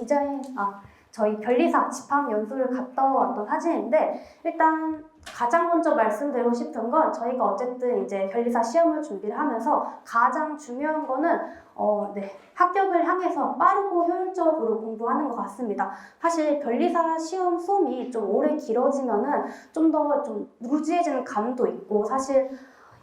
저희 변리사 집합 연수를 갔다 왔던 사진인데 일단 가장 먼저 말씀드리고 싶은 건 저희가 어쨌든 이제 변리사 시험을 준비를 하면서 가장 중요한 거는 합격을 향해서 빠르고 효율적으로 공부하는 것 같습니다. 사실 변리사 시험 수험이 좀 오래 길어지면은 좀 더 좀 루즈해지는 감도 있고 사실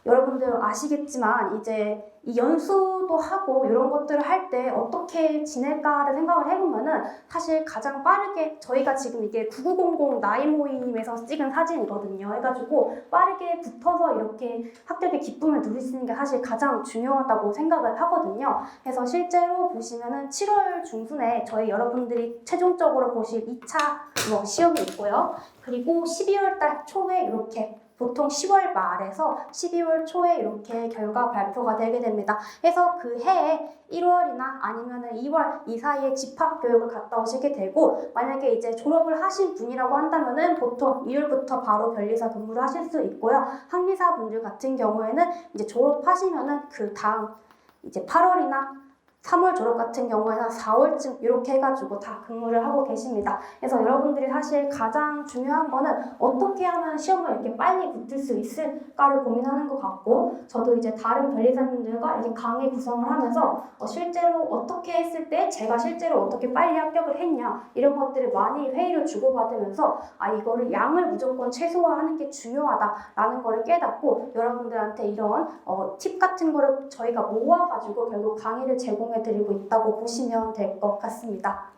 여러분들 아시겠지만 이제 이 연수도 하고 이런 것들을 할 때 어떻게 지낼까를 생각을 해보면은 사실 가장 빠르게 저희가 지금 이게 9900 나이 모임에서 찍은 사진이거든요. 해가지고 빠르게 붙어서 이렇게 합격의 기쁨을 누리시는 게 사실 가장 중요하다고 생각을 하거든요. 그래서 실제로 보시면은 7월 중순에 저희 여러분들이 최종적으로 보실 2차 시험이 있고요. 그리고 12월 달 초에 이렇게 보통 10월 말에서 12월 초에 이렇게 결과 발표가 되게 됩니다. 그래서 그 해에 1월이나 아니면은 2월 이 사이에 집합 교육을 갔다 오시게 되고 만약에 이제 졸업을 하신 분이라고 한다면은 보통 2월부터 바로 변리사 근무를 하실 수 있고요. 학리사 분들 같은 경우에는 이제 졸업하시면은 그 다음 이제 8월이나 3월 졸업 같은 경우에는 4월쯤 이렇게 해가지고 다 근무를 하고 계십니다. 그래서 여러분들이 사실 가장 중요한 거는 어떻게 하면 시험을 이렇게 빨리 붙을 수 있을까를 고민하는 것 같고 저도 이제 다른 변리사님들과 이렇게 강의 구성을 하면서 실제로 어떻게 했을 때 제가 실제로 어떻게 빨리 합격을 했냐 이런 것들을 많이 회의를 주고받으면서 이거를 양을 무조건 최소화하는 게 중요하다라는 거를 깨닫고 여러분들한테 이런 팁 같은 거를 저희가 모아가지고 결국 강의를 제공해 드리고 있다고 보시면 될 것 같습니다.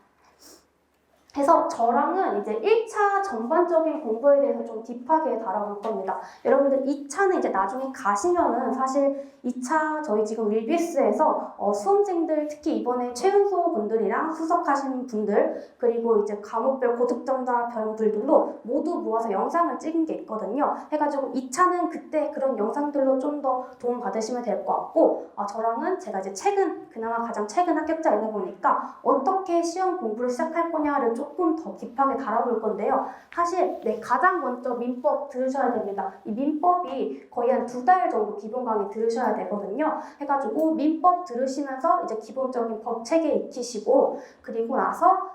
그래서 저랑은 이제 1차 전반적인 공부에 대해서 좀 딥하게 다뤄볼 겁니다. 여러분들 2차는 이제 나중에 가시면은 사실 2차 저희 지금 윌비스에서 수험생들 특히 이번에 최연소 분들이랑 수석하신 분들 그리고 이제 과목별 고득점자 분들로 모두 모아서 영상을 찍은 게 있거든요. 해가지고 2차는 그때 그런 영상들로 좀 더 도움 받으시면 될 것 같고 저랑은 제가 이제 그나마 가장 최근 합격자이다 보니까 어떻게 시험 공부를 시작할 거냐를 조금 더 딥하게 다뤄볼 건데요. 사실 가장 먼저 민법 들으셔야 됩니다. 이 민법이 거의 한 2달 정도 기본 강의 들으셔야 되거든요. 해가지고 민법 들으시면서 이제 기본적인 법 체계 익히시고 그리고 나서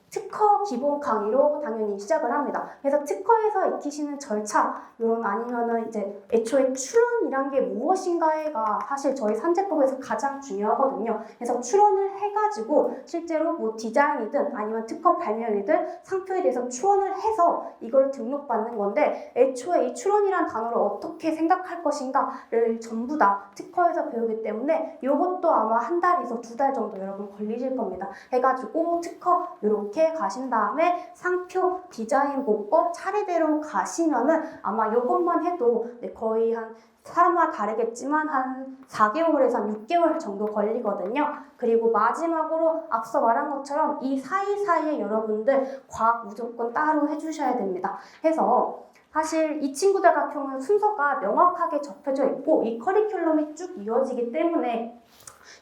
특허 기본 강의로 당연히 시작을 합니다. 그래서 특허에서 익히시는 절차, 아니면은 이제 애초에 출원이란 게 무엇인가가 사실 저희 산재법에서 가장 중요하거든요. 그래서 출원을 해가지고 실제로 뭐 디자인이든 아니면 특허 발명이든 상표에 대해서 출원을 해서 이걸 등록받는 건데 애초에 이 출원이란 단어를 어떻게 생각할 것인가를 전부 다 특허에서 배우기 때문에 이것도 아마 한 달에서 2달 정도 여러분 걸리실 겁니다. 해가지고 특허 이렇게 가신 다음에 상표, 디자인, 목법 차례대로 가시면은 아마 이것만 해도 거의 한 사람마다 다르겠지만 한 4개월에서 한 6개월 정도 걸리거든요. 그리고 마지막으로 앞서 말한 것처럼 이 사이사이에 여러분들 과학 무조건 따로 해주셔야 됩니다. 해서 사실 이 친구들 같은 경우는 순서가 명확하게 접혀져 있고 이 커리큘럼이 쭉 이어지기 때문에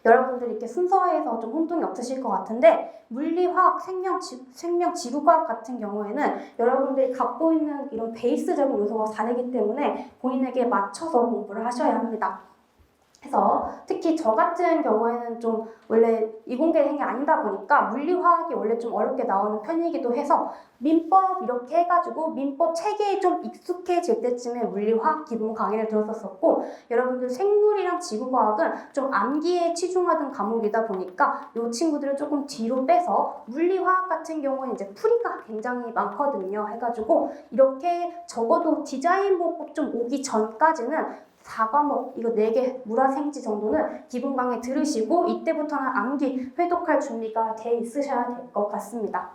여러분들이 이렇게 순서에서 좀 혼동이 없으실 것 같은데 물리, 화학, 생명, 지구과학 같은 경우에는 여러분들이 갖고 있는 이런 베이스적인 요소가 다르기 때문에 본인에게 맞춰서 공부를 하셔야 합니다. 해서 특히 저 같은 경우에는 좀 원래 이공계행이 아니다 보니까 물리화학이 원래 좀 어렵게 나오는 편이기도 해서 민법 이렇게 해가지고 민법 체계에 좀 익숙해질 때쯤에 물리화학 기본 강의를 들었었고, 여러분들 생물이랑 지구과학은 좀 암기에 치중하던 과목이다 보니까 이 친구들을 조금 뒤로 빼서 물리화학 같은 경우는 이제 풀이가 굉장히 많거든요. 해가지고 이렇게 적어도 디자인 보고 좀 오기 전까지는 4과목, 이거 4개 물화생지 정도는 기본 강의 들으시고 이때부터는 암기, 회독할 준비가 돼 있으셔야 될 것 같습니다.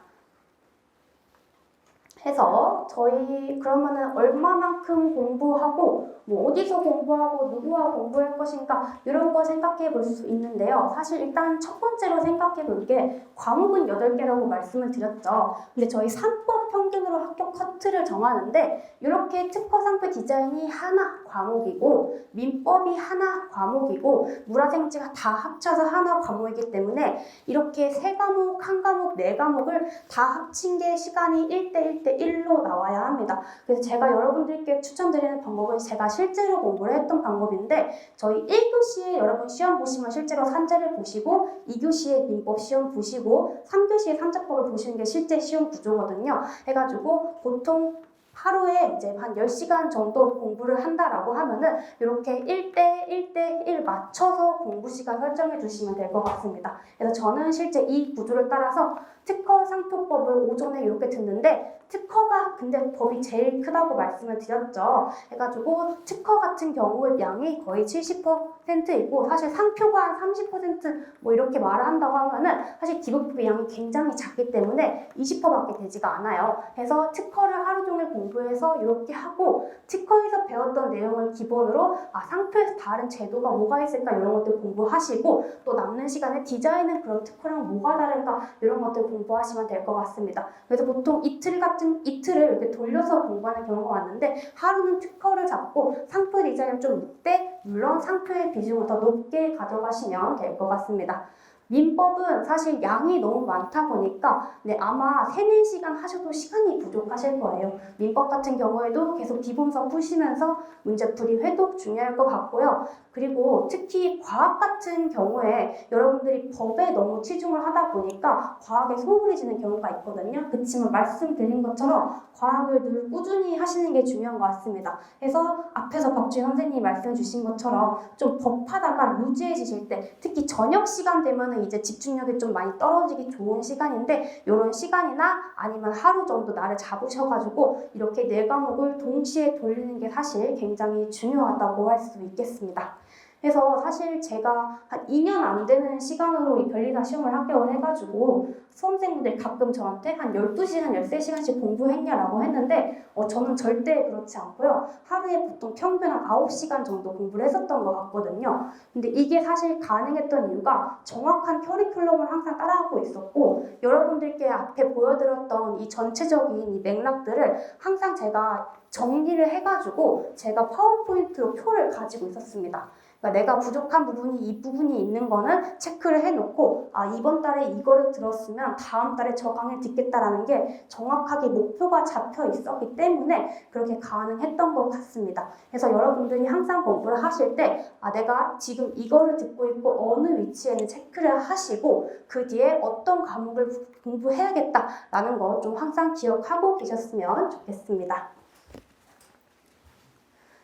해서 저희 그러면은 얼마만큼 공부하고 뭐 어디서 공부하고 누구와 공부할 것인가 이런 거 생각해 볼 수 있는데요. 사실 일단 첫 번째로 생각해 볼 게 과목은 8개라고 말씀을 드렸죠. 근데 저희 3법 평균으로 합격 커트를 정하는데 이렇게 특허 상표 디자인이 하나 과목이고 민법이 하나 과목이고 물화생지가 다 합쳐서 하나 과목이기 때문에 이렇게 3과목, 1과목, 4과목을 다 합친 게 시간이 1대1로 나와야 합니다. 그래서 제가 여러분들께 추천드리는 방법은 제가 실제로 공부를 했던 방법인데, 저희 1교시에 여러분 시험 보시면 실제로 산재를 보시고 2교시에 민법 시험 보시고 3교시에 산자법을 보시는 게 실제 시험 구조거든요. 해가지고 보통 하루에 이제 한 10시간 정도 공부를 한다라고 하면은 이렇게 1대1 맞춰서 공부 시간 설정해 주시면 될 것 같습니다. 그래서 저는 실제 이 구조를 따라서 특허 상표법을 오전에 이렇게 듣는데, 특허가 근데 법이 제일 크다고 말씀을 드렸죠. 해가지고 특허 같은 경우의 양이 거의 70%이고 사실 상표가 한 30% 이렇게 말을 한다고 하면은 사실 기본법의 양이 굉장히 작기 때문에 20%밖에 되지가 않아요. 그래서 특허를 하루 종일 공부해서 이렇게 하고 특허에서 배웠던 내용을 기본으로 상표에서 다른 제도가 뭐가 있을까 이런 것들 공부하시고, 또 남는 시간에 디자인은 그럼 특허랑 뭐가 다른가 이런 것들 공부하시면 될 것 같습니다. 그래서 보통 이틀을 이렇게 돌려서 공부하는 경우가 많은데 하루는 특허를 잡고 상표 디자인을 좀 묻되 물론 상표의 비중을 더 높게 가져가시면 될 것 같습니다. 민법은 사실 양이 너무 많다 보니까 아마 3-4시간 하셔도 시간이 부족하실 거예요. 민법 같은 경우에도 계속 기본서 푸시면서 문제풀이 회독 중요할 것 같고요. 그리고 특히 과학 같은 경우에 여러분들이 법에 너무 치중을 하다 보니까 과학에 소홀해지는 경우가 있거든요. 그렇지만 말씀드린 것처럼 과학을 늘 꾸준히 하시는 게 중요한 것 같습니다. 그래서 앞에서 박주희 선생님이 말씀해 주신 것처럼 좀 법하다가 루즈해지실 때, 특히 저녁 시간 되면 이제 집중력이 좀 많이 떨어지기 좋은 시간인데, 이런 시간이나 아니면 하루 정도 날을 잡으셔가지고 이렇게 4과목을 동시에 돌리는 게 사실 굉장히 중요하다고 할 수 있겠습니다. 그래서 사실 제가 한 2년 안 되는 시간으로 이 변리사 시험을 합격을 해가지고 수험생분들이 가끔 저한테 한 12시간, 13시간씩 공부했냐라고 했는데 저는 절대 그렇지 않고요. 하루에 보통 평균 한 9시간 정도 공부를 했었던 것 같거든요. 근데 이게 사실 가능했던 이유가 정확한 커리큘럼을 항상 따라가고 있었고, 여러분들께 앞에 보여드렸던 이 전체적인 이 맥락들을 항상 제가 정리를 해가지고 제가 파워포인트로 표를 가지고 있었습니다. 그러니까 내가 부족한 부분이 이 부분이 있는 거는 체크를 해놓고 이번 달에 이거를 들었으면 다음 달에 저 강의를 듣겠다라는 게 정확하게 목표가 잡혀 있었기 때문에 그렇게 가능했던 것 같습니다. 그래서 여러분들이 항상 공부를 하실 때 내가 지금 이거를 듣고 있고 어느 위치에는 체크를 하시고 그 뒤에 어떤 과목을 공부해야겠다라는 거 좀 항상 기억하고 계셨으면 좋겠습니다.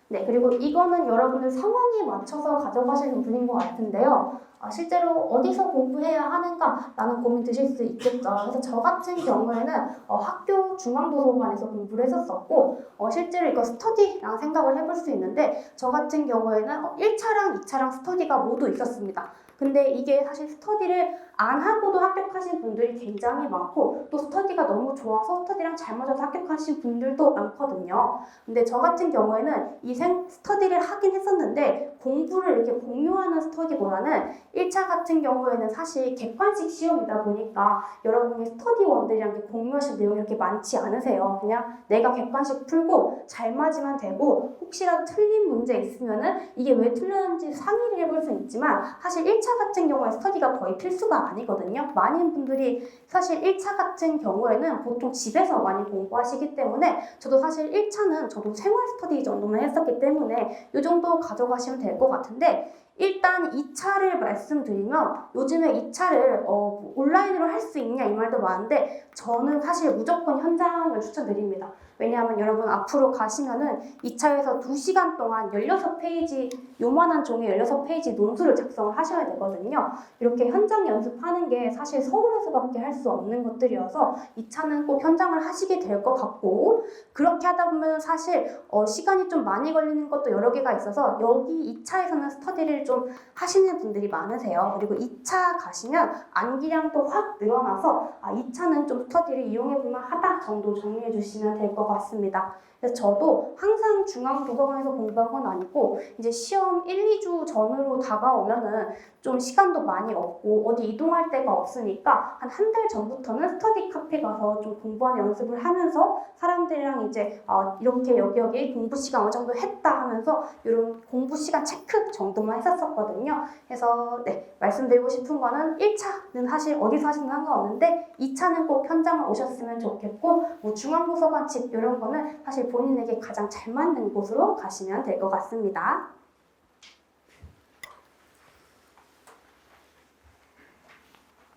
네, 그리고 이거는 여러분들 상황에 맞춰서 가져가시는 분인 것 같은데요. 실제로 어디서 공부해야 하는가라는 고민 드실 수 있겠죠. 그래서 저 같은 경우에는 학교 중앙도서관에서 공부를 했었었고 실제로 이거 스터디랑 생각을 해볼 수 있는데, 저 같은 경우에는 1차랑 2차랑 스터디가 모두 있었습니다. 근데 이게 사실 스터디를 안 하고도 합격하신 분들이 굉장히 많고, 또 스터디가 너무 좋아서 스터디랑 잘 맞아서 합격하신 분들도 많거든요. 근데 저 같은 경우에는 이 스터디를 하긴 했었는데 공부를 이렇게 공유하는 스터디보다는 1차 같은 경우에는 사실 객관식 시험이다 보니까 여러분이 스터디원들이랑 공유하실 내용이 그렇게 많지 않으세요. 그냥 내가 객관식 풀고 잘 맞으면 되고, 혹시라도 틀린 문제 있으면은 이게 왜 틀렸는지 상의를 해볼 수 있지만, 사실 1차 같은 경우에 스터디가 거의 필수가 아니거든요. 많은 분들이 사실 1차 같은 경우에는 보통 집에서 많이 공부하시기 때문에, 저도 사실 1차는 저도 생활 스터디 정도만 했었기 때문에 이 정도 가져가시면 될 것 같은데, 일단 2차를 말씀드리면 요즘에 2차를 온라인으로 할 수 있냐 이 말도 많은데 저는 사실 무조건 현장을 추천드립니다. 왜냐하면 여러분 앞으로 가시면은 2차에서 2시간 동안 16페이지 요만한 종이 16페이지 논술을 작성을 하셔야 되거든요. 이렇게 현장 연습하는 게 사실 서울에서밖에 할 수 없는 것들이어서 2차는 꼭 현장을 하시게 될 것 같고 그렇게 하다 보면 사실 시간이 좀 많이 걸리는 것도 여러 개가 있어서 여기 2차에서는 스터디를 좀 하시는 분들이 많으세요. 그리고 2차 가시면 암기량도 확 늘어나서 2차는 좀 스터디를 이용해볼만 하다 정도 정리해 주시면 될 것 같습니다. 그래서 저도 항상 중앙도서관에서 공부한 건 아니고 이제 시험 1, 2주 전으로 다가오면은 좀 시간도 많이 없고 어디 이동할 데가 없으니까 한 달 전부터는 스터디 카페 가서 좀 공부하는 연습을 하면서 사람들이랑 이제 이렇게 여기 공부 시간 어느 정도 했다 하면서 이런 공부 시간 체크 정도만 했었거든요. 그래서 네, 말씀드리고 싶은 거는 1차는 사실 어디서 하시는 상관없는데 2차는 꼭 현장을 오셨으면 좋겠고 뭐 중앙도서관 집 이런 거는 사실 본인에게 가장 잘 맞는 곳으로 가시면 될 것 같습니다.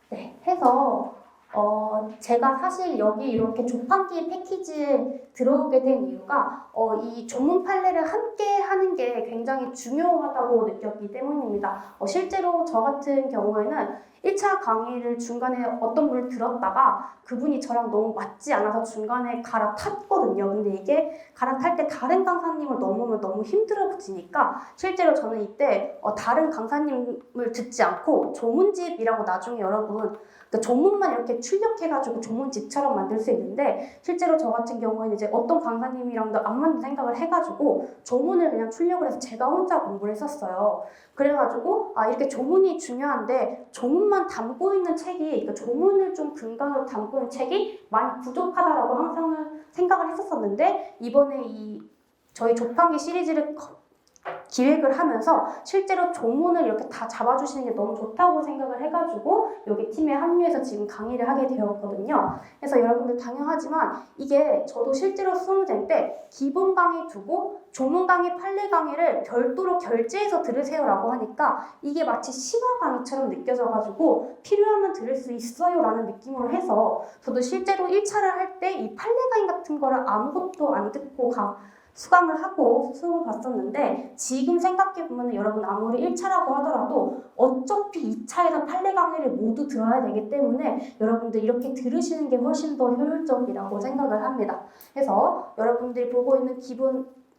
네, 해서 제가 사실 여기 이렇게 조판기 패키지에 들어오게 된 이유가 이 조문 판례를 함께 하는 게 굉장히 중요하다고 느꼈기 때문입니다. 실제로 저 같은 경우에는 1차 강의를 중간에 어떤 분을 들었다가 그분이 저랑 너무 맞지 않아서 중간에 갈아탔거든요. 근데 이게 갈아탈 때 다른 강사님을 넘으면 너무 힘들어지니까 실제로 저는 이때 다른 강사님을 듣지 않고 조문집이라고 나중에 여러분 조문만 이렇게 출력해가지고 조문집처럼 만들 수 있는데 실제로 저 같은 경우에는 이제 어떤 강사님이랑도 안 맞는 생각을 해가지고 조문을 그냥 출력을 해서 제가 혼자 공부를 했었어요. 그래가지고 이렇게 조문이 중요한데 조문만 담고 있는 책이 그러니까 조문을 좀 근간으로 담고 있는 책이 많이 부족하다라고 항상 생각을 했었었는데 이번에 이 저희 조판기 시리즈를 기획을 하면서 실제로 조문을 이렇게 다 잡아주시는 게 너무 좋다고 생각을 해가지고 여기 팀에 합류해서 지금 강의를 하게 되었거든요. 그래서 여러분들 당연하지만 이게 저도 실제로 수험생 때 기본 강의 두고 조문 강의, 판례 강의를 별도로 결제해서 들으세요라고 하니까 이게 마치 심화 강의처럼 느껴져가지고 필요하면 들을 수 있어요 라는 느낌으로 해서 저도 실제로 1차를 할 때 이 판례 강의 같은 거를 아무것도 안 듣고 수강을 하고 수업을 봤었는데 지금 생각해보면 여러분 아무리 1차라고 하더라도 어차피 2차에서 판례 강의를 모두 들어야 되기 때문에 여러분들 이렇게 들으시는 게 훨씬 더 효율적이라고 생각을 합니다. 그래서 여러분들이 보고 있는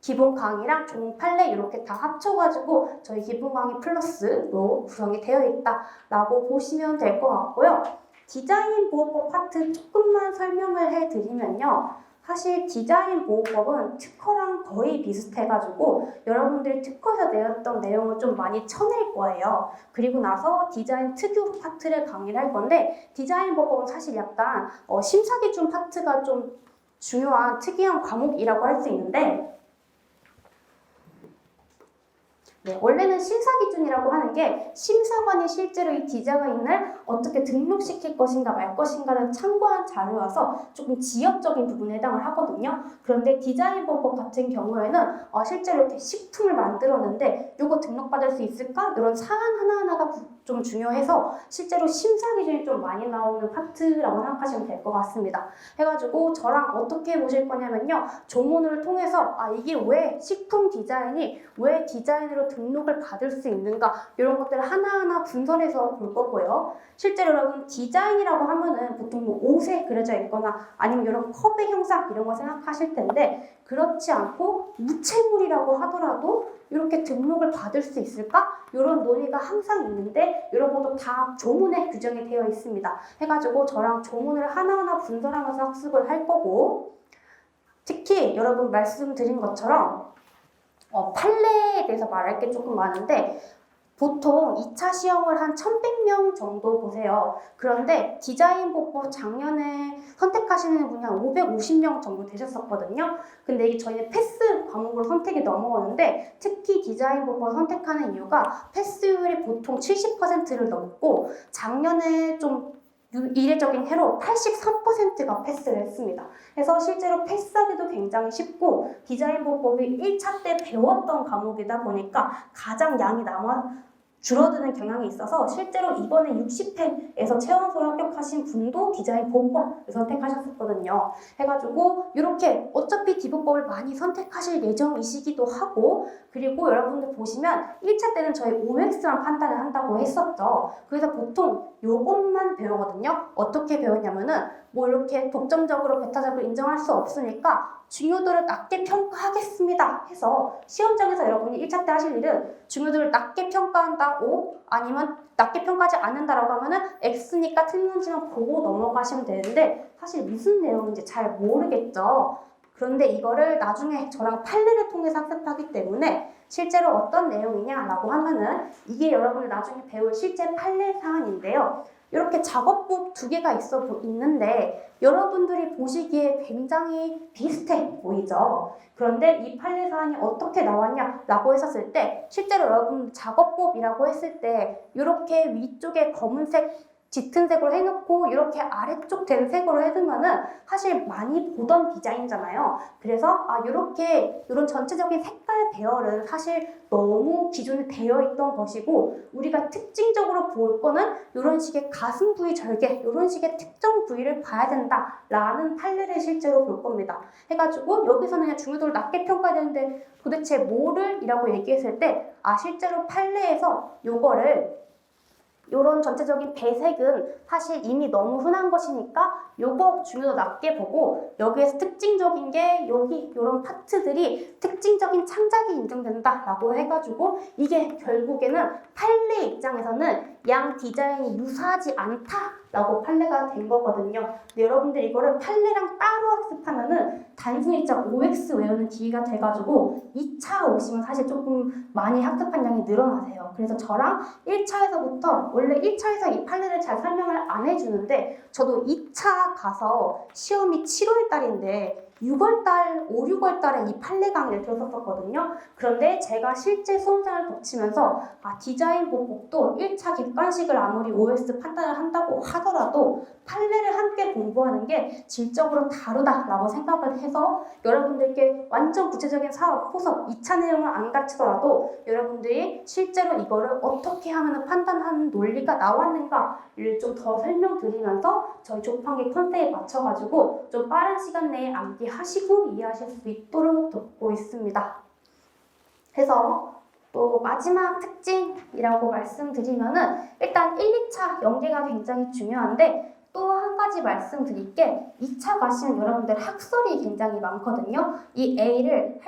기본 강의랑 조문 판례 이렇게 다 합쳐가지고 저희 기본 강의 플러스로 구성이 되어 있다라고 보시면 될 것 같고요. 디자인 보호법 파트 조금만 설명을 해드리면요. 사실 디자인 보호법은 특허랑 거의 비슷해가지고 여러분들이 특허에서 내었던 내용을 좀 많이 쳐낼 거예요. 그리고 나서 디자인 특유 파트를 강의를 할 건데 디자인 보호법은 사실 약간 심사기준 파트가 좀 중요한 특이한 과목이라고 할 수 있는데 네, 원래는 심사기준이라고 하는 게 심사관이 실제로 이 디자인을 어떻게 등록시킬 것인가 말 것인가를 참고한 자료여서 조금 지역적인 부분에 해당을 하거든요. 그런데 디자인 보호법 같은 경우에는 실제로 이렇게 식품을 만들었는데 이거 등록받을 수 있을까? 이런 사안 하나하나가 좀 중요해서 실제로 심사기준이 좀 많이 나오는 파트라고 생각하시면 될 것 같습니다. 해가지고 저랑 어떻게 보실 거냐면요. 조문을 통해서 이게 왜 식품 디자인이 왜 디자인으로 등록을 받을 수 있는가 이런 것들을 하나하나 분석해서 볼 거고요. 실제로 여러분 디자인이라고 하면은 보통 뭐 옷에 그려져 있거나 아니면 이런 컵의 형상 이런 거 생각하실 텐데 그렇지 않고 무채물이라고 하더라도 이렇게 등록을 받을 수 있을까? 이런 논의가 항상 있는데 이런 것도 다 조문에 규정이 되어 있습니다. 해가지고 저랑 조문을 하나하나 분석하면서 학습을 할 거고 특히 여러분 말씀드린 것처럼 판례에 대해서 말할 게 조금 많은데 보통 2차 시험을 한 1100명 정도 보세요. 그런데 디자인 보호법 작년에 선택하시는 분이 한 550명 정도 되셨었거든요. 근데 이게 저희는 패스 과목으로 선택이 넘어오는데 특히 디자인 보호법을 선택하는 이유가 패스율이 보통 70%를 넘고 작년에 좀 이례적인 해로 83%가 패스를 했습니다. 그래서 실제로 패스하기도 굉장히 쉽고 디자인 보호법이 1차 때 배웠던 과목이다 보니까 가장 양이 줄어드는 경향이 있어서 실제로 이번에 60회에서 최연소로 합격하신 분도 디자인 보호법을 선택하셨었거든요. 해가지고 이렇게 어차피 디보법을 많이 선택하실 예정이시기도 하고, 그리고 여러분들 보시면 1차 때는 저희 OX만 판단을 한다고 했었죠. 그래서 보통 요것만 배우거든요. 어떻게 배우냐면은 뭐 이렇게 독점적으로 배타적으로 인정할 수 없으니까 중요도를 낮게 평가하겠습니다 해서 시험장에서 여러분이 1차 때 하실 일은 중요도를 낮게 평가한다 O, 아니면 낮게 평가하지 않는다라고 하면은 X니까 틀렸는지만 보고 넘어가시면 되는데 사실 무슨 내용인지 잘 모르겠죠. 그런데 이거를 나중에 저랑 판례를 통해서 학습하기 때문에 실제로 어떤 내용이냐라고 하면은 이게 여러분이 나중에 배울 실제 판례 사안인데요. 이렇게 작업복 2개가 있는데 여러분들이 보시기에 굉장히 비슷해 보이죠. 그런데 이 판례 사안이 어떻게 나왔냐라고 했었을 때 실제로 여러분 작업복이라고 했을 때 이렇게 위쪽에 검은색 짙은 색으로 해놓고 이렇게 아래쪽 된 색으로 해두면은 사실 많이 보던 디자인이잖아요. 그래서 이렇게 이런 전체적인 색깔 배열은 사실 너무 기존에 되어 있던 것이고 우리가 특징적으로 볼 거는 이런 식의 가슴 부위 절개, 이런 식의 특정 부위를 봐야 된다라는 판례를 실제로 볼 겁니다. 해가지고 여기서는 그냥 중요도를 낮게 평가해야 되는데 도대체 뭐를? 이라고 얘기했을 때 실제로 판례에서 요거를 이런 전체적인 배색은 사실 이미 너무 흔한 것이니까 요거 중요도 낮게 보고 여기에서 특징적인 게 여기 이런 파트들이 특징적인 창작이 인정된다라고 해가지고 이게 결국에는 판례 입장에서는 양 디자인이 유사하지 않다라고 판례가 된 거거든요. 근데 여러분들 이거를 판례랑 따로 학습하면은 단순히 진짜 OX 외우는 기회가 돼가지고 2차 오시면 사실 조금 많이 학습한 양이 늘어나세요. 그래서 저랑 1차에서부터 원래 1차에서 이 판례를 잘 설명을 안 해주는데 저도 2차 가서 시험이 7월 달인데 6월 6월 달에 이 판례 강의를 들었었거든요. 그런데 제가 실제 수험장을 거치면서 디자인 보복도 1차 객관식을 아무리 OS 판단을 한다고 하더라도 판례를 함께 공부하는 게 질적으로 다르다라고 생각을 해서 여러분들께 완전 구체적인 사업, 호석, 2차 내용을 안 가르치더라도 여러분들이 실제로 이거를 어떻게 하면 판단하는 논리가 나왔는가를 좀 더 설명드리면서 저희 조판기 컨셉에 맞춰가지고 좀 빠른 시간 내에 암기하시고 이해하실 수 있도록 돕고 있습니다. 그래서 또 마지막 특징이라고 말씀드리면은 일단 1, 2차 연계가 굉장히 중요한데 또 한 가지 말씀드릴 게 2차 가시는 여러분들 학설이 굉장히 많거든요. 이 A를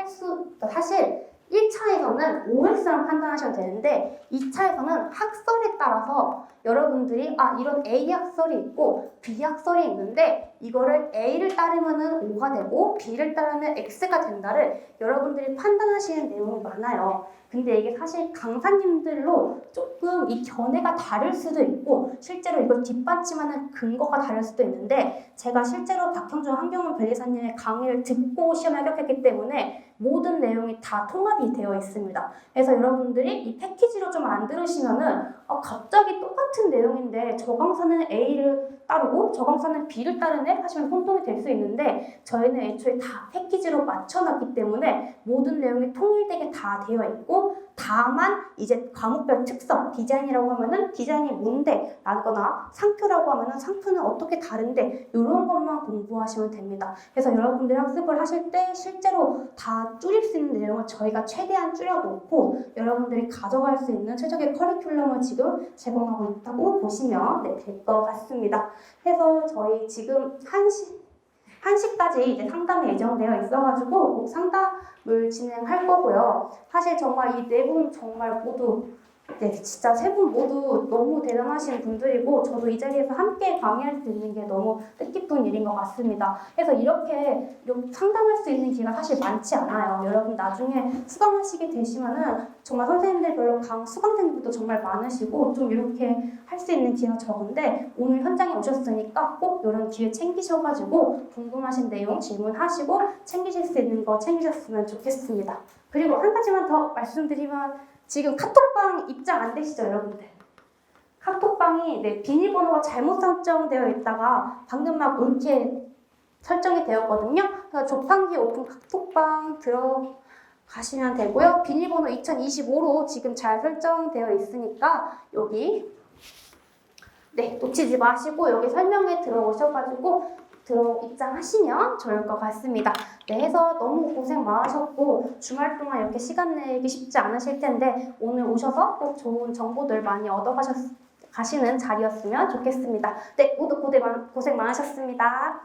사실 1차에서는 OX만 판단하셔도 되는데 2차에서는 학설에 따라서 여러분들이 이런 A 학설이 있고 B 학설이 있는데 이거를 A를 따르면은 O가 되고 B를 따르면 X가 된다를 여러분들이 판단하시는 내용이 많아요. 근데 이게 사실 강사님들로 조금 이 견해가 다를 수도 있고 실제로 이걸 뒷받침하는 근거가 다를 수도 있는데 제가 실제로 박형준 한경훈 변리사님의 강의를 듣고 시험에 합격했기 때문에 모든 내용이 다 통합이 되어 있습니다. 그래서 여러분들이 이 패키지로 좀 안 들으시면은 갑자기 똑같은 내용인데 저 강사는 A를 따르고 저 강사는 B를 따르네 하시면 혼동이 될 수 있는데 저희는 애초에 다 패키지로 맞춰놨기 때문에 모든 내용이 통일되게 다 되어 있고 다만 이제 과목별 특성, 디자인이라고 하면은 디자인이 뭔데 라거나 상표라고 하면은 상표는 어떻게 다른데 이런 것만 공부하시면 됩니다. 그래서 여러분들이 학습을 하실 때 실제로 다 줄일 수 있는 내용을 저희가 최대한 줄여놓고 여러분들이 가져갈 수 있는 최적의 커리큘럼을 지금 제공하고 있다고 보시면 될 것 같습니다. 그래서 저희 지금 1시까지 이제 상담이 예정되어 있어가지고 꼭 상담을 진행할 거고요. 사실 정말 이 네 분 정말 모두 진짜 세 분 모두 너무 대단하신 분들이고 저도 이 자리에서 함께 강의할 수 있는 게 너무 뜻깊은 일인 것 같습니다. 그래서 이렇게 상담할 수 있는 기회가 사실 많지 않아요. 여러분 나중에 수강하시게 되시면은 정말 선생님들별로 수강생들도 정말 많으시고 좀 이렇게 할 수 있는 기회가 적은데 오늘 현장에 오셨으니까 꼭 이런 기회 챙기셔가지고 궁금하신 내용 질문하시고 챙기실 수 있는 거 챙기셨으면 좋겠습니다. 그리고 한 가지만 더 말씀드리면 지금 카톡방 입장 안 되시죠, 여러분들? 카톡방이 비밀번호가 잘못 설정되어 있다가 방금 막 이렇게 설정이 되었거든요. 그래서 조판기 오픈 카톡방 가시면 되고요. 비밀번호 2025로 지금 잘 설정되어 있으니까 여기 놓치지 마시고 여기 설명에 들어오셔가지고 입장하시면 좋을 것 같습니다. 해서 너무 고생 많으셨고 주말 동안 이렇게 시간 내기 쉽지 않으실 텐데 오늘 오셔서 꼭 좋은 정보들 많이 얻어가시는 자리였으면 좋겠습니다. 모두 고생 많으셨습니다.